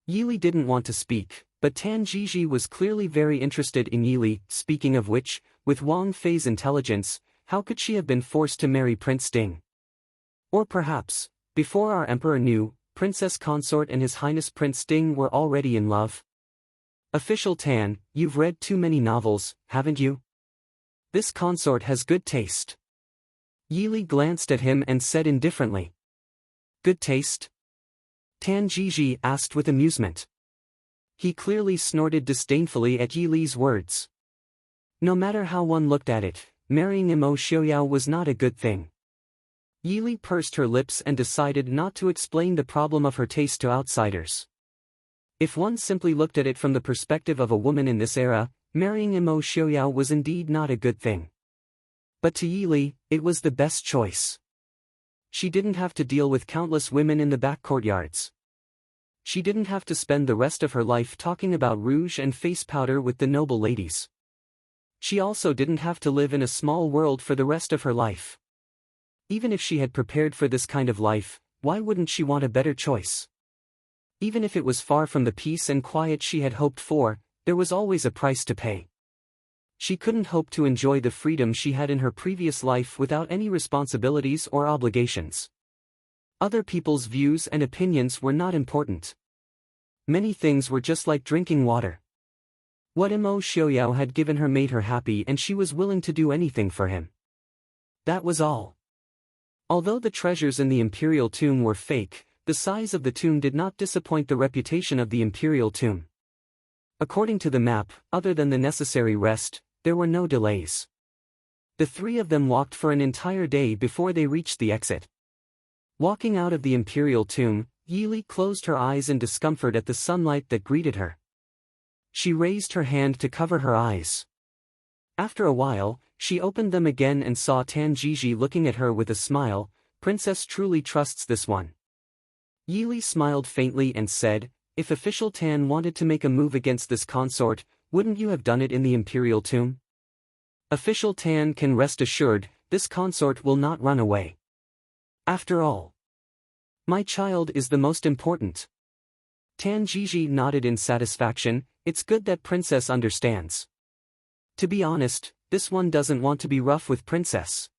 Yi Li didn't want to speak, but Tan Jiji was clearly very interested in Yi Li. Speaking of which, with Wang Fei's intelligence, how could she have been forced to marry Prince Ding? Or perhaps, before our emperor knew, Princess Consort and His Highness Prince Ding were already in love? Official Tan, you've read too many novels, haven't you? This consort has good taste. Yi Li glanced at him and said indifferently. Good taste? Tan Jiji asked with amusement. He clearly snorted disdainfully at Yi Li's words. No matter how one looked at it, marrying Mo Xiaoyao was not a good thing. Yi Li pursed her lips and decided not to explain the problem of her taste to outsiders. If one simply looked at it from the perspective of a woman in this era, marrying Mo Xiaoyao was indeed not a good thing. But to Yi Li, it was the best choice. She didn't have to deal with countless women in the back courtyards. She didn't have to spend the rest of her life talking about rouge and face powder with the noble ladies. She also didn't have to live in a small world for the rest of her life. Even if she had prepared for this kind of life, why wouldn't she want a better choice? Even if it was far from the peace and quiet she had hoped for, there was always a price to pay. She couldn't hope to enjoy the freedom she had in her previous life without any responsibilities or obligations. Other people's views and opinions were not important. Many things were just like drinking water. What Mo Xiaoyao had given her made her happy, and she was willing to do anything for him. That was all. Although the treasures in the imperial tomb were fake, the size of the tomb did not disappoint the reputation of the imperial tomb. According to the map, other than the necessary rest, there were no delays. The three of them walked for an entire day before they reached the exit. Walking out of the imperial tomb, Yili closed her eyes in discomfort at the sunlight that greeted her. She raised her hand to cover her eyes. After a while, she opened them again and saw Tan Jiji looking at her with a smile. Princess truly trusts this one. Yili smiled faintly and said, if official Tan wanted to make a move against this consort, wouldn't you have done it in the imperial tomb? Official Tan can rest assured, this consort will not run away. After all, my child is the most important. Tan Jiji nodded in satisfaction. It's good that Princess understands. To be honest, this one doesn't want to be rough with Princess.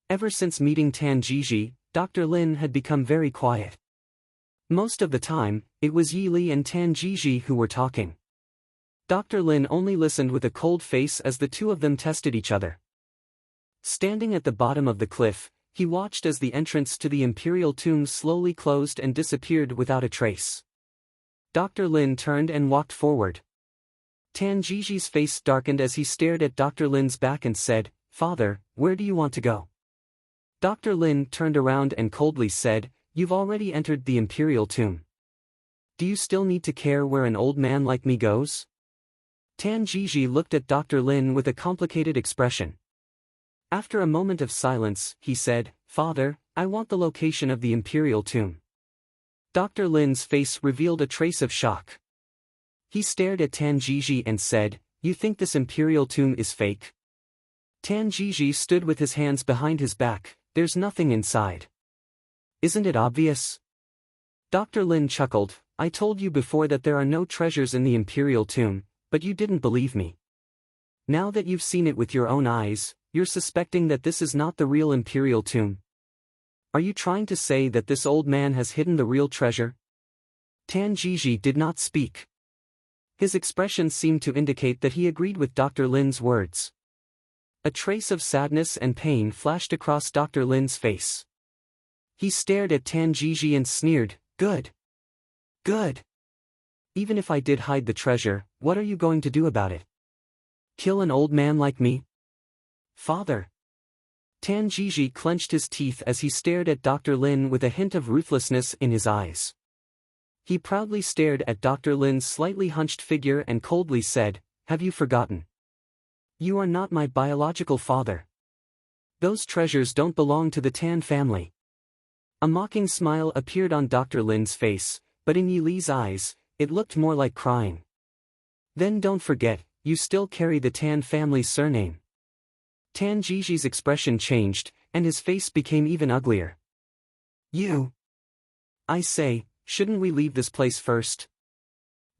Ever since meeting Tan Jiji, Dr. Lin had become very quiet. Most of the time, it was Yi Li and Tan Jiji who were talking. Dr. Lin only listened with a cold face as the two of them tested each other. Standing at the bottom of the cliff, he watched as the entrance to the imperial tomb slowly closed and disappeared without a trace. Dr. Lin turned and walked forward. Tan Jiji's face darkened as he stared at Dr. Lin's back and said, "Father, where do you want to go?" Dr. Lin turned around and coldly said, "You've already entered the imperial tomb. Do you still need to care where an old man like me goes?" Tan Jiji looked at Dr. Lin with a complicated expression. After a moment of silence, he said, "Father, I want the location of the imperial tomb." Dr. Lin's face revealed a trace of shock. He stared at Tan Jiji and said, "You think this imperial tomb is fake?" Tan Jiji stood with his hands behind his back. "There's nothing inside. Isn't it obvious?" Dr. Lin chuckled, "I told you before that there are no treasures in the imperial tomb, but you didn't believe me. Now that you've seen it with your own eyes, you're suspecting that this is not the real imperial tomb. Are you trying to say that this old man has hidden the real treasure?" Tan Jiji did not speak. His expression seemed to indicate that he agreed with Dr. Lin's words. A trace of sadness and pain flashed across Dr. Lin's face. He stared at Tan Jiji and sneered, "Good. Good. Even if I did hide the treasure, what are you going to do about it? Kill an old man like me?" "Father." Tan Jiji clenched his teeth as he stared at Dr. Lin with a hint of ruthlessness in his eyes. He proudly stared at Dr. Lin's slightly hunched figure and coldly said, "Have you forgotten? You are not my biological father. Those treasures don't belong to the Tan family." A mocking smile appeared on Dr. Lin's face, but in Yi Li's eyes, it looked more like crying. "Then don't forget, you still carry the Tan family's surname." Tan Jiji's expression changed, and his face became even uglier. "You. I say, shouldn't we leave this place first?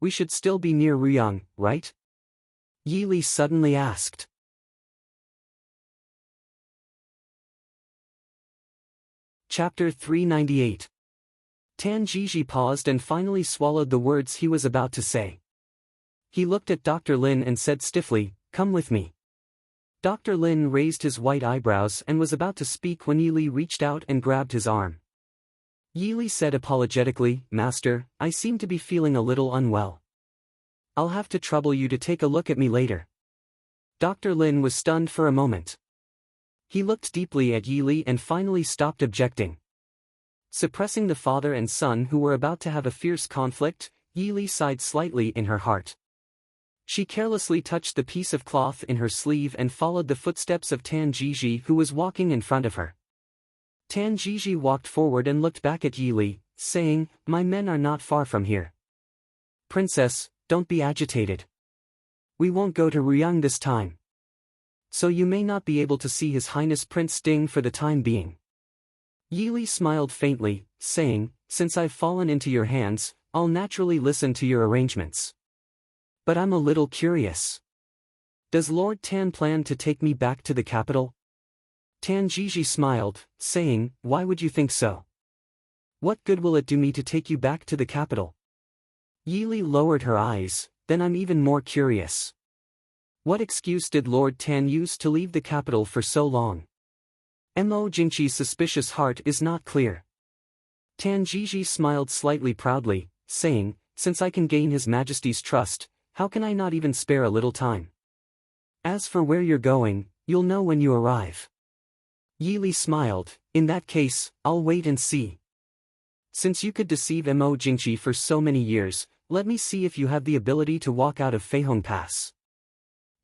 We should still be near Ruyang, right?" Yi Li suddenly asked. Chapter 398. Tan Jiji paused and finally swallowed the words he was about to say. He looked at Dr. Lin and said stiffly, "Come with me." Dr. Lin raised his white eyebrows and was about to speak when Yi Li reached out and grabbed his arm. Yi Li said apologetically, "Master, I seem to be feeling a little unwell. I'll have to trouble you to take a look at me later." Dr. Lin was stunned for a moment. He looked deeply at Yi Li and finally stopped objecting. Suppressing the father and son who were about to have a fierce conflict, Yi Li sighed slightly in her heart. She carelessly touched the piece of cloth in her sleeve and followed the footsteps of Tan Jiji who was walking in front of her. Tan Jiji walked forward and looked back at Yi Li, saying, "My men are not far from here. Princess, don't be agitated. We won't go to Ruyang this time. So you may not be able to see His Highness Prince Ding for the time being." Yi Li smiled faintly, saying, "Since I've fallen into your hands, I'll naturally listen to your arrangements. But I'm a little curious. Does Lord Tan plan to take me back to the capital?" Tan Jiji smiled, saying, "Why would you think so? What good will it do me to take you back to the capital? Yili lowered her eyes. Then I'm even more curious. What excuse did Lord Tan use to leave the capital for so long? Mo Jingqi's suspicious heart is not clear. Tan Jiji smiled slightly proudly, saying, since I can gain His Majesty's trust, how can I not even spare a little time? As for where you're going, you'll know when you arrive. Yili smiled, in that case, I'll wait and see. Since you could deceive Mo Jingqi for so many years, let me see if you have the ability to walk out of Feihong Pass.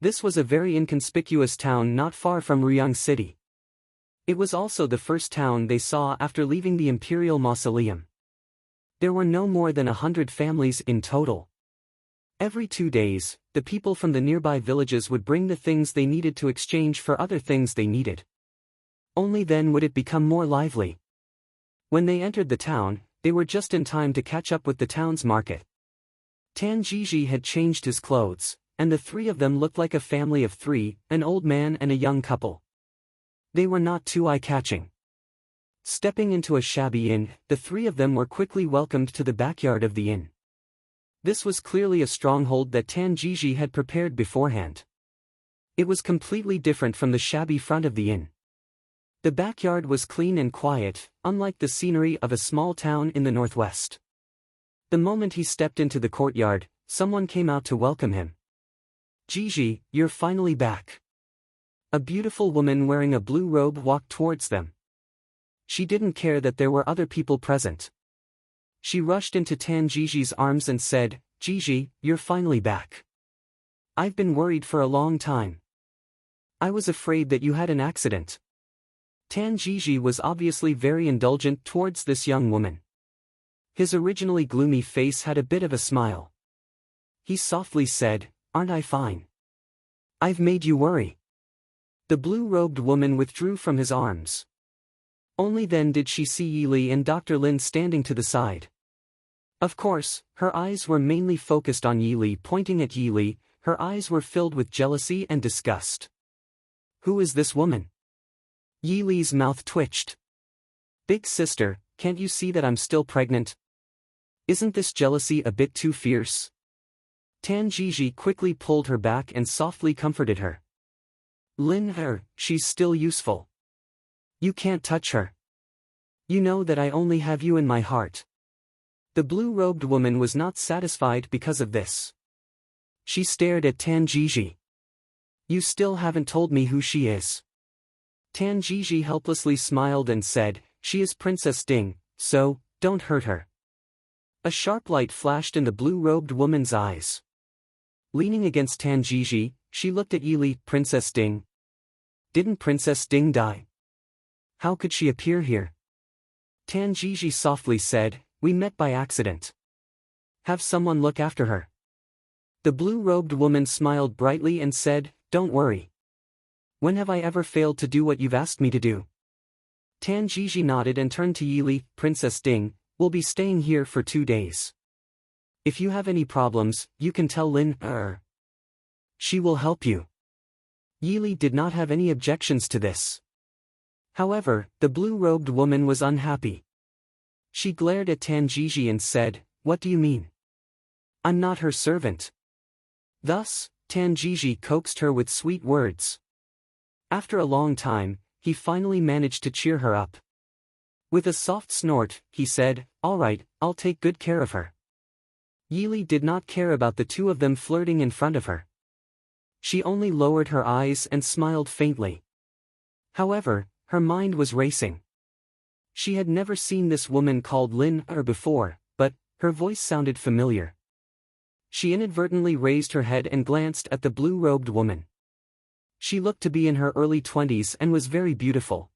This was a very inconspicuous town not far from Ruyang City. It was also the first town they saw after leaving the Imperial Mausoleum. There were no more than 100 families in total. Every 2 days, the people from the nearby villages would bring the things they needed to exchange for other things they needed. Only then would it become more lively. When they entered the town, they were just in time to catch up with the town's market. Tan Jiji had changed his clothes, and the three of them looked like a family of three, an old man and a young couple. They were not too eye-catching. Stepping into a shabby inn, the three of them were quickly welcomed to the backyard of the inn. This was clearly a stronghold that Tan Jiji had prepared beforehand. It was completely different from the shabby front of the inn. The backyard was clean and quiet, unlike the scenery of a small town in the northwest. The moment he stepped into the courtyard, someone came out to welcome him. Jiji, you're finally back. A beautiful woman wearing a blue robe walked towards them. She didn't care that there were other people present. She rushed into Tan Jiji's arms and said, Jiji, you're finally back. I've been worried for a long time. I was afraid that you had an accident. Tan Jiji was obviously very indulgent towards this young woman. His originally gloomy face had a bit of a smile. He softly said, aren't I fine? I've made you worry. The blue-robed woman withdrew from his arms. Only then did she see Yili and Dr. Lin standing to the side. Of course, her eyes were mainly focused on Yili. Pointing at Yili, her eyes were filled with jealousy and disgust. Who is this woman? Yili's mouth twitched. Big sister, can't you see that I'm still pregnant? Isn't this jealousy a bit too fierce? Tan Jiji quickly pulled her back and softly comforted her. Lin her, she's still useful. You can't touch her. You know that I only have you in my heart. The blue-robed woman was not satisfied because of this. She stared at Tan Jiji. You still haven't told me who she is. Tan Jiji helplessly smiled and said, she is Princess Ding, so, don't hurt her. A sharp light flashed in the blue-robed woman's eyes. Leaning against Tan Jiji, she looked at Yili. Princess Ding. Didn't Princess Ding die? How could she appear here? Tan Jiji softly said, we met by accident. Have someone look after her. The blue-robed woman smiled brightly and said, don't worry. When have I ever failed to do what you've asked me to do? Tan Jiji nodded and turned to Yili. Princess Ding, we'll be staying here for 2 days. If you have any problems, you can tell Lin. She will help you. Yili did not have any objections to this. However, the blue-robed woman was unhappy. She glared at Tan Jiji and said, what do you mean? I'm not her servant. Thus, Tan Jiji coaxed her with sweet words. After a long time, he finally managed to cheer her up. With a soft snort, he said, all right, I'll take good care of her. Yili did not care about the two of them flirting in front of her. She only lowered her eyes and smiled faintly. However, her mind was racing. She had never seen this woman called Lin before, but her voice sounded familiar. She inadvertently raised her head and glanced at the blue-robed woman. She looked to be in her early 20s and was very beautiful.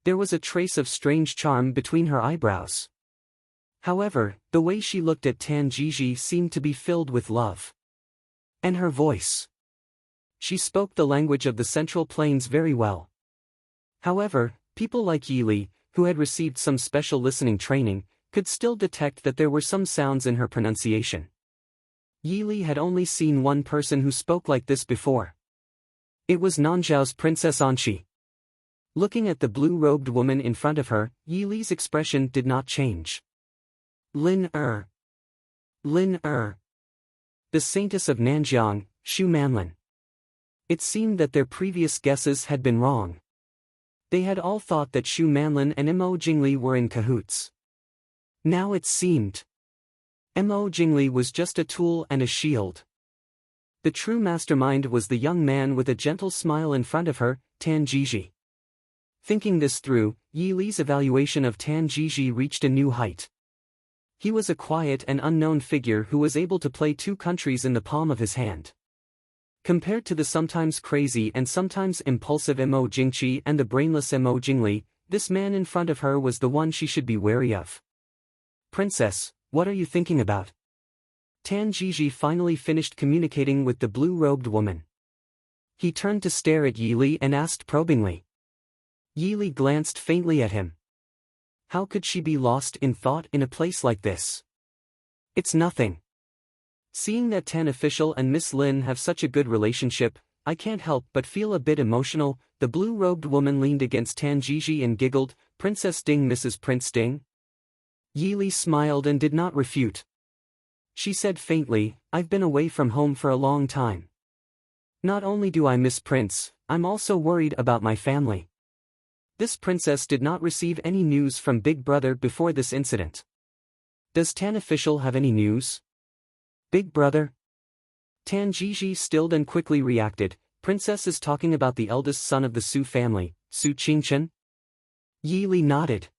There was a trace of strange charm between her eyebrows. However, the way she looked at Tan Jiji seemed to be filled with love. And her voice. She spoke the language of the Central Plains very well. However, people like Yili, who had received some special listening training, could still detect that there were some sounds in her pronunciation. Yili had only seen one person who spoke like this before. It was Nanzhao's Princess Anqi. Looking at the blue-robed woman in front of her, Yi Li's expression did not change. Lin Er. Lin Er. The saintess of Nanjiang, Xu Manlin. It seemed that their previous guesses had been wrong. They had all thought that Xu Manlin and Mo Jingli were in cahoots. Now it seemed Mo Jingli was just a tool and a shield. The true mastermind was the young man with a gentle smile in front of her, Tan Jiji. Thinking this through, Yi Li's evaluation of Tan Jiji reached a new height. He was a quiet and unknown figure who was able to play two countries in the palm of his hand. Compared to the sometimes crazy and sometimes impulsive Mo Jingqi and the brainless Mo Jingli, this man in front of her was the one she should be wary of. "Princess, what are you thinking about?" Tan Jiji finally finished communicating with the blue-robed woman. He turned to stare at Yi Li and asked probingly. Yi Li glanced faintly at him. How could she be lost in thought in a place like this? "It's nothing. Seeing that Tan official and Miss Lin have such a good relationship, I can't help but feel a bit emotional." The blue-robed woman leaned against Tan Jiji and giggled, "Princess Ding, Mrs. Prince Ding?" Yi Li smiled and did not refute. She said faintly, "I've been away from home for a long time. Not only do I miss Prince, I'm also worried about my family." This princess did not receive any news from Big Brother before this incident. Does Tan official have any news? Big Brother? Tan Jiji stilled and quickly reacted, "Princess is talking about the eldest son of the Su family, Su Qingchen?" Yi Li nodded.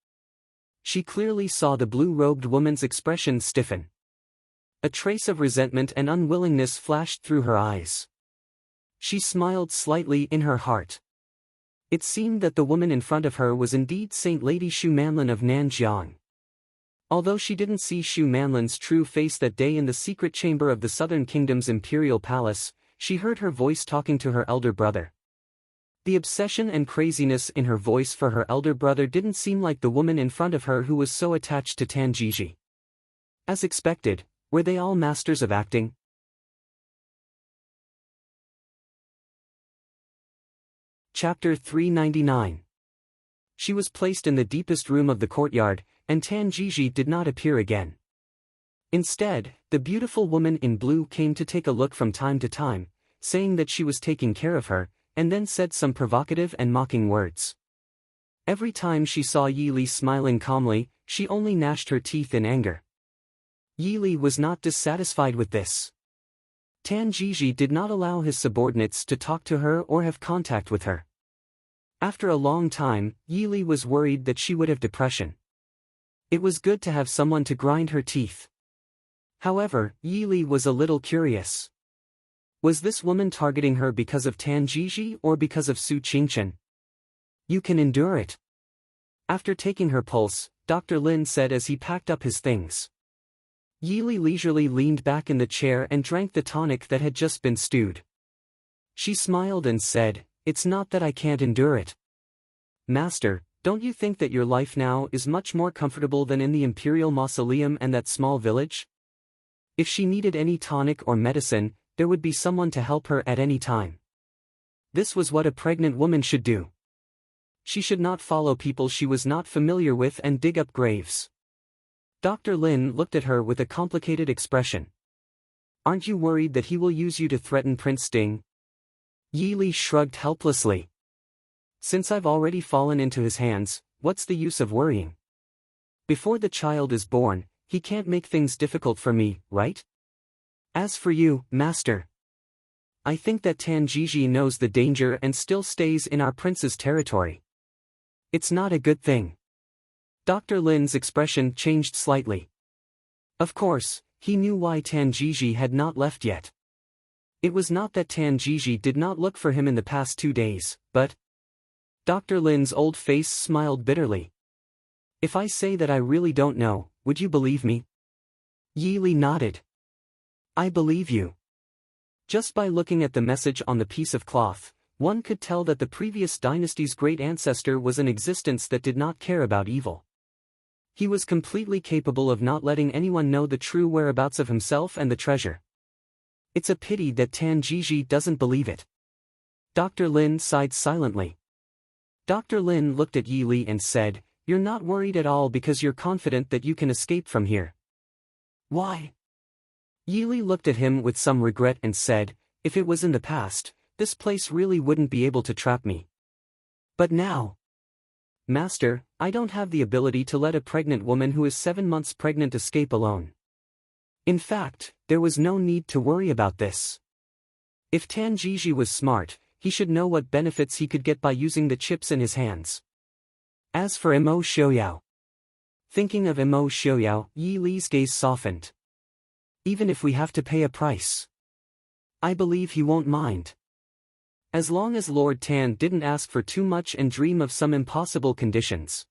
She clearly saw the blue-robed woman's expression stiffen. A trace of resentment and unwillingness flashed through her eyes. She smiled slightly in her heart. It seemed that the woman in front of her was indeed Saint Lady Xu Manlin of Nanjiang. Although she didn't see Xu Manlin's true face that day in the secret chamber of the Southern Kingdom's imperial palace, she heard her voice talking to her elder brother. The obsession and craziness in her voice for her elder brother didn't seem like the woman in front of her who was so attached to Tan Jiji. As expected, were they all masters of acting? Chapter 399. She was placed in the deepest room of the courtyard, and Tan Jiji did not appear again. Instead, the beautiful woman in blue came to take a look from time to time, saying that she was taking care of her, and then said some provocative and mocking words. Every time she saw Yi Li smiling calmly, she only gnashed her teeth in anger. Yi Li was not dissatisfied with this. Tan Jiji did not allow his subordinates to talk to her or have contact with her. After a long time, Yi Li was worried that she would have depression. It was good to have someone to grind her teeth. However, Yi Li was a little curious. Was this woman targeting her because of Tan Jiji or because of Su Qingchen? "You can endure it." After taking her pulse, Dr. Lin said as he packed up his things. Yi Li leisurely leaned back in the chair and drank the tonic that had just been stewed. She smiled and said, "It's not that I can't endure it. Master, don't you think that your life now is much more comfortable than in the imperial mausoleum and that small village? If she needed any tonic or medicine, there would be someone to help her at any time. This was what a pregnant woman should do. She should not follow people she was not familiar with and dig up graves." Dr. Lin looked at her with a complicated expression. "Aren't you worried that he will use you to threaten Prince Ding?" Yi Li shrugged helplessly. "Since I've already fallen into his hands, what's the use of worrying? Before the child is born, he can't make things difficult for me, right? As for you, Master, I think that Tan Jiji knows the danger and still stays in our prince's territory. It's not a good thing." Dr. Lin's expression changed slightly. Of course, he knew why Tan Jiji had not left yet. It was not that Tan Jiji did not look for him in the past 2 days, but... Dr. Lin's old face smiled bitterly. "If I say that I really don't know, would you believe me?" Yi Li nodded. "I believe you." Just by looking at the message on the piece of cloth, one could tell that the previous dynasty's great ancestor was an existence that did not care about evil. He was completely capable of not letting anyone know the true whereabouts of himself and the treasure. It's a pity that Tan Jiji doesn't believe it. Dr. Lin sighed silently. Dr. Lin looked at Yi Li and said, "You're not worried at all because you're confident that you can escape from here." "Why?" Yi Li looked at him with some regret and said, "If it was in the past, this place really wouldn't be able to trap me. But now, Master, I don't have the ability to let a pregnant woman who is 7 months pregnant escape alone. In fact, there was no need to worry about this. If Tan Jiji was smart, he should know what benefits he could get by using the chips in his hands." As for Mo Xiaoyao. Thinking of Mo Xiaoyao, Yi Li's gaze softened. "Even if we have to pay a price, I believe he won't mind. As long as Lord Tan didn't ask for too much and dream of some impossible conditions."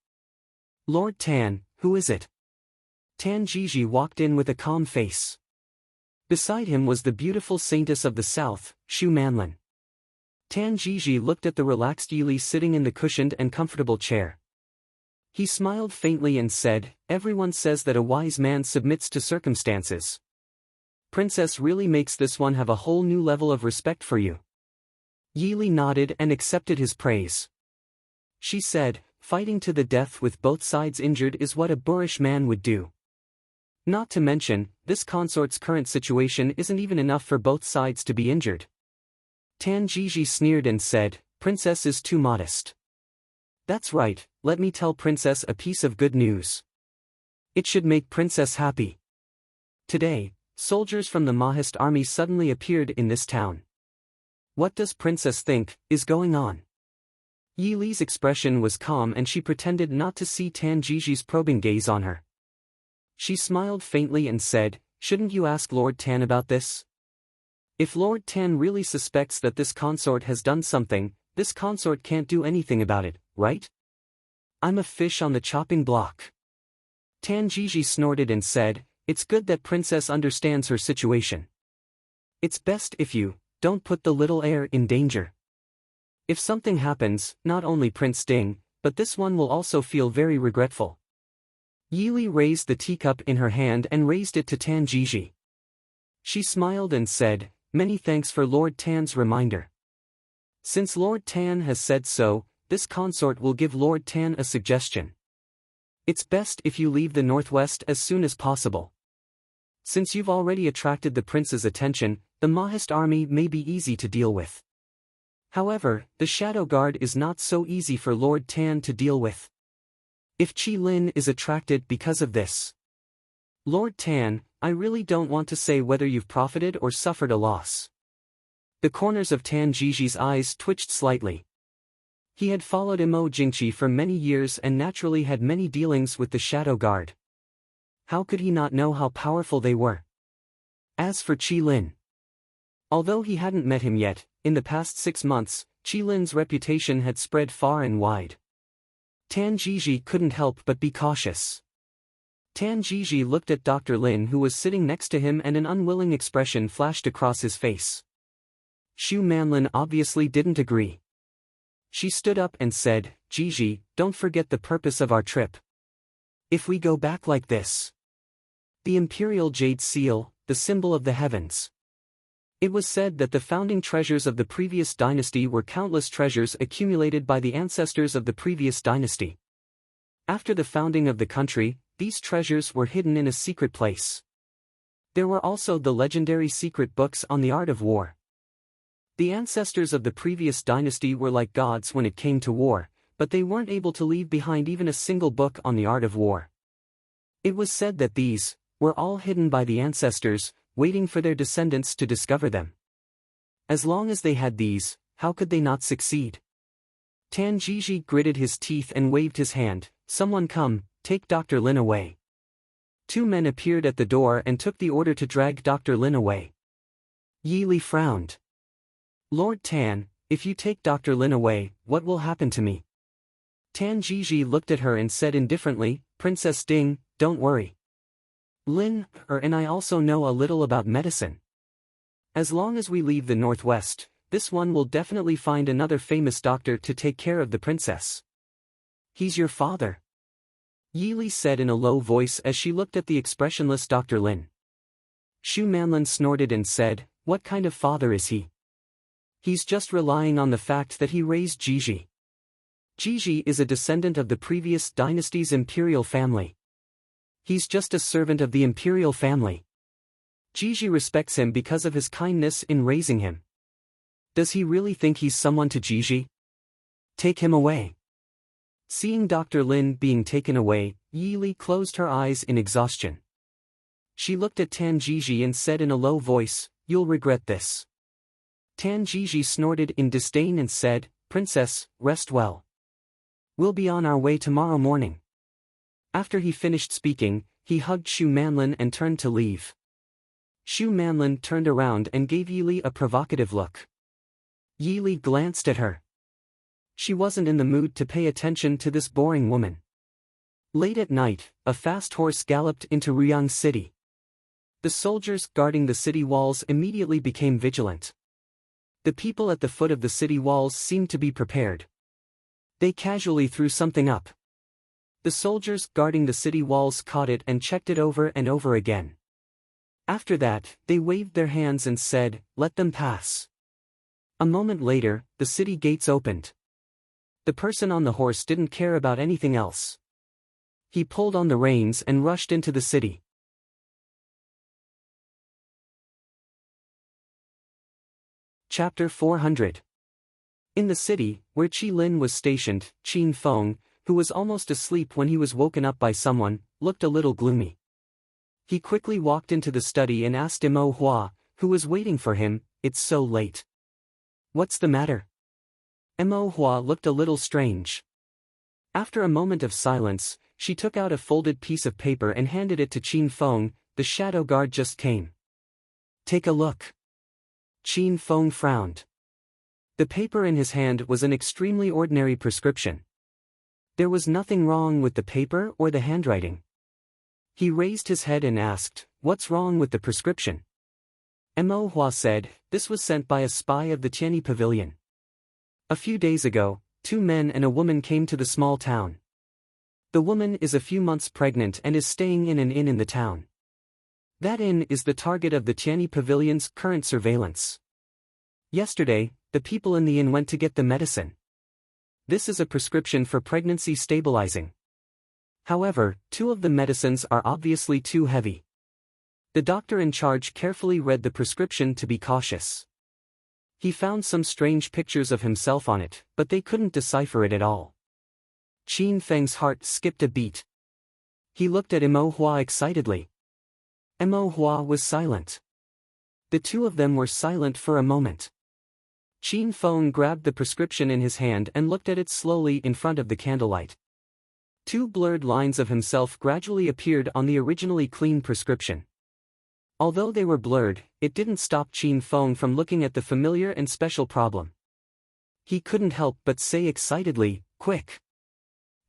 "Lord Tan, who is it?" Tan Jiji walked in with a calm face. Beside him was the beautiful saintess of the south, Xu Manlin. Tan Jiji looked at the relaxed Yi Li sitting in the cushioned and comfortable chair. He smiled faintly and said, "Everyone says that a wise man submits to circumstances. Princess really makes this one have a whole new level of respect for you." Yi Li nodded and accepted his praise. She said, "Fighting to the death with both sides injured is what a boorish man would do. Not to mention, this consort's current situation isn't even enough for both sides to be injured." Tan Jiji sneered and said, "Princess is too modest." "That's right, let me tell Princess a piece of good news. It should make Princess happy. Today, soldiers from the Mahist army suddenly appeared in this town. What does Princess think is going on?" Yi Li's expression was calm and she pretended not to see Tan Jiji's probing gaze on her. She smiled faintly and said, "Shouldn't you ask Lord Tan about this? If Lord Tan really suspects that this consort has done something, this consort can't do anything about it, right? I'm a fish on the chopping block." Tan Jiji snorted and said, "It's good that Princess understands her situation. It's best if you don't put the little heir in danger. If something happens, not only Prince Ding, but this one will also feel very regretful." Yi Li raised the teacup in her hand and raised it to Tan Jiji. She smiled and said, "Many thanks for Lord Tan's reminder. Since Lord Tan has said so, this consort will give Lord Tan a suggestion. It's best if you leave the northwest as soon as possible. Since you've already attracted the prince's attention, the Mahist army may be easy to deal with. However, the Shadow Guard is not so easy for Lord Tan to deal with. If Qi Lin is attracted because of this, Lord Tan, I really don't want to say whether you've profited or suffered a loss." The corners of Tan Jiji's eyes twitched slightly. He had followed Mo Jingqi for many years and naturally had many dealings with the Shadow Guard. How could he not know how powerful they were? As for Qi Lin, although he hadn't met him yet, in the past 6 months, Qi Lin's reputation had spread far and wide. Tan Jiji couldn't help but be cautious. Tan Jiji looked at Dr. Lin who was sitting next to him and an unwilling expression flashed across his face. Xu Manlin obviously didn't agree. She stood up and said, "Jiji, don't forget the purpose of our trip. If we go back like this, the Imperial Jade Seal, the symbol of the heavens." It was said that the founding treasures of the previous dynasty were countless treasures accumulated by the ancestors of the previous dynasty. After the founding of the country, these treasures were hidden in a secret place. There were also the legendary secret books on the art of war. The ancestors of the previous dynasty were like gods when it came to war, but they weren't able to leave behind even a single book on the art of war. It was said that these were all hidden by the ancestors, waiting for their descendants to discover them. As long as they had these, how could they not succeed? Tan Jiji gritted his teeth and waved his hand, "Someone come, take Dr. Lin away." 2 men appeared at the door and took the order to drag Dr. Lin away. Yi Li frowned. "Lord Tan, if you take Dr. Lin away, what will happen to me?" Tan Jiji looked at her and said indifferently, "Princess Ding, don't worry. Lin, and I also know a little about medicine. As long as we leave the northwest, this one will definitely find another famous doctor to take care of the princess. He's your father," Yi Li said in a low voice as she looked at the expressionless Dr. Lin. Xu Manlin snorted and said, "What kind of father is he? He's just relying on the fact that he raised Jiji." Jiji is a descendant of the previous dynasty's imperial family. He's just a servant of the imperial family. Jiji respects him because of his kindness in raising him. Does he really think he's someone to Jiji? Take him away. Seeing Dr. Lin being taken away, Yili closed her eyes in exhaustion. She looked at Tan Jiji and said in a low voice, "You'll regret this." Tan Jiji snorted in disdain and said, "Princess, rest well. We'll be on our way tomorrow morning." After he finished speaking, he hugged Shu Manlin and turned to leave. Shu Manlin turned around and gave Yili a provocative look. Yili glanced at her. She wasn't in the mood to pay attention to this boring woman. Late at night, a fast horse galloped into Ruyang City. The soldiers guarding the city walls immediately became vigilant. The people at the foot of the city walls seemed to be prepared. They casually threw something up. The soldiers guarding the city walls caught it and checked it over and over again. After that, they waved their hands and said, "Let them pass." A moment later, the city gates opened. The person on the horse didn't care about anything else. He pulled on the reins and rushed into the city. Chapter 400. In the city, where Qi Lin was stationed, Qin Feng, who was almost asleep when he was woken up by someone, looked a little gloomy. He quickly walked into the study and asked Mo Hua, who was waiting for him, "It's so late. What's the matter?" Mo Hua looked a little strange. After a moment of silence, she took out a folded piece of paper and handed it to Qin Feng. "The shadow guard just came. Take a look." Qin Feng frowned. The paper in his hand was an extremely ordinary prescription. There was nothing wrong with the paper or the handwriting. He raised his head and asked, "What's wrong with the prescription?" Mo Hua said, "This was sent by a spy of the Tianyi Pavilion. A few days ago, 2 men and a woman came to the small town. The woman is a few months pregnant and is staying in an inn in the town. That inn is the target of the Tianyi Pavilion's current surveillance. Yesterday, the people in the inn went to get the medicine. This is a prescription for pregnancy stabilizing. However, 2 of the medicines are obviously too heavy. The doctor in charge carefully read the prescription to be cautious. He found some strange pictures of himself on it, but they couldn't decipher it at all." Qin Feng's heart skipped a beat. He looked at Mo Hua excitedly. Mo Hua was silent. The 2 of them were silent for a moment. Qin Feng grabbed the prescription in his hand and looked at it slowly in front of the candlelight. 2 blurred lines of himself gradually appeared on the originally clean prescription. Although they were blurred, it didn't stop Qin Feng from looking at the familiar and special problem. He couldn't help but say excitedly, "Quick!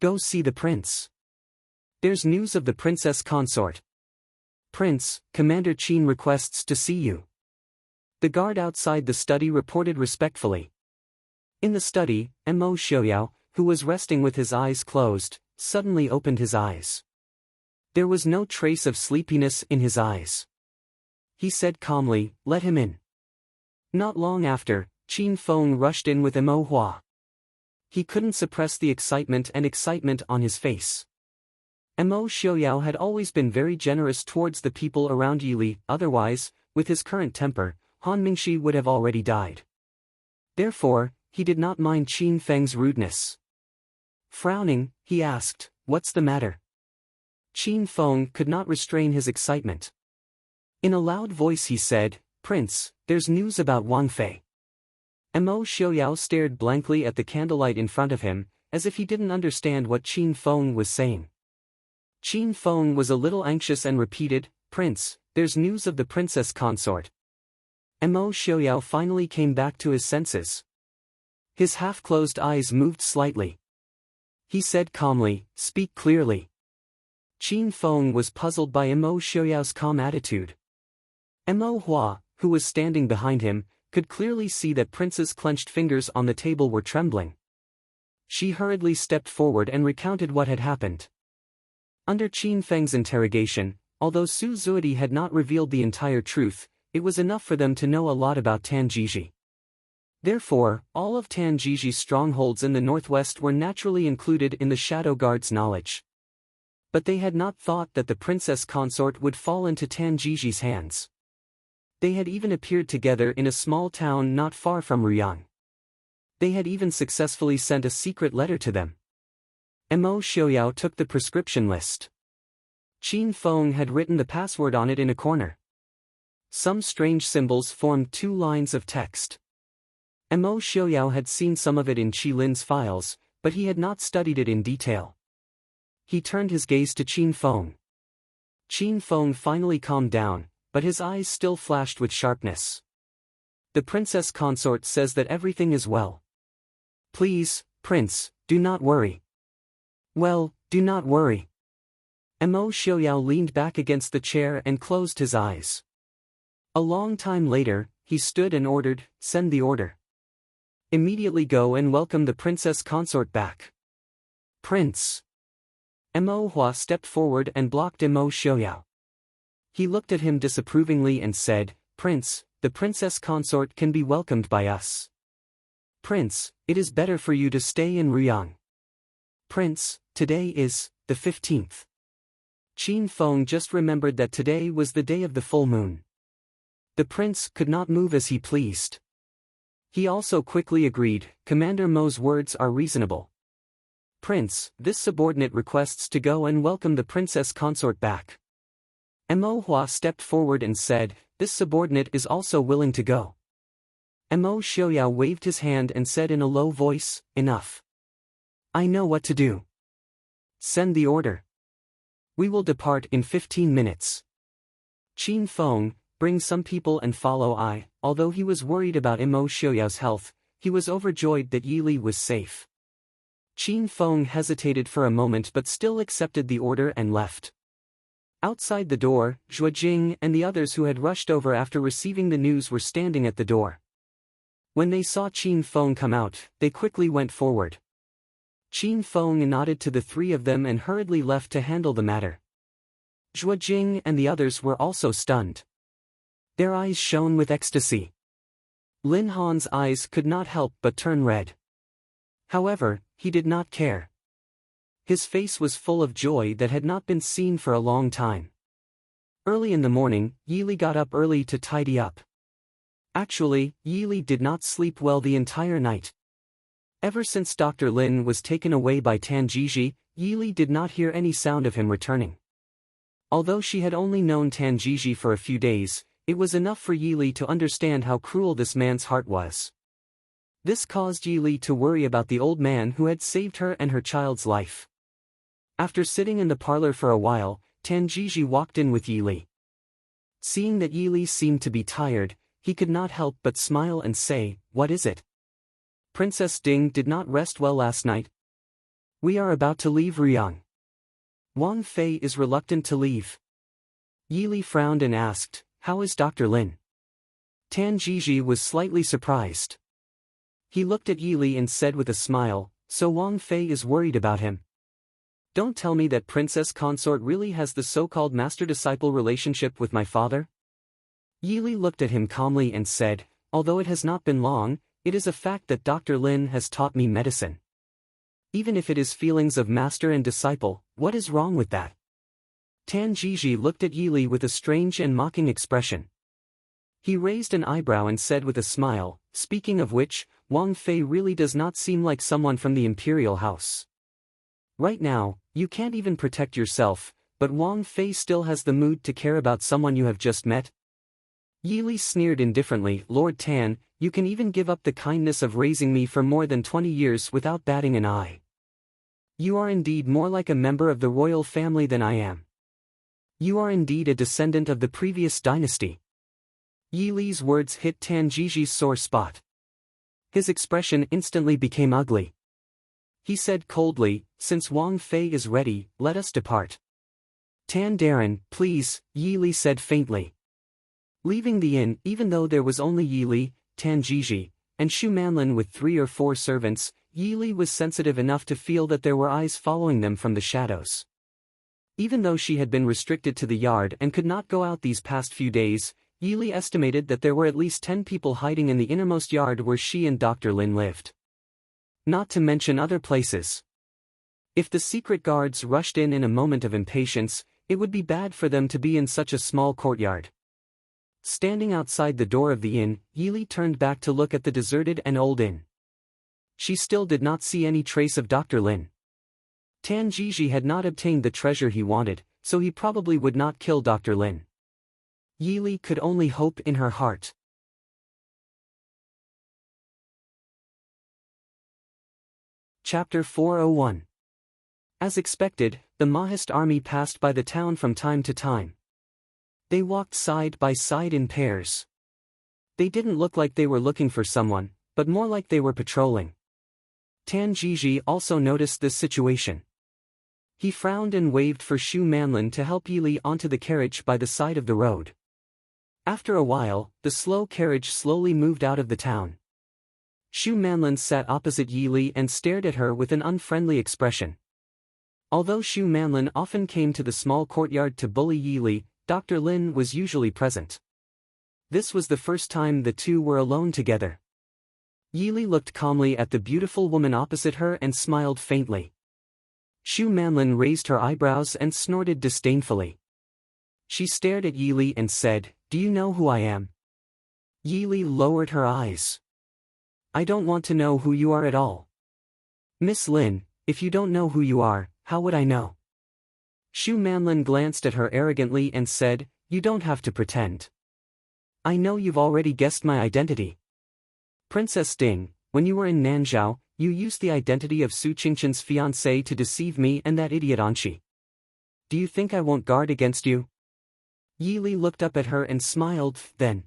Go see the prince. There's news of the princess consort. Prince, Commander Qin requests to see you." The guard outside the study reported respectfully. In the study, Mo Xiaoyao, who was resting with his eyes closed, suddenly opened his eyes. There was no trace of sleepiness in his eyes. He said calmly, "Let him in." Not long after, Qin Feng rushed in with Mo Hua. He couldn't suppress the excitement on his face. Mo Xiaoyao had always been very generous towards the people around Yili, otherwise, with his current temper, Han Mingxi would have already died. Therefore, he did not mind Qin Feng's rudeness. Frowning, he asked, "What's the matter?" Qin Feng could not restrain his excitement. In a loud voice he said, "Prince, there's news about Wang Fei." Mo Xiaoyao stared blankly at the candlelight in front of him, as if he didn't understand what Qin Feng was saying. Qin Feng was a little anxious and repeated, "Prince, there's news of the princess consort." Mo Xiaoyao finally came back to his senses. His half-closed eyes moved slightly. He said calmly, "Speak clearly." Qin Feng was puzzled by Mo Xiaoyao's calm attitude. Mo Hua, who was standing behind him, could clearly see that Prince's clenched fingers on the table were trembling. She hurriedly stepped forward and recounted what had happened. Under Qin Feng's interrogation, although Su Zuidi had not revealed the entire truth, it was enough for them to know a lot about Tan Jiji. Therefore, all of Tanjiji's strongholds in the northwest were naturally included in the Shadow Guard's knowledge. But they had not thought that the princess consort would fall into Tanjiji's hands. They had even appeared together in a small town not far from Ruyang. They had even successfully sent a secret letter to them. Mo Xiaoyao took the prescription list. Qin Feng had written the password on it in a corner. Some strange symbols formed 2 lines of text. Mo Xiaoyao had seen some of it in Qi Lin's files, but he had not studied it in detail. He turned his gaze to Qin Feng. Qin Feng finally calmed down, but his eyes still flashed with sharpness. The princess consort says that everything is well. Please, Prince, do not worry. Well, do not worry. Mo Xiaoyao leaned back against the chair and closed his eyes. A long time later, he stood and ordered, "Send the order. Immediately go and welcome the princess consort back." Prince. Mo Hua stepped forward and blocked Mo Xiaoyao. He looked at him disapprovingly and said, "Prince, the princess consort can be welcomed by us. Prince, it is better for you to stay in Ruyang. Prince, today is the 15th. Qin Feng just remembered that today was the day of the full moon. The prince could not move as he pleased. He also quickly agreed, Commander Mo's words are reasonable. Prince, this subordinate requests to go and welcome the princess consort back. Mo Hua stepped forward and said, this subordinate is also willing to go. Mo Xiaoyao waved his hand and said in a low voice, enough. I know what to do. Send the order. We will depart in 15 minutes. Qin Feng, bring some people and follow I. Although he was worried about Mo Xiaoyao's health, he was overjoyed that Yi Li was safe. Qin Feng hesitated for a moment but still accepted the order and left. Outside the door, Zhuo Jing and the others who had rushed over after receiving the news were standing at the door. When they saw Qin Feng come out, they quickly went forward. Qin Feng nodded to the 3 of them and hurriedly left to handle the matter. Zhuo Jing and the others were also stunned. Their eyes shone with ecstasy. Lin Han's eyes could not help but turn red. However, he did not care. His face was full of joy that had not been seen for a long time. Early in the morning, Yi Li got up early to tidy up. Actually, Yi Li did not sleep well the entire night. Ever since Dr. Lin was taken away by Tanjiji, Yi Li did not hear any sound of him returning. Although she had only known Tanjiji for a few days, it was enough for Yi Li to understand how cruel this man's heart was. This caused Yi Li to worry about the old man who had saved her and her child's life. After sitting in the parlor for a while, Tanjiji walked in with Yi Li. Seeing that Yi Li seemed to be tired, he could not help but smile and say, what is it? Princess Ding did not rest well last night. We are about to leave Ruyang. Wang Fei is reluctant to leave. Yi Li frowned and asked, how is Dr. Lin? Tanjiji was slightly surprised. He looked at Yi Li and said with a smile, so Wang Fei is worried about him. Don't tell me that Princess Consort really has the so-called master-disciple relationship with my father? Yi Li looked at him calmly and said, although it has not been long, it is a fact that Dr. Lin has taught me medicine. Even if it is feelings of master and disciple, what is wrong with that? Tanjiji looked at Yi Li with a strange and mocking expression. He raised an eyebrow and said with a smile, speaking of which, Wang Fei really does not seem like someone from the imperial house. Right now, you can't even protect yourself, but Wang Fei still has the mood to care about someone you have just met? Yi Li sneered indifferently, Lord Tan, you can even give up the kindness of raising me for more than 20 years without batting an eye. You are indeed more like a member of the royal family than I am. You are indeed a descendant of the previous dynasty. Yi Li's words hit Tanjiji's sore spot. His expression instantly became ugly. He said coldly, since Wang Fei is ready, let us depart. Tan Darren, please, Yi Li said faintly. Leaving the inn, even though there was only Yi Li, Tanjiji, and Shu Manlin with 3 or 4 servants, Yi Li was sensitive enough to feel that there were eyes following them from the shadows. Even though she had been restricted to the yard and could not go out these past few days, Yili estimated that there were at least 10 people hiding in the innermost yard where she and Dr. Lin lived. Not to mention other places. If the secret guards rushed in a moment of impatience, it would be bad for them to be in such a small courtyard. Standing outside the door of the inn, Yili turned back to look at the deserted and old inn. She still did not see any trace of Dr. Lin. Tan Jiji had not obtained the treasure he wanted, so he probably would not kill Dr. Lin. Yili could only hope in her heart. Chapter 401. As expected, the Mahist army passed by the town from time to time. They walked side by side in pairs. They didn't look like they were looking for someone, but more like they were patrolling. Tan Jiji also noticed this situation. He frowned and waved for Shu Manlin to help Yili onto the carriage by the side of the road. After a while, the slow carriage slowly moved out of the town. Shu Manlin sat opposite Yili and stared at her with an unfriendly expression. Although Shu Manlin often came to the small courtyard to bully Yili, Dr. Lin was usually present. This was the first time the two were alone together. Yili looked calmly at the beautiful woman opposite her and smiled faintly. Shu Manlin raised her eyebrows and snorted disdainfully. She stared at Yili and said, "Do you know who I am?" Yili lowered her eyes. "I don't want to know who you are at all. Miss Lin, if you don't know who you are, how would I know?" Shu Manlin glanced at her arrogantly and said, "You don't have to pretend. I know you've already guessed my identity. Princess Ding, when you were in Nanzhao, you used the identity of Su Qingqian's fiancé to deceive me and that idiot Anqi. Do you think I won't guard against you?" Yili looked up at her and smiled, then.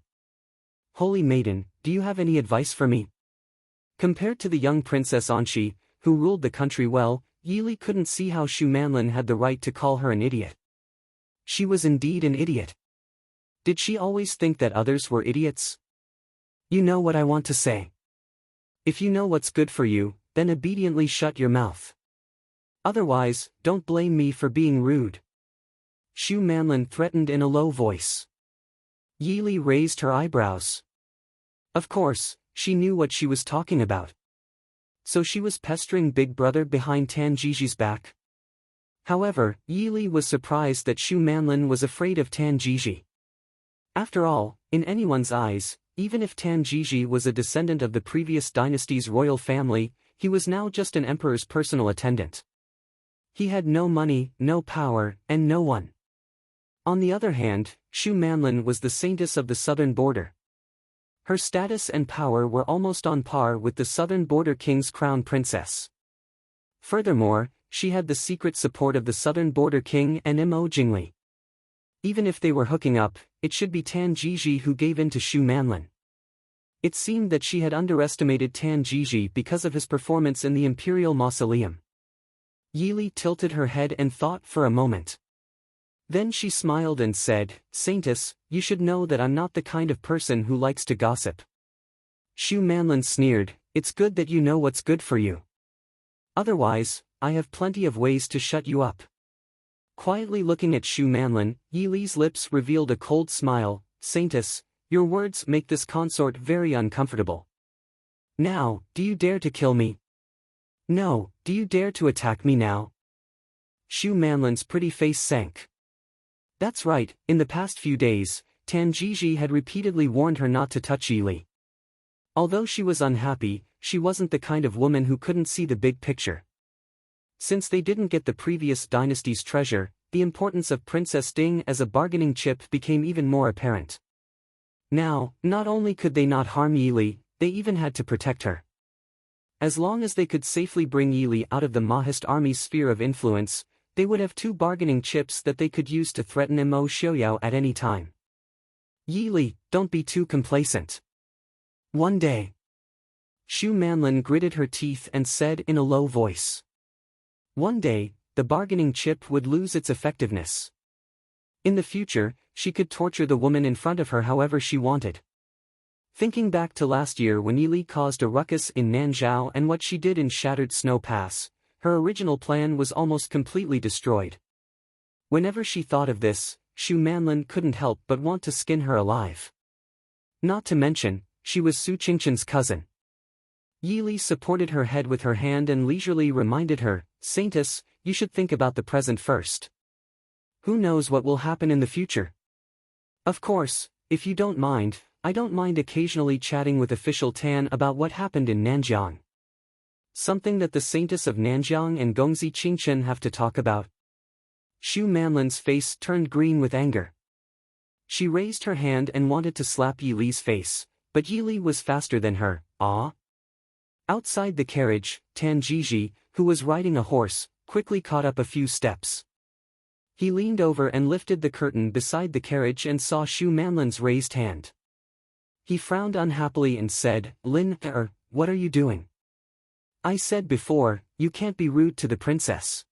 "Holy maiden, do you have any advice for me?" Compared to the young Princess Anqi, who ruled the country well, Yili couldn't see how Shu Manlin had the right to call her an idiot. She was indeed an idiot. Did she always think that others were idiots? "You know what I want to say. If you know what's good for you, then obediently shut your mouth. Otherwise, don't blame me for being rude," Shu Manlin threatened in a low voice. Yili raised her eyebrows. Of course, she knew what she was talking about. So she was pestering Big Brother behind Tan Jiji's back? However, Yili was surprised that Shu Manlin was afraid of Tan Jiji. After all, in anyone's eyes, even if Tan Jiji was a descendant of the previous dynasty's royal family, he was now just an emperor's personal attendant. He had no money, no power, and no one. On the other hand, Shu Manlin was the saintess of the southern border. Her status and power were almost on par with the southern border king's crown princess. Furthermore, she had the secret support of the southern border king and Mo Jingli. Even if they were hooking up, it should be Tan Jiji who gave in to Shu Manlin. It seemed that she had underestimated Tan Jiji because of his performance in the imperial mausoleum. Yili tilted her head and thought for a moment. Then she smiled and said, "Saintess, you should know that I'm not the kind of person who likes to gossip." Shu Manlin sneered, "It's good that you know what's good for you. Otherwise, I have plenty of ways to shut you up." Quietly looking at Shu Manlin, Yili's lips revealed a cold smile. "Saintess, your words make this consort very uncomfortable. Now, do you dare to kill me? No, do you dare to attack me now?" Shu Manlin's pretty face sank. That's right, in the past few days, Tan Jiji had repeatedly warned her not to touch Yili. Although she was unhappy, she wasn't the kind of woman who couldn't see the big picture. Since they didn't get the previous dynasty's treasure, the importance of Princess Ding as a bargaining chip became even more apparent. Now, not only could they not harm Yili, they even had to protect her. As long as they could safely bring Yili out of the Mahist army's sphere of influence, they would have two bargaining chips that they could use to threaten Mo Xiaoyao at any time. "Yili, don't be too complacent. One day." Shu Manlin gritted her teeth and said in a low voice. One day, the bargaining chip would lose its effectiveness. In the future, she could torture the woman in front of her however she wanted. Thinking back to last year when Yili caused a ruckus in Nanzhao and what she did in Shattered Snow Pass, her original plan was almost completely destroyed. Whenever she thought of this, Shu Manlin couldn't help but want to skin her alive. Not to mention, she was Su Qingchen's cousin. Yi Li supported her head with her hand and leisurely reminded her, "Saintess, you should think about the present first. Who knows what will happen in the future? Of course, if you don't mind, I don't mind occasionally chatting with official Tan about what happened in Nanjiang. Something that the Saintess of Nanjiang and Gongzi Qingchen have to talk about." Shu Manlin's face turned green with anger. She raised her hand and wanted to slap Yi Li's face, but Yi Li was faster than her. Ah! Outside the carriage, Tan Jiji, who was riding a horse, quickly caught up a few steps. He leaned over and lifted the curtain beside the carriage and saw Shu Manlin's raised hand. He frowned unhappily and said, "Lin, what are you doing? I said before, you can't be rude to the princess."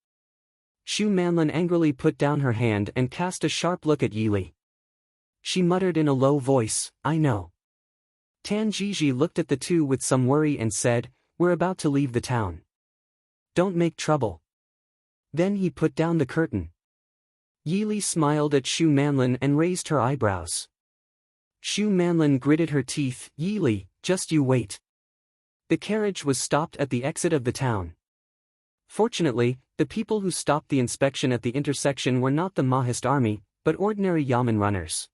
Shu Manlin angrily put down her hand and cast a sharp look at Yi Li. She muttered in a low voice, "I know." Tan Jiji looked at the two with some worry and said, "We're about to leave the town. Don't make trouble." Then he put down the curtain. Yi Li smiled at Shu Manlin and raised her eyebrows. Shu Manlin gritted her teeth. "Yi Li, just you wait." The carriage was stopped at the exit of the town. Fortunately, the people who stopped the inspection at the intersection were not the Mahist army, but ordinary yamen runners.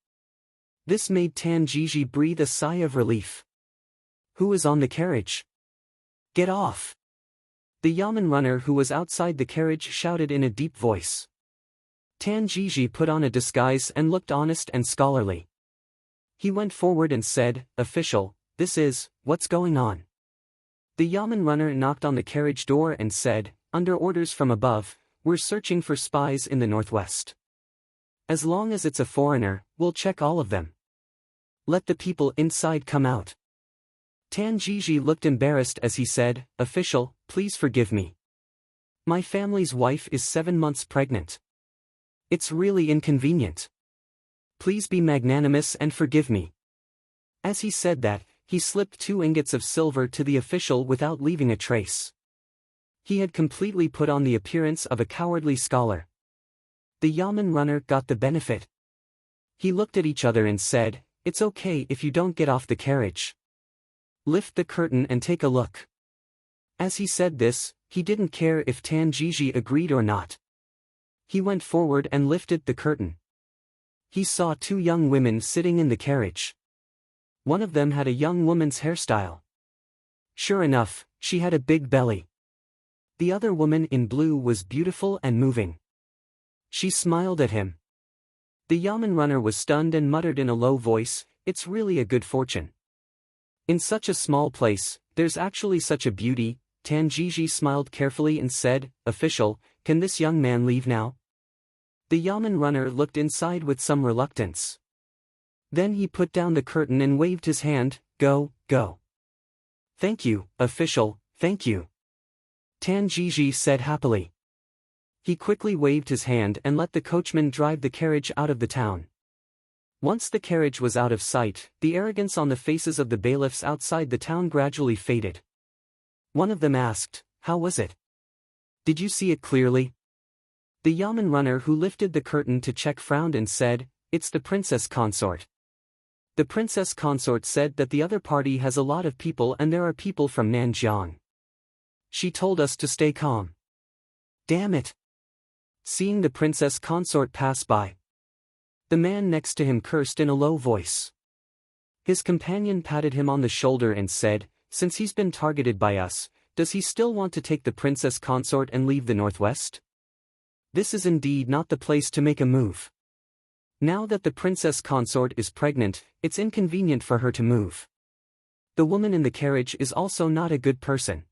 This made Tan Jiji breathe a sigh of relief. "Who is on the carriage? Get off!" The yamen runner who was outside the carriage shouted in a deep voice. Tan Jiji put on a disguise and looked honest and scholarly. He went forward and said, "Official, what's going on?" The yamen runner knocked on the carriage door and said, "Under orders from above, we're searching for spies in the northwest. As long as it's a foreigner, we'll check all of them. Let the people inside come out." Tan Jiji looked embarrassed as he said, "Official, please forgive me. My family's wife is 7 months pregnant. It's really inconvenient. Please be magnanimous and forgive me." As he said that, he slipped 2 ingots of silver to the official without leaving a trace. He had completely put on the appearance of a cowardly scholar. The yamen runner got the benefit. He looked at each other and said, "It's okay if you don't get off the carriage. Lift the curtain and take a look." As he said this, he didn't care if Tan Jiji agreed or not. He went forward and lifted the curtain. He saw 2 young women sitting in the carriage. One of them had a young woman's hairstyle. Sure enough, she had a big belly. The other woman in blue was beautiful and moving. She smiled at him. The yamen runner was stunned and muttered in a low voice, "It's really a good fortune. In such a small place, there's actually such a beauty." Tan Jiji smiled carefully and said, "Official, can this young man leave now?" The yamen runner looked inside with some reluctance. Then he put down the curtain and waved his hand, "Go, go." "Thank you, official, thank you," Tan Jiji said happily. He quickly waved his hand and let the coachman drive the carriage out of the town. Once the carriage was out of sight, the arrogance on the faces of the bailiffs outside the town gradually faded. One of them asked, "How was it? Did you see it clearly?" The yamen runner who lifted the curtain to check frowned and said, "It's the princess consort." The princess consort said that the other party has a lot of people and there are people from Nanjiang. She told us to stay calm. Damn it! Seeing the princess consort pass by, the man next to him cursed in a low voice. His companion patted him on the shoulder and said, "Since he's been targeted by us, does he still want to take the princess consort and leave the northwest? This is indeed not the place to make a move. Now that the princess consort is pregnant, it's inconvenient for her to move. The woman in the carriage is also not a good person.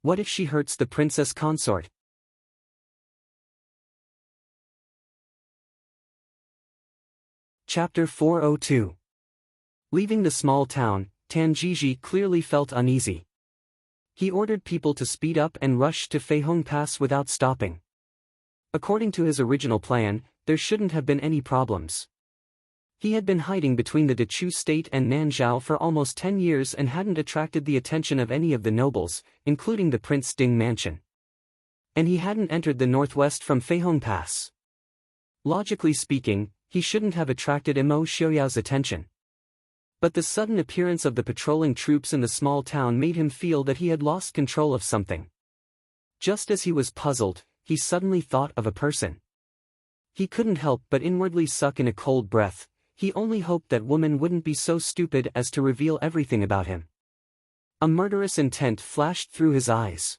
What if she hurts the princess consort?" Chapter 402. Leaving the small town, Tan Jiji clearly felt uneasy. He ordered people to speed up and rush to Feihong Pass without stopping. According to his original plan, there shouldn't have been any problems. He had been hiding between the Dechu state and Nanzhao for almost 10 years and hadn't attracted the attention of any of the nobles, including the Prince Ding mansion. And he hadn't entered the northwest from Feihong Pass. Logically speaking, he shouldn't have attracted Emo Xiaoyao's attention. But the sudden appearance of the patrolling troops in the small town made him feel that he had lost control of something. Just as he was puzzled, he suddenly thought of a person. He couldn't help but inwardly suck in a cold breath. He only hoped that woman wouldn't be so stupid as to reveal everything about him. A murderous intent flashed through his eyes.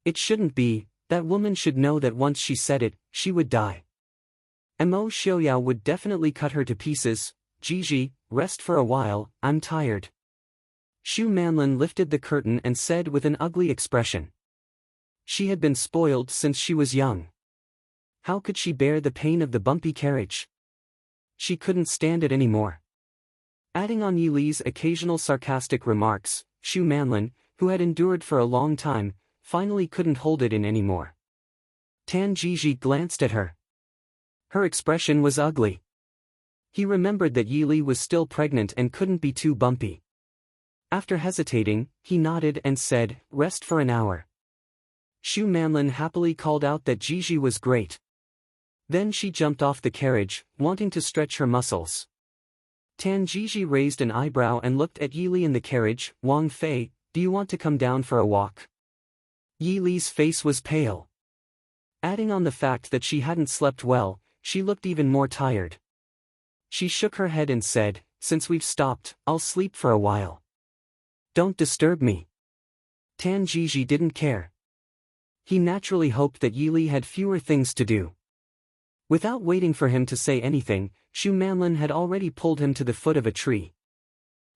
It shouldn't be, that woman should know that once she said it, she would die. Emo Xiaoyao would definitely cut her to pieces. Gigi, rest for a while, I'm tired. Xu Manlin lifted the curtain and said with an ugly expression. She had been spoiled since she was young. How could she bear the pain of the bumpy carriage? She couldn't stand it anymore. Adding on Yi Li's occasional sarcastic remarks, Xu Manlin, who had endured for a long time, finally couldn't hold it in anymore. Tan Jiji glanced at her. Her expression was ugly. He remembered that Yi Li was still pregnant and couldn't be too bumpy. After hesitating, he nodded and said, rest for an hour. Xu Manlin happily called out that Jiji was great. Then she jumped off the carriage, wanting to stretch her muscles. Tan Jiji raised an eyebrow and looked at Yi Li in the carriage. Wang Fei, do you want to come down for a walk? Yi Li's face was pale. Adding on the fact that she hadn't slept well, she looked even more tired. She shook her head and said, since we've stopped, I'll sleep for a while. Don't disturb me. Tan Jiji didn't care. He naturally hoped that Yi Li had fewer things to do. Without waiting for him to say anything, Xu Manlin had already pulled him to the foot of a tree.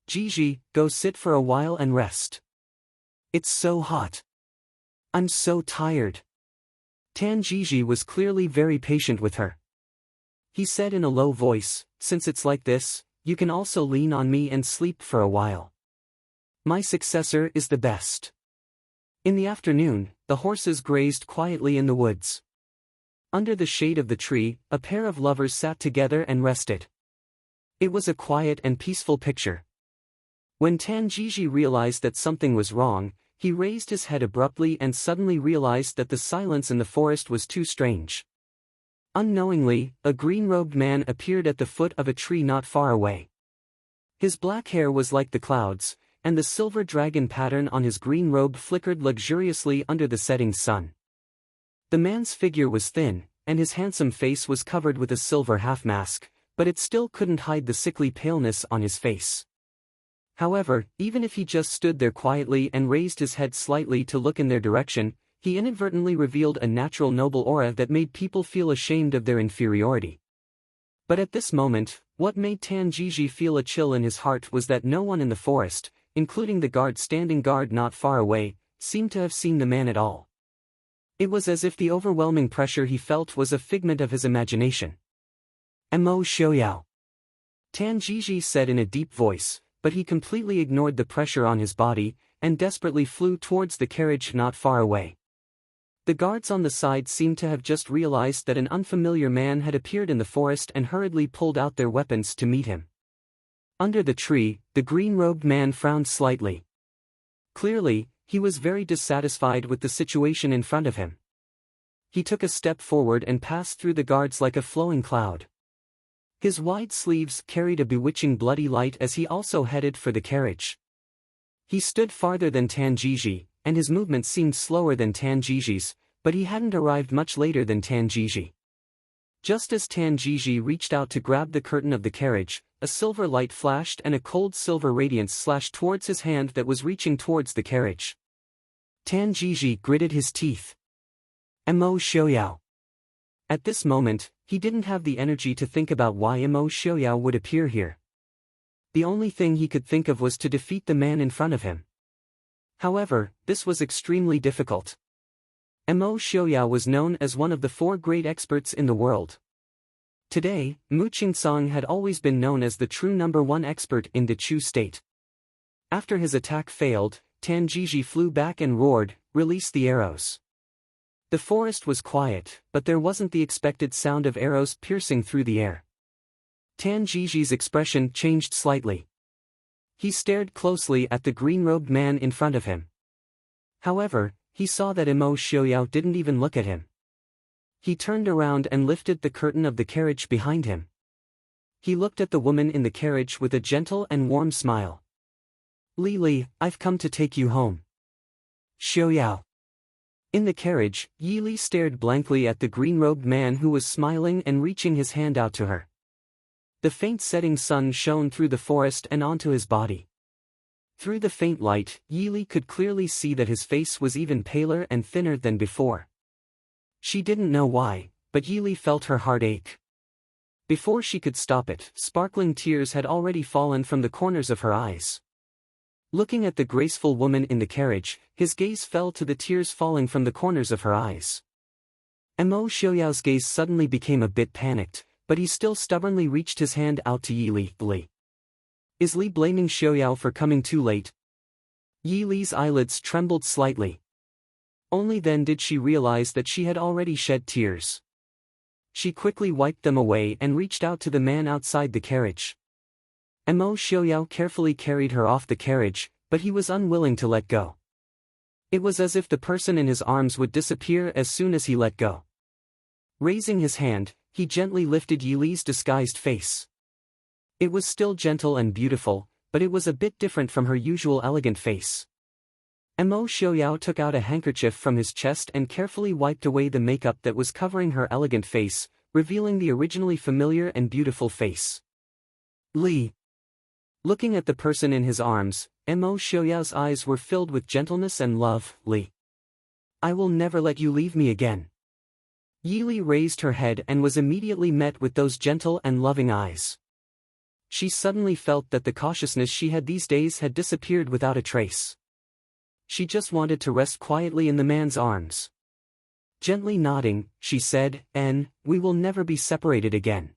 Jiji, go sit for a while and rest. It's so hot. I'm so tired. Tan Jiji was clearly very patient with her. He said in a low voice, since it's like this, you can also lean on me and sleep for a while. My successor is the best. In the afternoon, the horses grazed quietly in the woods. Under the shade of the tree, a pair of lovers sat together and rested. It was a quiet and peaceful picture. When Tan Jiji realized that something was wrong, he raised his head abruptly and suddenly realized that the silence in the forest was too strange. Unknowingly, a green-robed man appeared at the foot of a tree not far away. His black hair was like the clouds, and the silver dragon pattern on his green robe flickered luxuriously under the setting sun. The man's figure was thin, and his handsome face was covered with a silver half-mask, but it still couldn't hide the sickly paleness on his face. However, even if he just stood there quietly and raised his head slightly to look in their direction, he inadvertently revealed a natural noble aura that made people feel ashamed of their inferiority. But at this moment, what made Tan Jiji feel a chill in his heart was that no one in the forest, including the guard standing guard not far away, seemed to have seen the man at all. It was as if the overwhelming pressure he felt was a figment of his imagination. Emo Xiaoyao. Tan Jiji said in a deep voice, but he completely ignored the pressure on his body, and desperately flew towards the carriage not far away. The guards on the side seemed to have just realized that an unfamiliar man had appeared in the forest and hurriedly pulled out their weapons to meet him. Under the tree, the green-robed man frowned slightly. Clearly, he was very dissatisfied with the situation in front of him. He took a step forward and passed through the guards like a flowing cloud. His wide sleeves carried a bewitching bloody light as he also headed for the carriage. He stood farther than Tan Jiji, and his movement seemed slower than Tan Jiji's, but he hadn't arrived much later than Tan Jiji. Just as Tan Jiji reached out to grab the curtain of the carriage, a silver light flashed and a cold silver radiance slashed towards his hand that was reaching towards the carriage. Tan Jiji gritted his teeth. Emo Xiaoyao. At this moment, he didn't have the energy to think about why Emo Xiaoyao would appear here. The only thing he could think of was to defeat the man in front of him. However, this was extremely difficult. Emo Xiaoyao was known as one of the 4 great experts in the world. Today, Mu Qingsong had always been known as the true #1 expert in the Chu state. After his attack failed, Tan Jiji flew back and roared, "Release the arrows." The forest was quiet, but there wasn't the expected sound of arrows piercing through the air. Tan Jiji's expression changed slightly. He stared closely at the green-robed man in front of him. However, he saw that Emo Xiaoyao didn't even look at him. He turned around and lifted the curtain of the carriage behind him. He looked at the woman in the carriage with a gentle and warm smile. Li, I've come to take you home. Xiaoyao. In the carriage, Yi Li stared blankly at the green-robed man who was smiling and reaching his hand out to her. The faint setting sun shone through the forest and onto his body. Through the faint light, Yi Li could clearly see that his face was even paler and thinner than before. She didn't know why, but Yi Li felt her heart ache. Before she could stop it, sparkling tears had already fallen from the corners of her eyes. Looking at the graceful woman in the carriage, his gaze fell to the tears falling from the corners of her eyes. Mo Xiaoyao's gaze suddenly became a bit panicked, but he still stubbornly reached his hand out to Yi Li. Is Li blaming Xiaoyao for coming too late? Yi Li's eyelids trembled slightly. Only then did she realize that she had already shed tears. She quickly wiped them away and reached out to the man outside the carriage. Mo Xiaoyao carefully carried her off the carriage, but he was unwilling to let go. It was as if the person in his arms would disappear as soon as he let go. Raising his hand, he gently lifted Yi Li's disguised face. It was still gentle and beautiful, but it was a bit different from her usual elegant face. Mo Xiaoyao took out a handkerchief from his chest and carefully wiped away the makeup that was covering her elegant face, revealing the originally familiar and beautiful face. Li. Looking at the person in his arms, Mo Xiaoyao's eyes were filled with gentleness and love. Li. I will never let you leave me again. Yi Li raised her head and was immediately met with those gentle and loving eyes. She suddenly felt that the cautiousness she had these days had disappeared without a trace. She just wanted to rest quietly in the man's arms. Gently nodding, she said, we will never be separated again.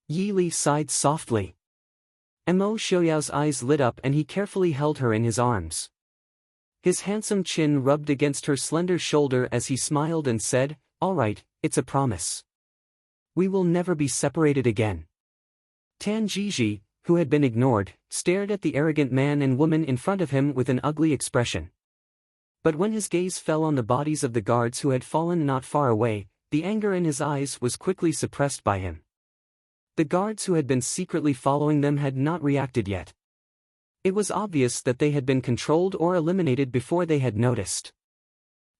Yi Li sighed softly. Mo Xiaoyao's eyes lit up and he carefully held her in his arms. His handsome chin rubbed against her slender shoulder as he smiled and said, all right, it's a promise. We will never be separated again. Tan Jiji, who had been ignored, stared at the arrogant man and woman in front of him with an ugly expression. But when his gaze fell on the bodies of the guards who had fallen not far away, the anger in his eyes was quickly suppressed by him. The guards who had been secretly following them had not reacted yet. It was obvious that they had been controlled or eliminated before they had noticed.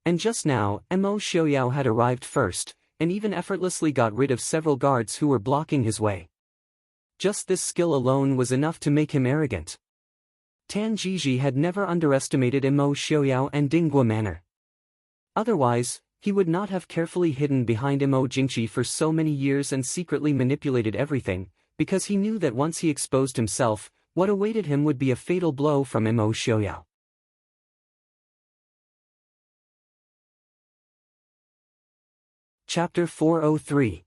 And just now, Mo Xiaoyao had arrived first, and even effortlessly got rid of several guards who were blocking his way. Just this skill alone was enough to make him arrogant. Tan Jiji had never underestimated Mo Xiaoyao and Dingguo Manor. Otherwise, he would not have carefully hidden behind Mo Jingqi for so many years and secretly manipulated everything, because he knew that once he exposed himself, what awaited him would be a fatal blow from Mo Xiaoyao. Chapter 403.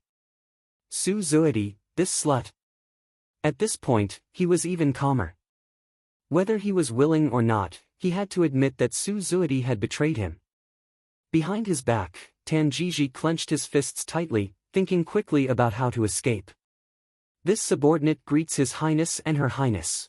Su Zuidi, this slut. At this point, he was even calmer. Whether he was willing or not, he had to admit that Su Zuidi had betrayed him. Behind his back, Tan Jiji clenched his fists tightly, thinking quickly about how to escape. This subordinate greets His Highness and Her Highness.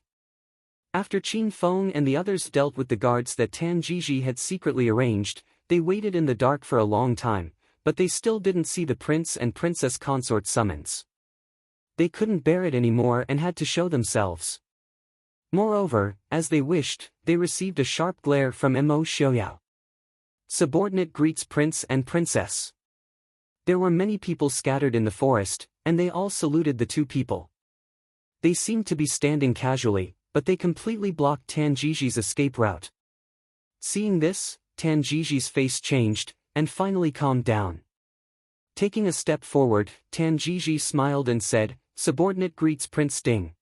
After Qin Feng and the others dealt with the guards that Tan Jiji had secretly arranged, they waited in the dark for a long time, but they still didn't see the prince and princess consort summons. They couldn't bear it anymore and had to show themselves. Moreover, as they wished, they received a sharp glare from Mo Xiaoyao. Subordinate greets prince and princess. There were many people scattered in the forest, and they all saluted the two people. They seemed to be standing casually, but they completely blocked Tan Jiji's escape route. Seeing this, Tan Jiji's face changed, and finally calmed down. Taking a step forward, Tan Jiji smiled and said, "Subordinate greets Prince Ding."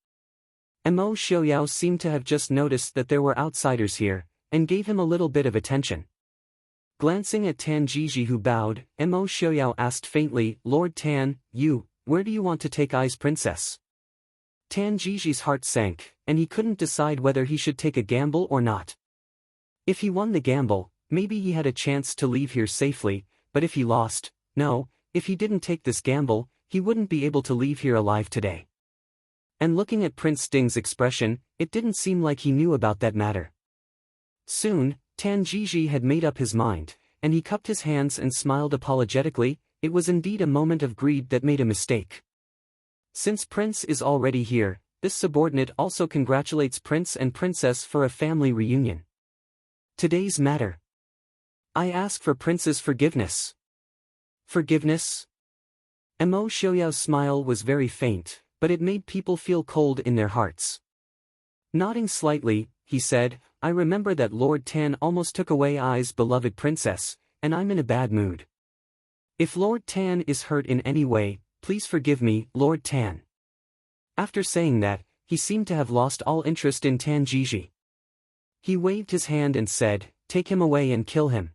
Mo Xiaoyao seemed to have just noticed that there were outsiders here, and gave him a little bit of attention. Glancing at Tan Jiji who bowed, Mo Xiaoyao asked faintly, "Lord Tan, where do you want to take I's princess?" Tan Jiji's heart sank, and he couldn't decide whether he should take a gamble or not. If he won the gamble, maybe he had a chance to leave here safely, but if he lost, no, if he didn't take this gamble, he wouldn't be able to leave here alive today. And looking at Prince Ding's expression, it didn't seem like he knew about that matter. Soon, Tan Jiji had made up his mind, and he cupped his hands and smiled apologetically, it was indeed a moment of greed that made a mistake. Since Prince is already here, this subordinate also congratulates Prince and Princess for a family reunion. Today's matter. I ask for Prince's forgiveness. Forgiveness? Mo Xiaoyao's smile was very faint, but it made people feel cold in their hearts. Nodding slightly, he said, I remember that Lord Tan almost took away I's beloved princess, and I'm in a bad mood. If Lord Tan is hurt in any way, please forgive me, Lord Tan. After saying that, he seemed to have lost all interest in Tan Jiji. He waved his hand and said, take him away and kill him.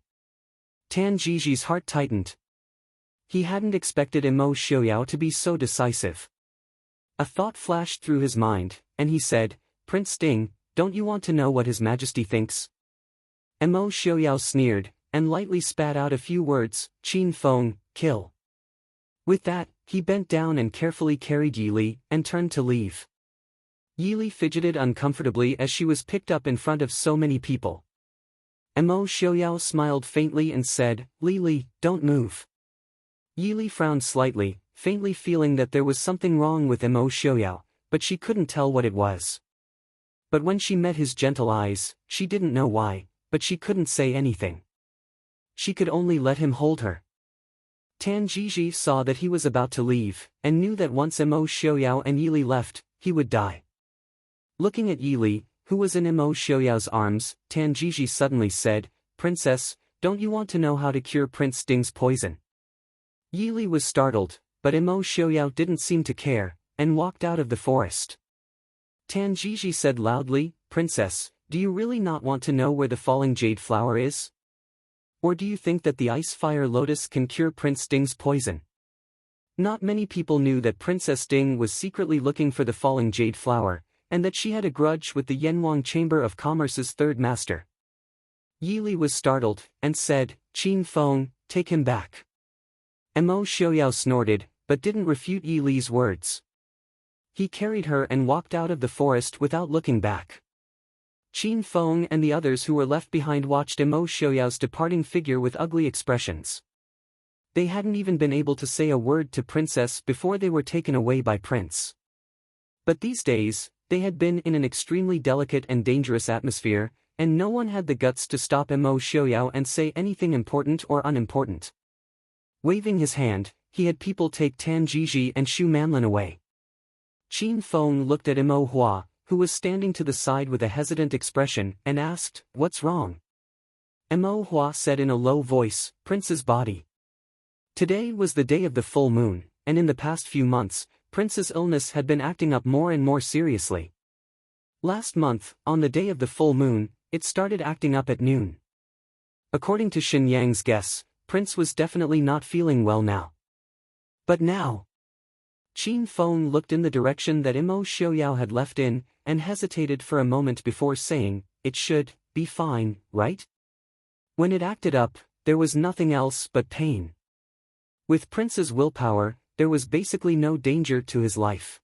Tan Jiji's heart tightened. He hadn't expected Mo Xiaoyao to be so decisive. A thought flashed through his mind, and he said, Prince Ding, don't you want to know what His Majesty thinks? Mo Xiaoyao sneered, and lightly spat out a few words, Qin Feng, kill. With that, he bent down and carefully carried Yili, and turned to leave. Yili fidgeted uncomfortably as she was picked up in front of so many people. Mo Xiaoyao smiled faintly and said, Li, don't move. Yili frowned slightly, faintly feeling that there was something wrong with Mo Xiaoyao, but she couldn't tell what it was. But when she met his gentle eyes, she didn't know why, but she couldn't say anything. She could only let him hold her. Tan Jiji saw that he was about to leave, and knew that once Mo Xiaoyao and Yili left, he would die. Looking at Yili, who was in Mo Xiaoyao's arms, Tan Jiji suddenly said, Princess, don't you want to know how to cure Prince Ding's poison? Yili was startled, but Mo Xiaoyao didn't seem to care, and walked out of the forest. Tan Jiji said loudly, Princess, do you really not want to know where the falling jade flower is? Or do you think that the ice-fire lotus can cure Prince Ding's poison? Not many people knew that Princess Ding was secretly looking for the falling jade flower, and that she had a grudge with the Yanwang Chamber of Commerce's third master. Yili was startled, and said, Qin Feng, take him back. Mo Xiaoyao snorted, but didn't refute Yili's words. He carried her and walked out of the forest without looking back. Qin Feng and the others who were left behind watched Mo Xiaoyao's departing figure with ugly expressions. They hadn't even been able to say a word to Princess before they were taken away by Prince. But these days, they had been in an extremely delicate and dangerous atmosphere, and no one had the guts to stop Mo Xiaoyao and say anything important or unimportant. Waving his hand, he had people take Tan Jiji and Xu Manlin away. Qin Feng looked at Mo Hua, who was standing to the side with a hesitant expression, and asked, What's wrong? Mo Hua said in a low voice, Prince's body. Today was the day of the full moon, and in the past few months, Prince's illness had been acting up more and more seriously. Last month, on the day of the full moon, it started acting up at noon. According to Xin Yang's guess, Prince was definitely not feeling well now. But now... Qin Feng looked in the direction that Mo Xiaoyao had left in, and hesitated for a moment before saying, It should be fine, right? When it acted up, there was nothing else but pain. With Prince's willpower, there was basically no danger to his life.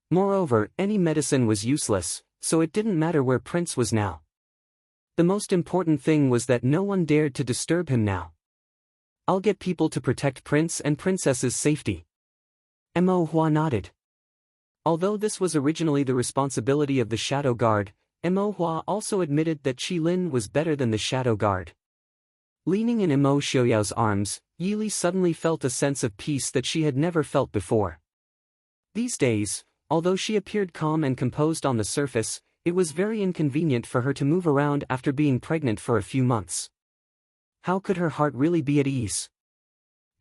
Moreover, any medicine was useless, so it didn't matter where Prince was now. The most important thing was that no one dared to disturb him now. I'll get people to protect Prince and Princess's safety. Mo Hua nodded. Although this was originally the responsibility of the Shadow Guard, Mo Hua also admitted that Qi Lin was better than the Shadow Guard. Leaning in Mo Xiaoyao's arms, Yili suddenly felt a sense of peace that she had never felt before. These days, although she appeared calm and composed on the surface, it was very inconvenient for her to move around after being pregnant for a few months. How could her heart really be at ease?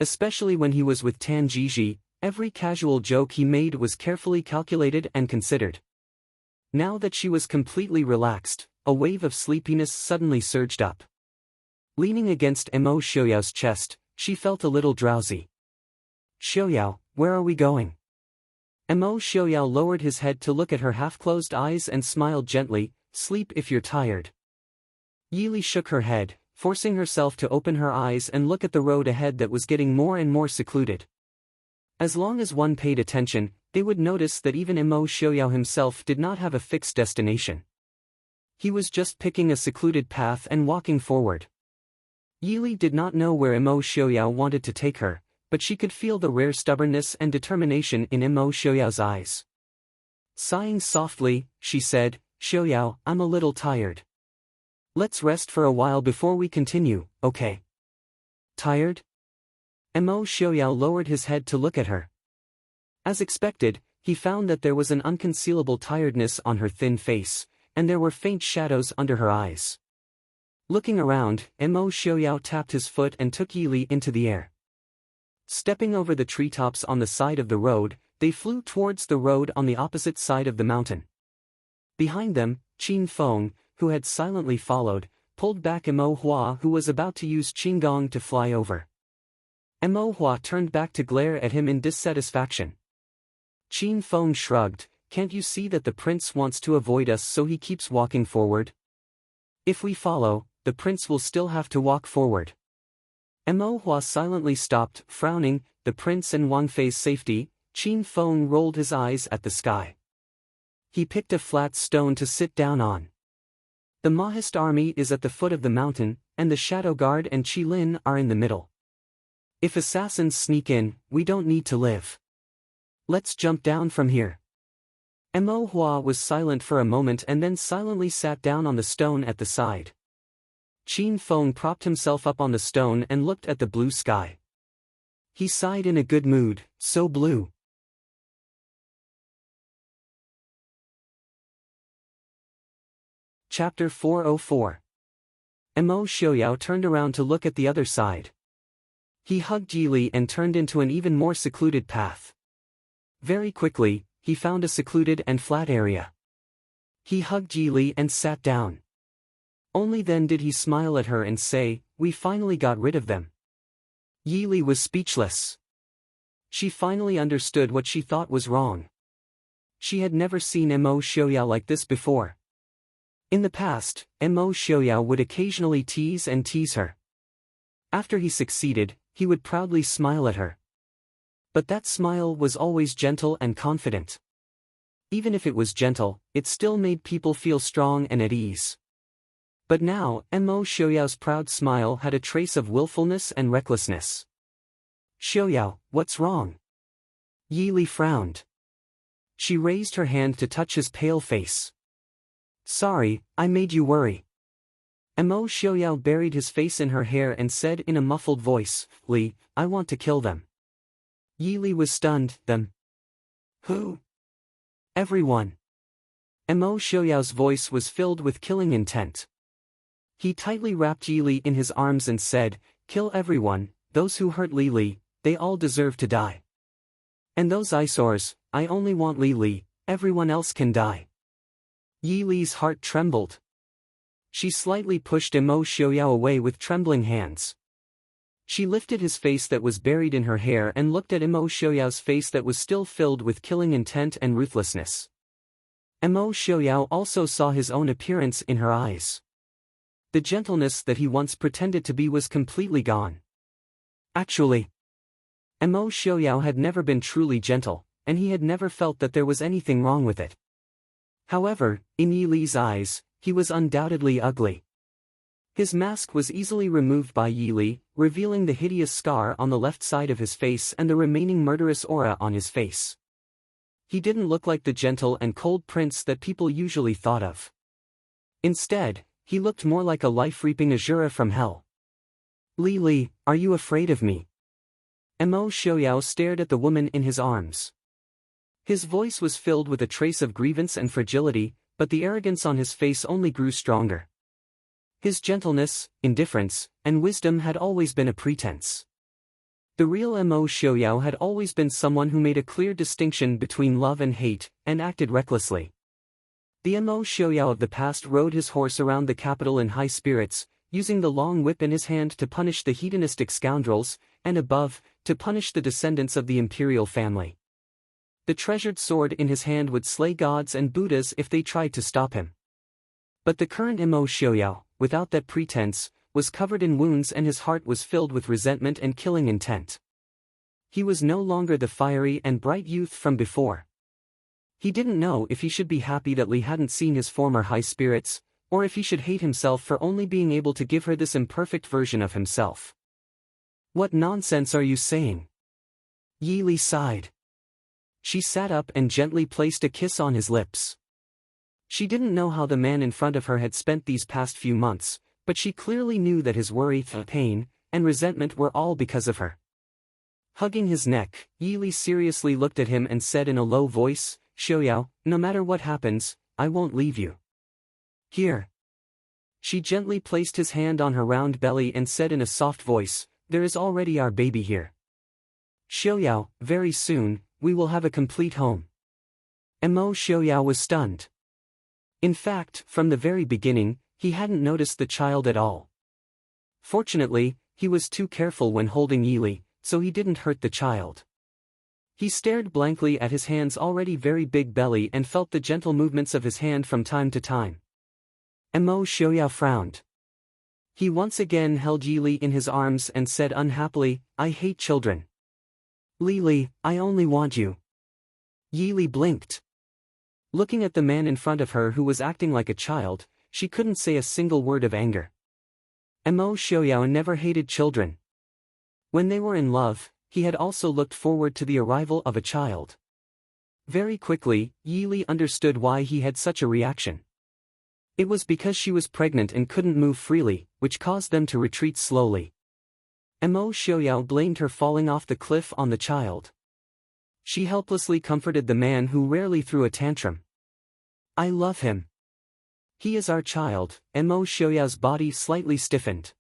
Especially when he was with Tan Jiji, every casual joke he made was carefully calculated and considered. Now that she was completely relaxed, a wave of sleepiness suddenly surged up. Leaning against Mo Xiaoyao's chest, she felt a little drowsy. Xiaoyao, where are we going? Mo Xiaoyao lowered his head to look at her half-closed eyes and smiled gently, sleep if you're tired. Yili shook her head, forcing herself to open her eyes and look at the road ahead that was getting more and more secluded. As long as one paid attention, they would notice that even Mo Xiaoyao himself did not have a fixed destination. He was just picking a secluded path and walking forward. Yili did not know where Mo Xiaoyao wanted to take her, but she could feel the rare stubbornness and determination in Mo Xiaoyao's eyes. Sighing softly, she said, "Xiaoyao, I'm a little tired. Let's rest for a while before we continue, okay?" "Tired?" Mo Xiaoyao lowered his head to look at her. As expected, he found that there was an unconcealable tiredness on her thin face, and there were faint shadows under her eyes. Looking around, Mo Xiaoyao tapped his foot and took Yi Li into the air. Stepping over the treetops on the side of the road, they flew towards the road on the opposite side of the mountain. Behind them, Qin Feng, who had silently followed, pulled back Mo Hua, who was about to use Qinggong to fly over. Mo Hua turned back to glare at him in dissatisfaction. Qin Feng shrugged, "Can't you see that the prince wants to avoid us, so he keeps walking forward? If we follow, the prince will still have to walk forward." Mo Hua silently stopped, frowning. The prince and Wang Fei's safety. Qin Feng rolled his eyes at the sky. He picked a flat stone to sit down on. The Mahist army is at the foot of the mountain, and the Shadow Guard and Qilin are in the middle. If assassins sneak in, we don't need to live. Let's jump down from here. Mo Hua was silent for a moment and then silently sat down on the stone at the side. Qin Feng propped himself up on the stone and looked at the blue sky. He sighed in a good mood, so blue. Chapter 404. Mo Xiaoyao turned around to look at the other side. He hugged Yi Li and turned into an even more secluded path. Very quickly, he found a secluded and flat area. He hugged Yi Li and sat down. Only then did he smile at her and say, "We finally got rid of them." Yi Li was speechless. She finally understood what she thought was wrong. She had never seen Mo Xiaoyao like this before. In the past, Mo Xiaoyao would occasionally tease her. After he succeeded, he would proudly smile at her. But that smile was always gentle and confident. Even if it was gentle, it still made people feel strong and at ease. But now, Mo Xiaoyao's proud smile had a trace of willfulness and recklessness. "Xiaoyao, what's wrong?" Yi Li frowned. She raised her hand to touch his pale face. "Sorry, I made you worry." Mo Xiaoyao buried his face in her hair and said in a muffled voice, "Li, I want to kill them." Yi Li was stunned. "Them? Who?" "Everyone." Mo Xiaoyao's voice was filled with killing intent. He tightly wrapped Yi Li in his arms and said, "Kill everyone, those who hurt Li Li, they all deserve to die. And those eyesores, I only want Li Li, everyone else can die." Yi Li's heart trembled. She slightly pushed Mo Xiaoyao away with trembling hands. She lifted his face that was buried in her hair and looked at Mo Xiaoyao's face that was still filled with killing intent and ruthlessness. Mo Xiaoyao also saw his own appearance in her eyes. The gentleness that he once pretended to be was completely gone. Actually, Mo Xiaoyao had never been truly gentle, and he had never felt that there was anything wrong with it. However, in Yi Li's eyes, he was undoubtedly ugly. His mask was easily removed by Yi Li, revealing the hideous scar on the left side of his face and the remaining murderous aura on his face. He didn't look like the gentle and cold prince that people usually thought of. Instead, he looked more like a life-reaping Azura from hell. Li, are you afraid of me?" Mo Xiaoyao stared at the woman in his arms. His voice was filled with a trace of grievance and fragility, but the arrogance on his face only grew stronger. His gentleness, indifference, and wisdom had always been a pretense. The real Mo Xiaoyao had always been someone who made a clear distinction between love and hate, and acted recklessly. The Mo Xiaoyao of the past rode his horse around the capital in high spirits, using the long whip in his hand to punish the hedonistic scoundrels, and above, to punish the descendants of the imperial family. The treasured sword in his hand would slay gods and Buddhas if they tried to stop him. But the current Mo Xiaoyao, without that pretense, was covered in wounds and his heart was filled with resentment and killing intent. He was no longer the fiery and bright youth from before. He didn't know if he should be happy that Li hadn't seen his former high spirits, or if he should hate himself for only being able to give her this imperfect version of himself. "What nonsense are you saying?" Yi Li sighed. She sat up and gently placed a kiss on his lips. She didn't know how the man in front of her had spent these past few months, but she clearly knew that his worry, pain, and resentment were all because of her. Hugging his neck, Yi Li seriously looked at him and said in a low voice, "Xiaoyao, no matter what happens, I won't leave you. Here." She gently placed his hand on her round belly and said in a soft voice, "There is already our baby here. Xiaoyao, very soon, we will have a complete home." Mo Xiaoyao was stunned. In fact, from the very beginning, he hadn't noticed the child at all. Fortunately, he was too careful when holding Yi Li, so he didn't hurt the child. He stared blankly at his hand's already very big belly and felt the gentle movements of his hand from time to time. Mo Xiaoyao frowned. He once again held Yi Li in his arms and said unhappily, "I hate children. Li, I only want you." Yi Li blinked. Looking at the man in front of her who was acting like a child, she couldn't say a single word of anger. Mo Xiaoyao never hated children. When they were in love, he had also looked forward to the arrival of a child. Very quickly, Yi Li understood why he had such a reaction. It was because she was pregnant and couldn't move freely, which caused them to retreat slowly. Mo Xiaoyao blamed her falling off the cliff on the child. She helplessly comforted the man who rarely threw a tantrum. "I love him. He is our child." Mo Xiaoyao's body slightly stiffened.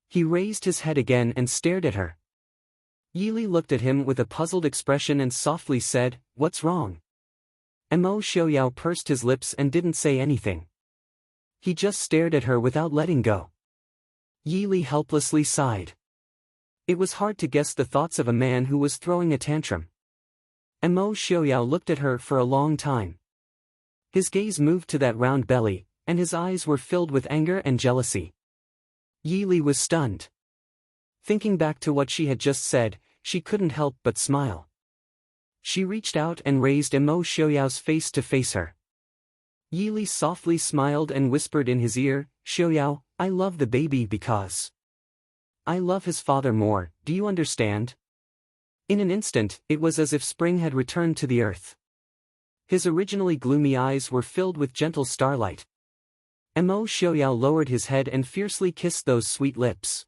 He raised his head again and stared at her. Yi Li looked at him with a puzzled expression and softly said, "What's wrong?" Mo Xiaoyao pursed his lips and didn't say anything. He just stared at her without letting go. Yi Li helplessly sighed. It was hard to guess the thoughts of a man who was throwing a tantrum. Mo Xiaoyao looked at her for a long time. His gaze moved to that round belly, and his eyes were filled with anger and jealousy. Yi Li was stunned. Thinking back to what she had just said, she couldn't help but smile. She reached out and raised Mo Xiaoyao's face to face her. Yi Li softly smiled and whispered in his ear, "Xiaoyao, I love the baby because I love his father more, do you understand?" In an instant, it was as if spring had returned to the earth. His originally gloomy eyes were filled with gentle starlight. Mo Xiaoyao lowered his head and fiercely kissed those sweet lips.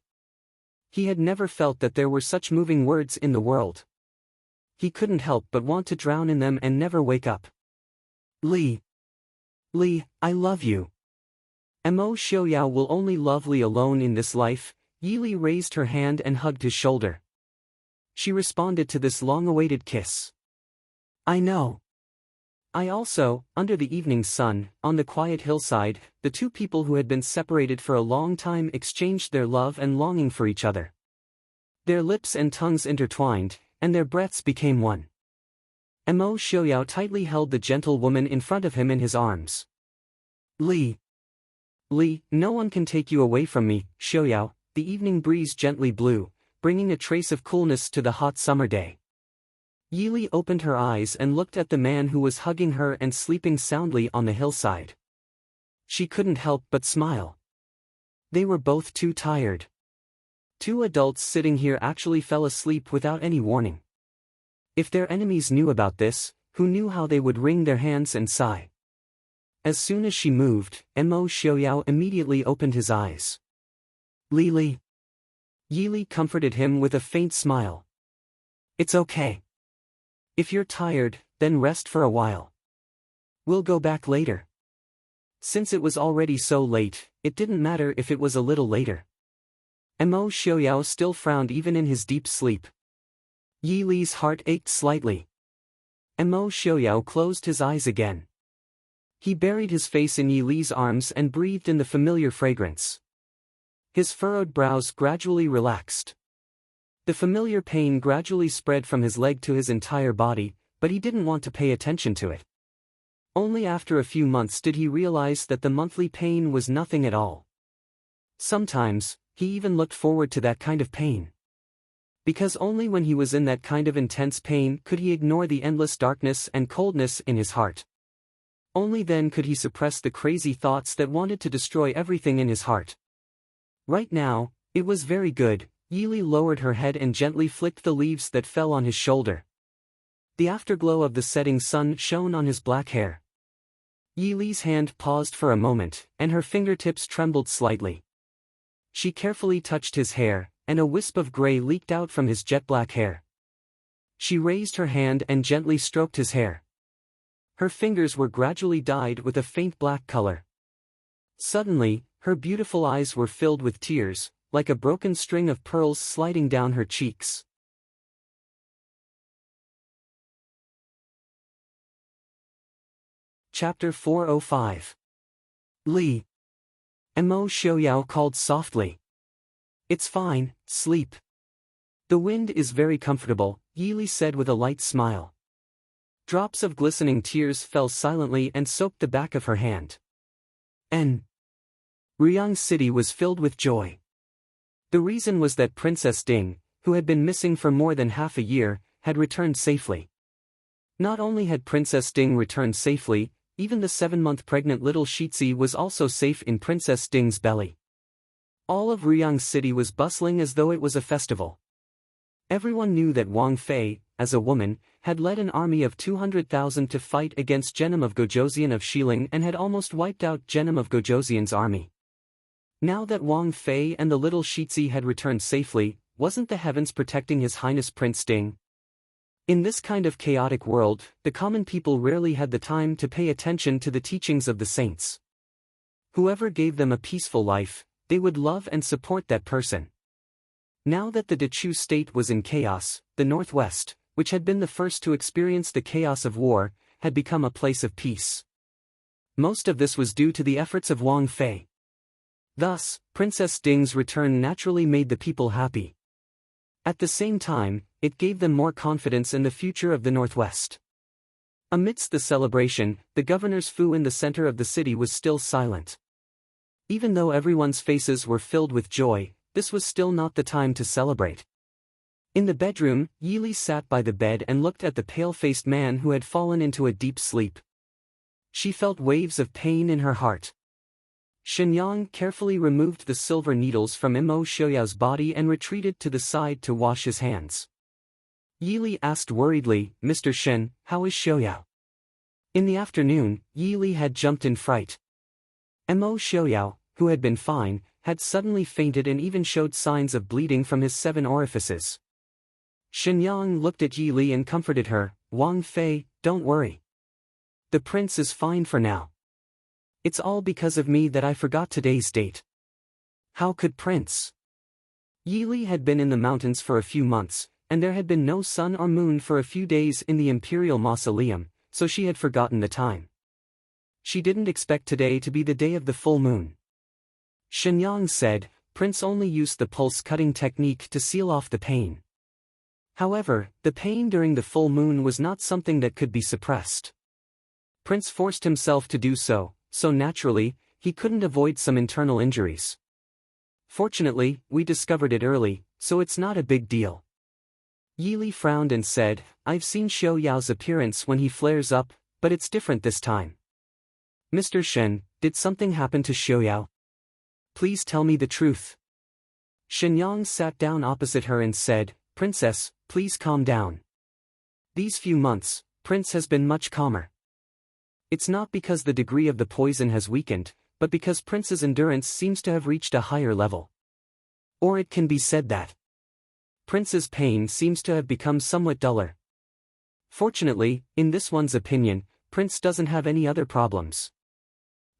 He had never felt that there were such moving words in the world. He couldn't help but want to drown in them and never wake up. Li, I love you." Mo Xiaoyao will only love Li alone in this life." Yi Li raised her hand and hugged his shoulder. She responded to this long-awaited kiss. "I know. I also." Under the evening sun, on the quiet hillside, the two people who had been separated for a long time exchanged their love and longing for each other. Their lips and tongues intertwined, and their breaths became one. Mo Xiaoyao tightly held the gentle woman in front of him in his arms. Li, no one can take you away from me, Xiaoyao." The evening breeze gently blew, bringing a trace of coolness to the hot summer day. Yi Li opened her eyes and looked at the man who was hugging her and sleeping soundly on the hillside. She couldn't help but smile. They were both too tired. Two adults sitting here actually fell asleep without any warning. If their enemies knew about this, who knew how they would wring their hands and sigh. As soon as she moved, Mo Xiaoyao immediately opened his eyes. Li. Yi Li comforted him with a faint smile. "It's okay. If you're tired, then rest for a while. We'll go back later." Since it was already so late, it didn't matter if it was a little later. Mo Xiaoyao still frowned even in his deep sleep. Yi Li's heart ached slightly. Mo Xiaoyao closed his eyes again. He buried his face in Yi Li's arms and breathed in the familiar fragrance. His furrowed brows gradually relaxed. The familiar pain gradually spread from his leg to his entire body, but he didn't want to pay attention to it. Only after a few months did he realize that the monthly pain was nothing at all. Sometimes, he even looked forward to that kind of pain. Because only when he was in that kind of intense pain could he ignore the endless darkness and coldness in his heart. Only then could he suppress the crazy thoughts that wanted to destroy everything in his heart. Right now, it was very good, Yili lowered her head and gently flicked the leaves that fell on his shoulder. The afterglow of the setting sun shone on his black hair. Yili's hand paused for a moment, and her fingertips trembled slightly. She carefully touched his hair, and a wisp of gray leaked out from his jet-black hair. She raised her hand and gently stroked his hair. Her fingers were gradually dyed with a faint black color. Suddenly, her beautiful eyes were filled with tears, like a broken string of pearls sliding down her cheeks. Chapter 405. Li. Mo Xiaoyao called softly. "It's fine, sleep. The wind is very comfortable," Yili said with a light smile. Drops of glistening tears fell silently and soaked the back of her hand. Riyang City was filled with joy. The reason was that Princess Ding, who had been missing for more than half a year, had returned safely. Not only had Princess Ding returned safely, even the 7-month pregnant little Shitzi was also safe in Princess Ding's belly. All of Riyang City was bustling as though it was a festival. Everyone knew that Wang Fei, as a woman, had led an army of 200,000 to fight against Genom of Gojoseon of Xiling and had almost wiped out Genom of Gojoseon's army. Now that Wang Fei and the little Shitzi had returned safely, wasn't the heavens protecting His Highness Prince Ding? In this kind of chaotic world, the common people rarely had the time to pay attention to the teachings of the saints. Whoever gave them a peaceful life, they would love and support that person. Now that the Dechu state was in chaos, the Northwest, which had been the first to experience the chaos of war, had become a place of peace. Most of this was due to the efforts of Wang Fei. Thus, Princess Ding's return naturally made the people happy. At the same time, it gave them more confidence in the future of the Northwest. Amidst the celebration, the governor's fu in the center of the city was still silent. Even though everyone's faces were filled with joy, this was still not the time to celebrate. In the bedroom, Yili sat by the bed and looked at the pale-faced man who had fallen into a deep sleep. She felt waves of pain in her heart. Shenyang carefully removed the silver needles from Mo Xiaoyao's body and retreated to the side to wash his hands. Yili asked worriedly, "Mr. Shen, how is Xiaoyao?" In the afternoon, Yili had jumped in fright. Mo Xiaoyao, who had been fine, had suddenly fainted and even showed signs of bleeding from his 7 orifices. Shenyang looked at Yili and comforted her, "Wang Fei, don't worry. The prince is fine for now. It's all because of me that I forgot today's date." How could Prince? Yili had been in the mountains for a few months, and there had been no sun or moon for a few days in the imperial mausoleum, so she had forgotten the time. She didn't expect today to be the day of the full moon. Shenyang said, "Prince only used the pulse-cutting technique to seal off the pain." However, the pain during the full moon was not something that could be suppressed. Prince forced himself to do so, so naturally, he couldn't avoid some internal injuries. Fortunately, we discovered it early, so it's not a big deal. Yili frowned and said, "I've seen Xiaoyao's appearance when he flares up, but it's different this time. Mr. Shen, did something happen to Xiaoyao? Please tell me the truth." Shenyang sat down opposite her and said, "Princess, please calm down. These few months, Prince has been much calmer. It's not because the degree of the poison has weakened, but because Prince's endurance seems to have reached a higher level. Or it can be said that Prince's pain seems to have become somewhat duller. Fortunately, in this one's opinion, Prince doesn't have any other problems.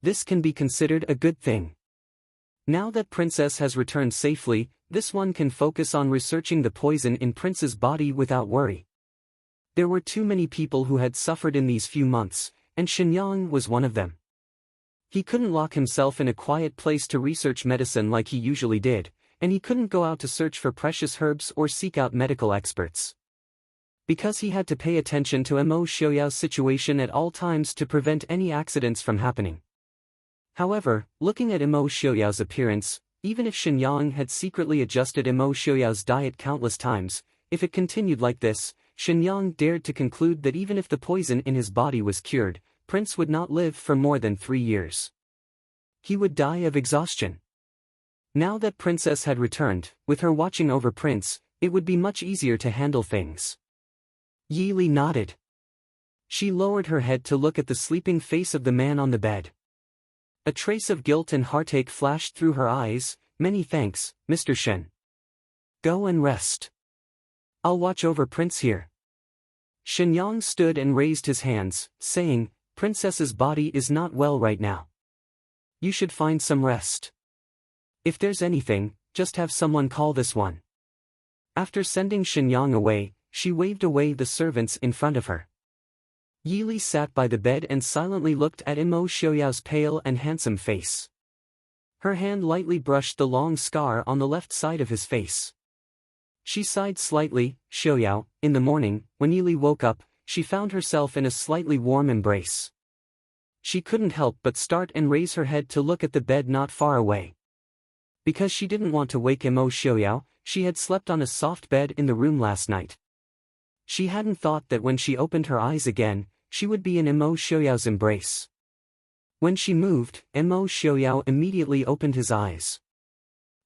This can be considered a good thing. Now that Princess has returned safely, this one can focus on researching the poison in Prince's body without worry." There were too many people who had suffered in these few months, and Shenyang was one of them. He couldn't lock himself in a quiet place to research medicine like he usually did, and he couldn't go out to search for precious herbs or seek out medical experts. Because he had to pay attention to Mo Xiaoyao's situation at all times to prevent any accidents from happening. However, looking at Mo Xiaoyao's appearance, even if Shenyang had secretly adjusted Mo Xiaoyao's diet countless times, if it continued like this, Shenyang dared to conclude that even if the poison in his body was cured, Prince would not live for more than 3 years. He would die of exhaustion. Now that Princess had returned, with her watching over Prince, it would be much easier to handle things. Yi Li nodded. She lowered her head to look at the sleeping face of the man on the bed. A trace of guilt and heartache flashed through her eyes. Many thanks, Mr. Shen. Go and rest. I'll watch over Prince here. Shenyang stood and raised his hands, saying, Princess's body is not well right now. You should find some rest. If there's anything, just have someone call this one. After sending Shenyang away, she waved away the servants in front of her. Yi Li sat by the bed and silently looked at Imo Xiaoyao's pale and handsome face. Her hand lightly brushed the long scar on the left side of his face. She sighed slightly. Xiaoyao, in the morning, when Yi Li woke up, she found herself in a slightly warm embrace. She couldn't help but start and raise her head to look at the bed not far away. Because she didn't want to wake Imo Xiaoyao, she had slept on a soft bed in the room last night. She hadn't thought that when she opened her eyes again, she would be in Imo Xiaoyao's embrace. When she moved, Imo Xiaoyao immediately opened his eyes.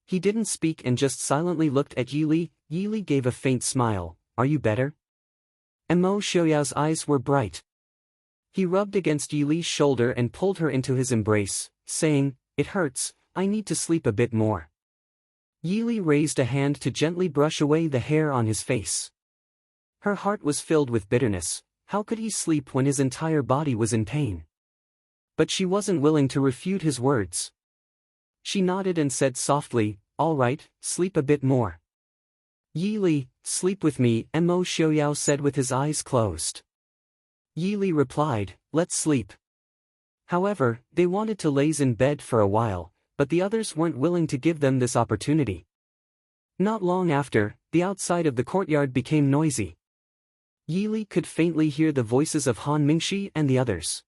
He didn't speak and just silently looked at Yi Li. Yi Li gave a faint smile. Are you better? Imo Xiaoyao's eyes were bright. He rubbed against Yi Li's shoulder and pulled her into his embrace, saying, It hurts, I need to sleep a bit more. Yi Li raised a hand to gently brush away the hair on his face. Her heart was filled with bitterness. How could he sleep when his entire body was in pain? But she wasn't willing to refute his words. She nodded and said softly, All right, sleep a bit more. Yi Li, sleep with me, Imo Xiaoyao said with his eyes closed. Yi Li replied, Let's sleep. However, they wanted to laze in bed for a while, but the others weren't willing to give them this opportunity. Not long after, the outside of the courtyard became noisy. Yi Li could faintly hear the voices of Han Mingxi and the others.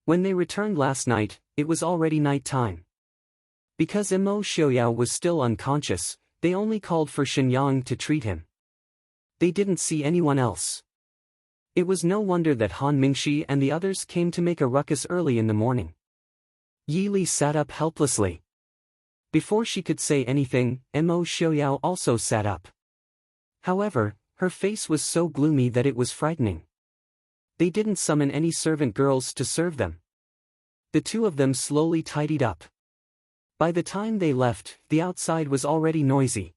When they returned last night, it was already night time. Because Imo Xiaoyao was still unconscious, they only called for Shenyang to treat him. They didn't see anyone else. It was no wonder that Han Mingxi and the others came to make a ruckus early in the morning. Yi Li sat up helplessly. Before she could say anything, Imo Xiaoyao also sat up. However, her face was so gloomy that it was frightening. They didn't summon any servant girls to serve them. The two of them slowly tidied up. By the time they left, the outside was already noisy.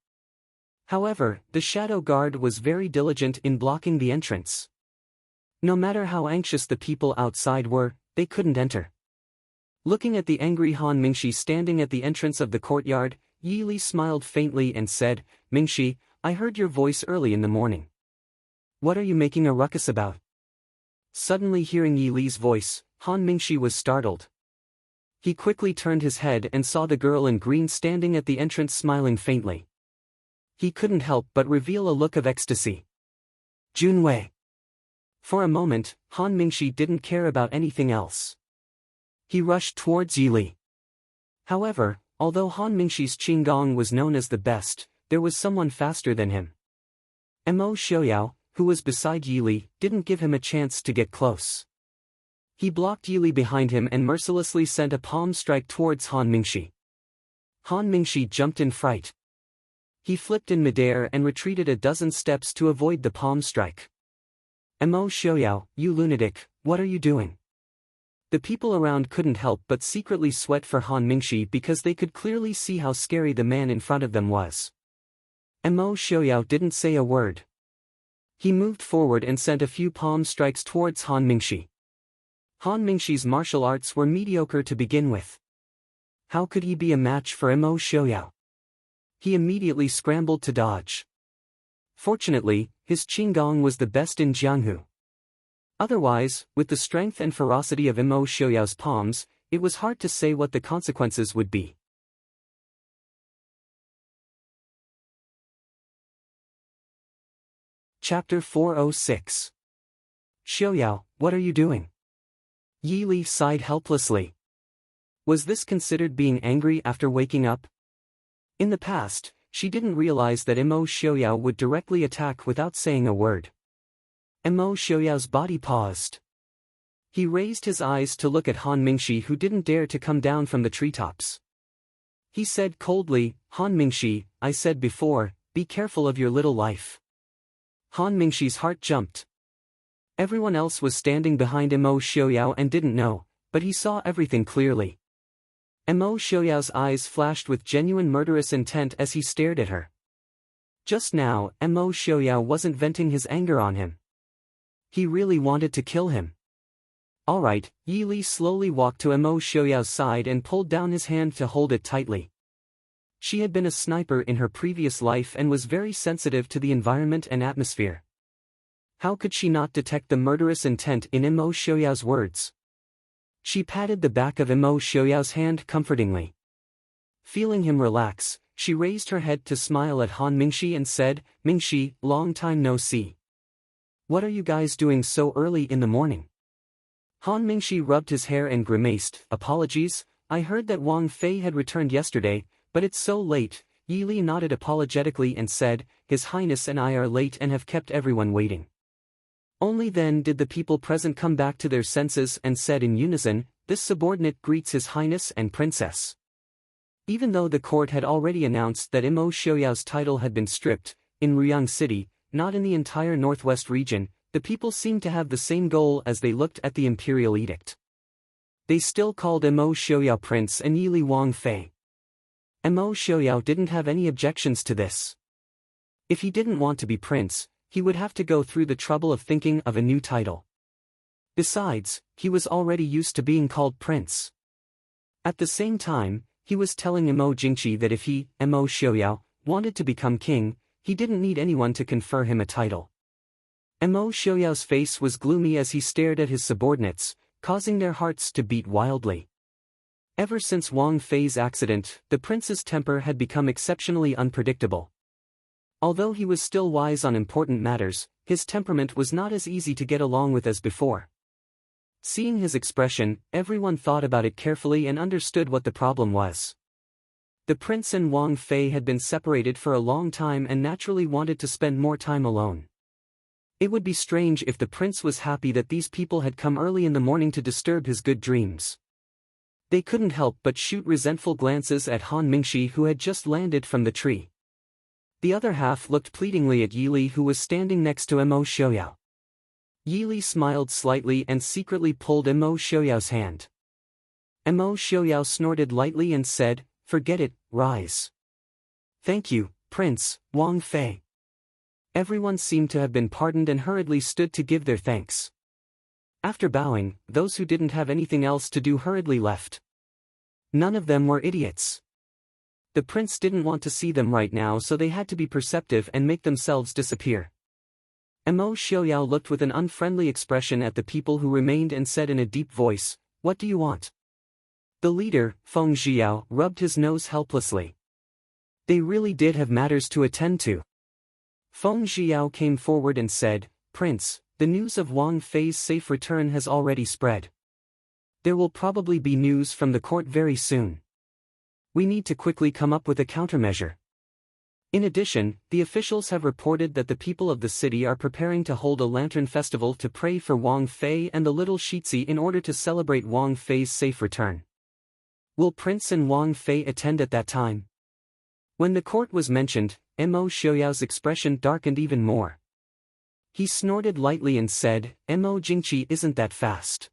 However, the shadow guard was very diligent in blocking the entrance. No matter how anxious the people outside were, they couldn't enter. Looking at the angry Han Mingxi standing at the entrance of the courtyard, Yi Li smiled faintly and said, Mingxi, I heard your voice early in the morning. What are you making a ruckus about? Suddenly hearing Yi Li's voice, Han Mingxi was startled. He quickly turned his head and saw the girl in green standing at the entrance smiling faintly. He couldn't help but reveal a look of ecstasy. Junwei. For a moment, Han Mingxi didn't care about anything else. He rushed towards Yi Li. However, although Han Mingxi's Qinggong was known as the best, there was someone faster than him. Imo Xiaoyao, who was beside Yi Li, didn't give him a chance to get close. He blocked Yi Li behind him and mercilessly sent a palm strike towards Han Mingxi. Han Mingxi jumped in fright. He flipped in midair and retreated a dozen steps to avoid the palm strike. Imo Xiaoyao, you lunatic, what are you doing? The people around couldn't help but secretly sweat for Han Mingxi because they could clearly see how scary the man in front of them was. Imo Xiaoyao didn't say a word. He moved forward and sent a few palm strikes towards Han Mingxi. Han Mingxi's martial arts were mediocre to begin with. How could he be a match for Imo Xiaoyao? He immediately scrambled to dodge. Fortunately, his Qinggong was the best in Jianghu. Otherwise, with the strength and ferocity of Imo Xiaoyao's palms, it was hard to say what the consequences would be. Chapter 406. Xiaoyao, what are you doing? Yi Li sighed helplessly. Was this considered being angry after waking up? In the past, she didn't realize that Imo Xiaoyao would directly attack without saying a word. Imo Xiaoyao's body paused. He raised his eyes to look at Han Mingxi, who didn't dare to come down from the treetops. He said coldly, Han Mingxi, I said before, be careful of your little life. Han Mingxi's heart jumped. Everyone else was standing behind Mo Xiaoyao and didn't know, but he saw everything clearly. Mo Xiaoyao's eyes flashed with genuine murderous intent as he stared at her. Just now, Mo Xiaoyao wasn't venting his anger on him. He really wanted to kill him. Alright, Yi Li slowly walked to Mo Xiaoyao's side and pulled down his hand to hold it tightly. She had been a sniper in her previous life and was very sensitive to the environment and atmosphere. How could she not detect the murderous intent in Mo Xiaoyao's words? She patted the back of Mo Xiaoyao's hand comfortingly. Feeling him relax, she raised her head to smile at Han Mingxi and said, Mingxi, long time no see. What are you guys doing so early in the morning? Han Mingxi rubbed his hair and grimaced, apologies, I heard that Wang Fei had returned yesterday, but it's so late. Yi Li nodded apologetically and said, His Highness and I are late and have kept everyone waiting. Only then did the people present come back to their senses and said in unison, this subordinate greets His Highness and Princess. Even though the court had already announced that Mo Xiaoyao's title had been stripped, in Ruyang City, not in the entire northwest region, the people seemed to have the same goal as they looked at the imperial edict. They still called Mo Xiaoyao Prince and Yi Li Wang Fei. Mo Xiaoyao didn't have any objections to this. If he didn't want to be prince, he would have to go through the trouble of thinking of a new title. Besides, he was already used to being called prince. At the same time, he was telling Mo Jingqi that if he, Mo Xiaoyao, wanted to become king, he didn't need anyone to confer him a title. Mo Xiaoyao's face was gloomy as he stared at his subordinates, causing their hearts to beat wildly. Ever since Wang Fei's accident, the prince's temper had become exceptionally unpredictable. Although he was still wise on important matters, his temperament was not as easy to get along with as before. Seeing his expression, everyone thought about it carefully and understood what the problem was. The prince and Wang Fei had been separated for a long time and naturally wanted to spend more time alone. It would be strange if the prince was happy that these people had come early in the morning to disturb his good dreams. They couldn't help but shoot resentful glances at Han Mingxi who had just landed from the tree. The other half looked pleadingly at Yi Li who was standing next to Mo Xiaoyao. Yi Li smiled slightly and secretly pulled Mo Xiaoyao's hand. Mo Xiaoyao snorted lightly and said, Forget it, rise. Thank you, Prince, Wang Fei. Everyone seemed to have been pardoned and hurriedly stood to give their thanks. After bowing, those who didn't have anything else to do hurriedly left. None of them were idiots. The prince didn't want to see them right now, so they had to be perceptive and make themselves disappear. Mo Xiaoyao looked with an unfriendly expression at the people who remained and said in a deep voice, What do you want? The leader, Feng Zhiyao, rubbed his nose helplessly. They really did have matters to attend to. Feng Zhiyao came forward and said, Prince, the news of Wang Fei's safe return has already spread. There will probably be news from the court very soon. We need to quickly come up with a countermeasure. In addition, the officials have reported that the people of the city are preparing to hold a lantern festival to pray for Wang Fei and the little Shitzi in order to celebrate Wang Fei's safe return. Will Prince and Wang Fei attend at that time? When the court was mentioned, Mo Xiaoyao's expression darkened even more. He snorted lightly and said, Mo Jingqi isn't that fast.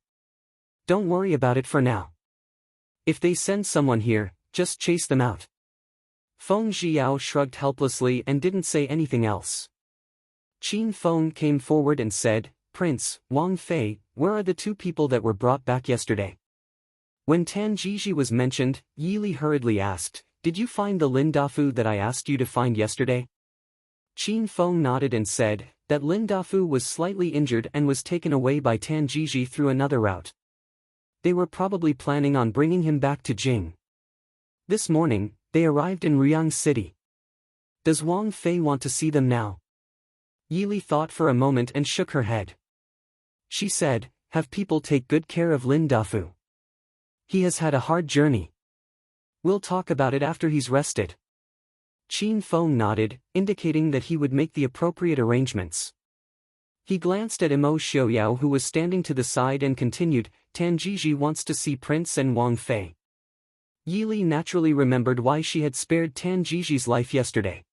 Don't worry about it for now. If they send someone here, just chase them out. Feng Zhiyao shrugged helplessly and didn't say anything else. Qin Feng came forward and said, Prince, Wang Fei, where are the two people that were brought back yesterday? When Tan Jiji was mentioned, Yi Li hurriedly asked, Did you find the Lin Dafu that I asked you to find yesterday? Qin Feng nodded and said, that Lin Dafu was slightly injured and was taken away by Tan Jiji through another route. They were probably planning on bringing him back to Jing. This morning, they arrived in Ruyang City. Does Wang Fei want to see them now? Yi Li thought for a moment and shook her head. She said, Have people take good care of Lin Dafu. He has had a hard journey. We'll talk about it after he's rested. Qin Feng nodded, indicating that he would make the appropriate arrangements. He glanced at Mo Xiaoyao who was standing to the side and continued, Tan Jiji wants to see Prince and Wang Fei. Yili naturally remembered why she had spared Tan Jiji's life yesterday.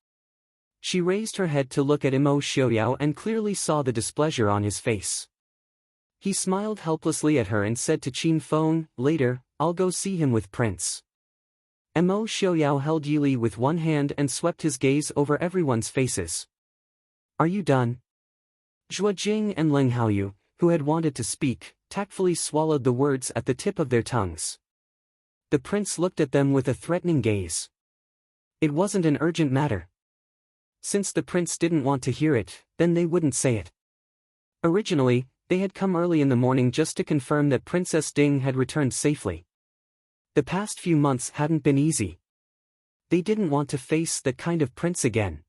She raised her head to look at Imo Xiaoyao and clearly saw the displeasure on his face. He smiled helplessly at her and said to Qin Feng, "Later, I'll go see him with Prince." Imo Xiaoyao held Yili with one hand and swept his gaze over everyone's faces. "Are you done?" Zhuo Jing and Leng Haoyu, who had wanted to speak, tactfully swallowed the words at the tip of their tongues. The prince looked at them with a threatening gaze. It wasn't an urgent matter. Since the prince didn't want to hear it, then they wouldn't say it. Originally, they had come early in the morning just to confirm that Princess Ding had returned safely. The past few months hadn't been easy. They didn't want to face that kind of prince again.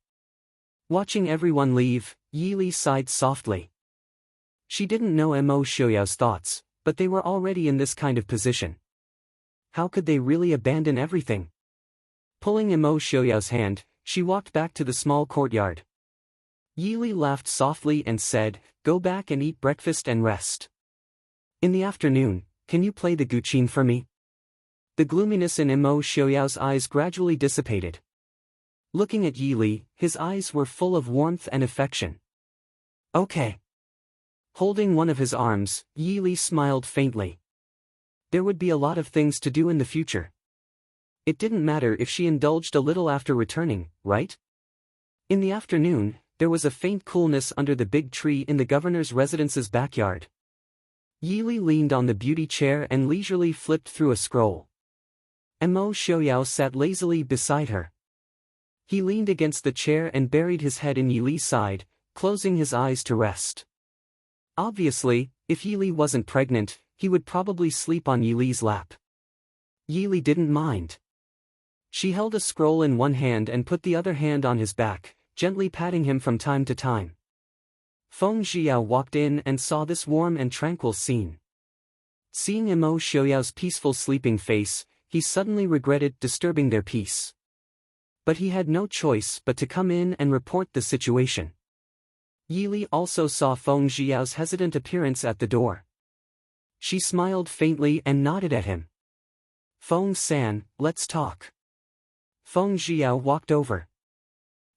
Watching everyone leave, Yili sighed softly. She didn't know Mo Xiaoyao's thoughts, but they were already in this kind of position. How could they really abandon everything? Pulling Mo Xiaoyao's hand, she walked back to the small courtyard. Yili laughed softly and said, "Go back and eat breakfast and rest. In the afternoon, can you play the guqin for me?" The gloominess in Mo Xiaoyao's eyes gradually dissipated. Looking at Yili, his eyes were full of warmth and affection. "Okay." Holding one of his arms, Yili smiled faintly. There would be a lot of things to do in the future. It didn't matter if she indulged a little after returning, right? In the afternoon, there was a faint coolness under the big tree in the governor's residence's backyard. Yili leaned on the beauty chair and leisurely flipped through a scroll. Mo Xiaoyao sat lazily beside her. He leaned against the chair and buried his head in Yili's side, closing his eyes to rest. Obviously, if Yili wasn't pregnant, he would probably sleep on Yili's lap. Yili didn't mind. She held a scroll in one hand and put the other hand on his back, gently patting him from time to time. Feng Xiao walked in and saw this warm and tranquil scene. Seeing Mo Xiaoyao's peaceful sleeping face, he suddenly regretted disturbing their peace. But he had no choice but to come in and report the situation. Yili also saw Feng Xiao's hesitant appearance at the door. She smiled faintly and nodded at him. "Feng-san, let's talk." Feng Xiao walked over.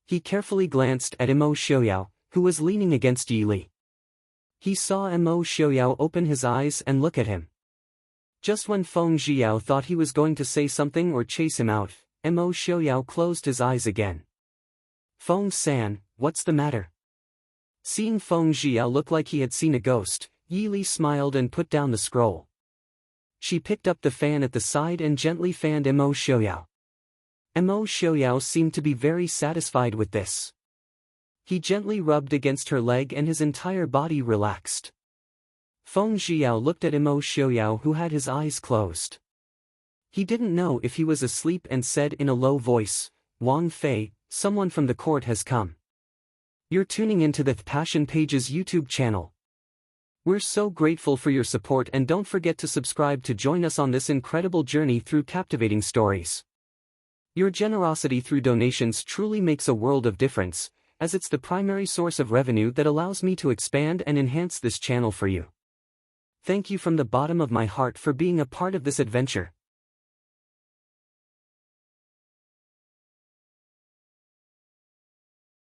He carefully glanced at Mo Xiaoyao, who was leaning against Yili. He saw Mo Xiaoyao open his eyes and look at him. Just when Feng Xiao thought he was going to say something or chase him out, Mo Xiaoyao closed his eyes again. "Feng-san, what's the matter?" Seeing Feng Xiao look like he had seen a ghost, Yili smiled and put down the scroll. She picked up the fan at the side and gently fanned Mo Xiaoyao. Mo Xiaoyao seemed to be very satisfied with this. He gently rubbed against her leg and his entire body relaxed. Feng Xiao looked at Mo Xiaoyao, who had his eyes closed. He didn't know if he was asleep and said in a low voice, "Wang Fei, someone from the court has come. You're tuning into the Passion Pages YouTube channel. We're so grateful for your support and don't forget to subscribe to join us on this incredible journey through captivating stories. Your generosity through donations truly makes a world of difference, as it's the primary source of revenue that allows me to expand and enhance this channel for you. Thank you from the bottom of my heart for being a part of this adventure.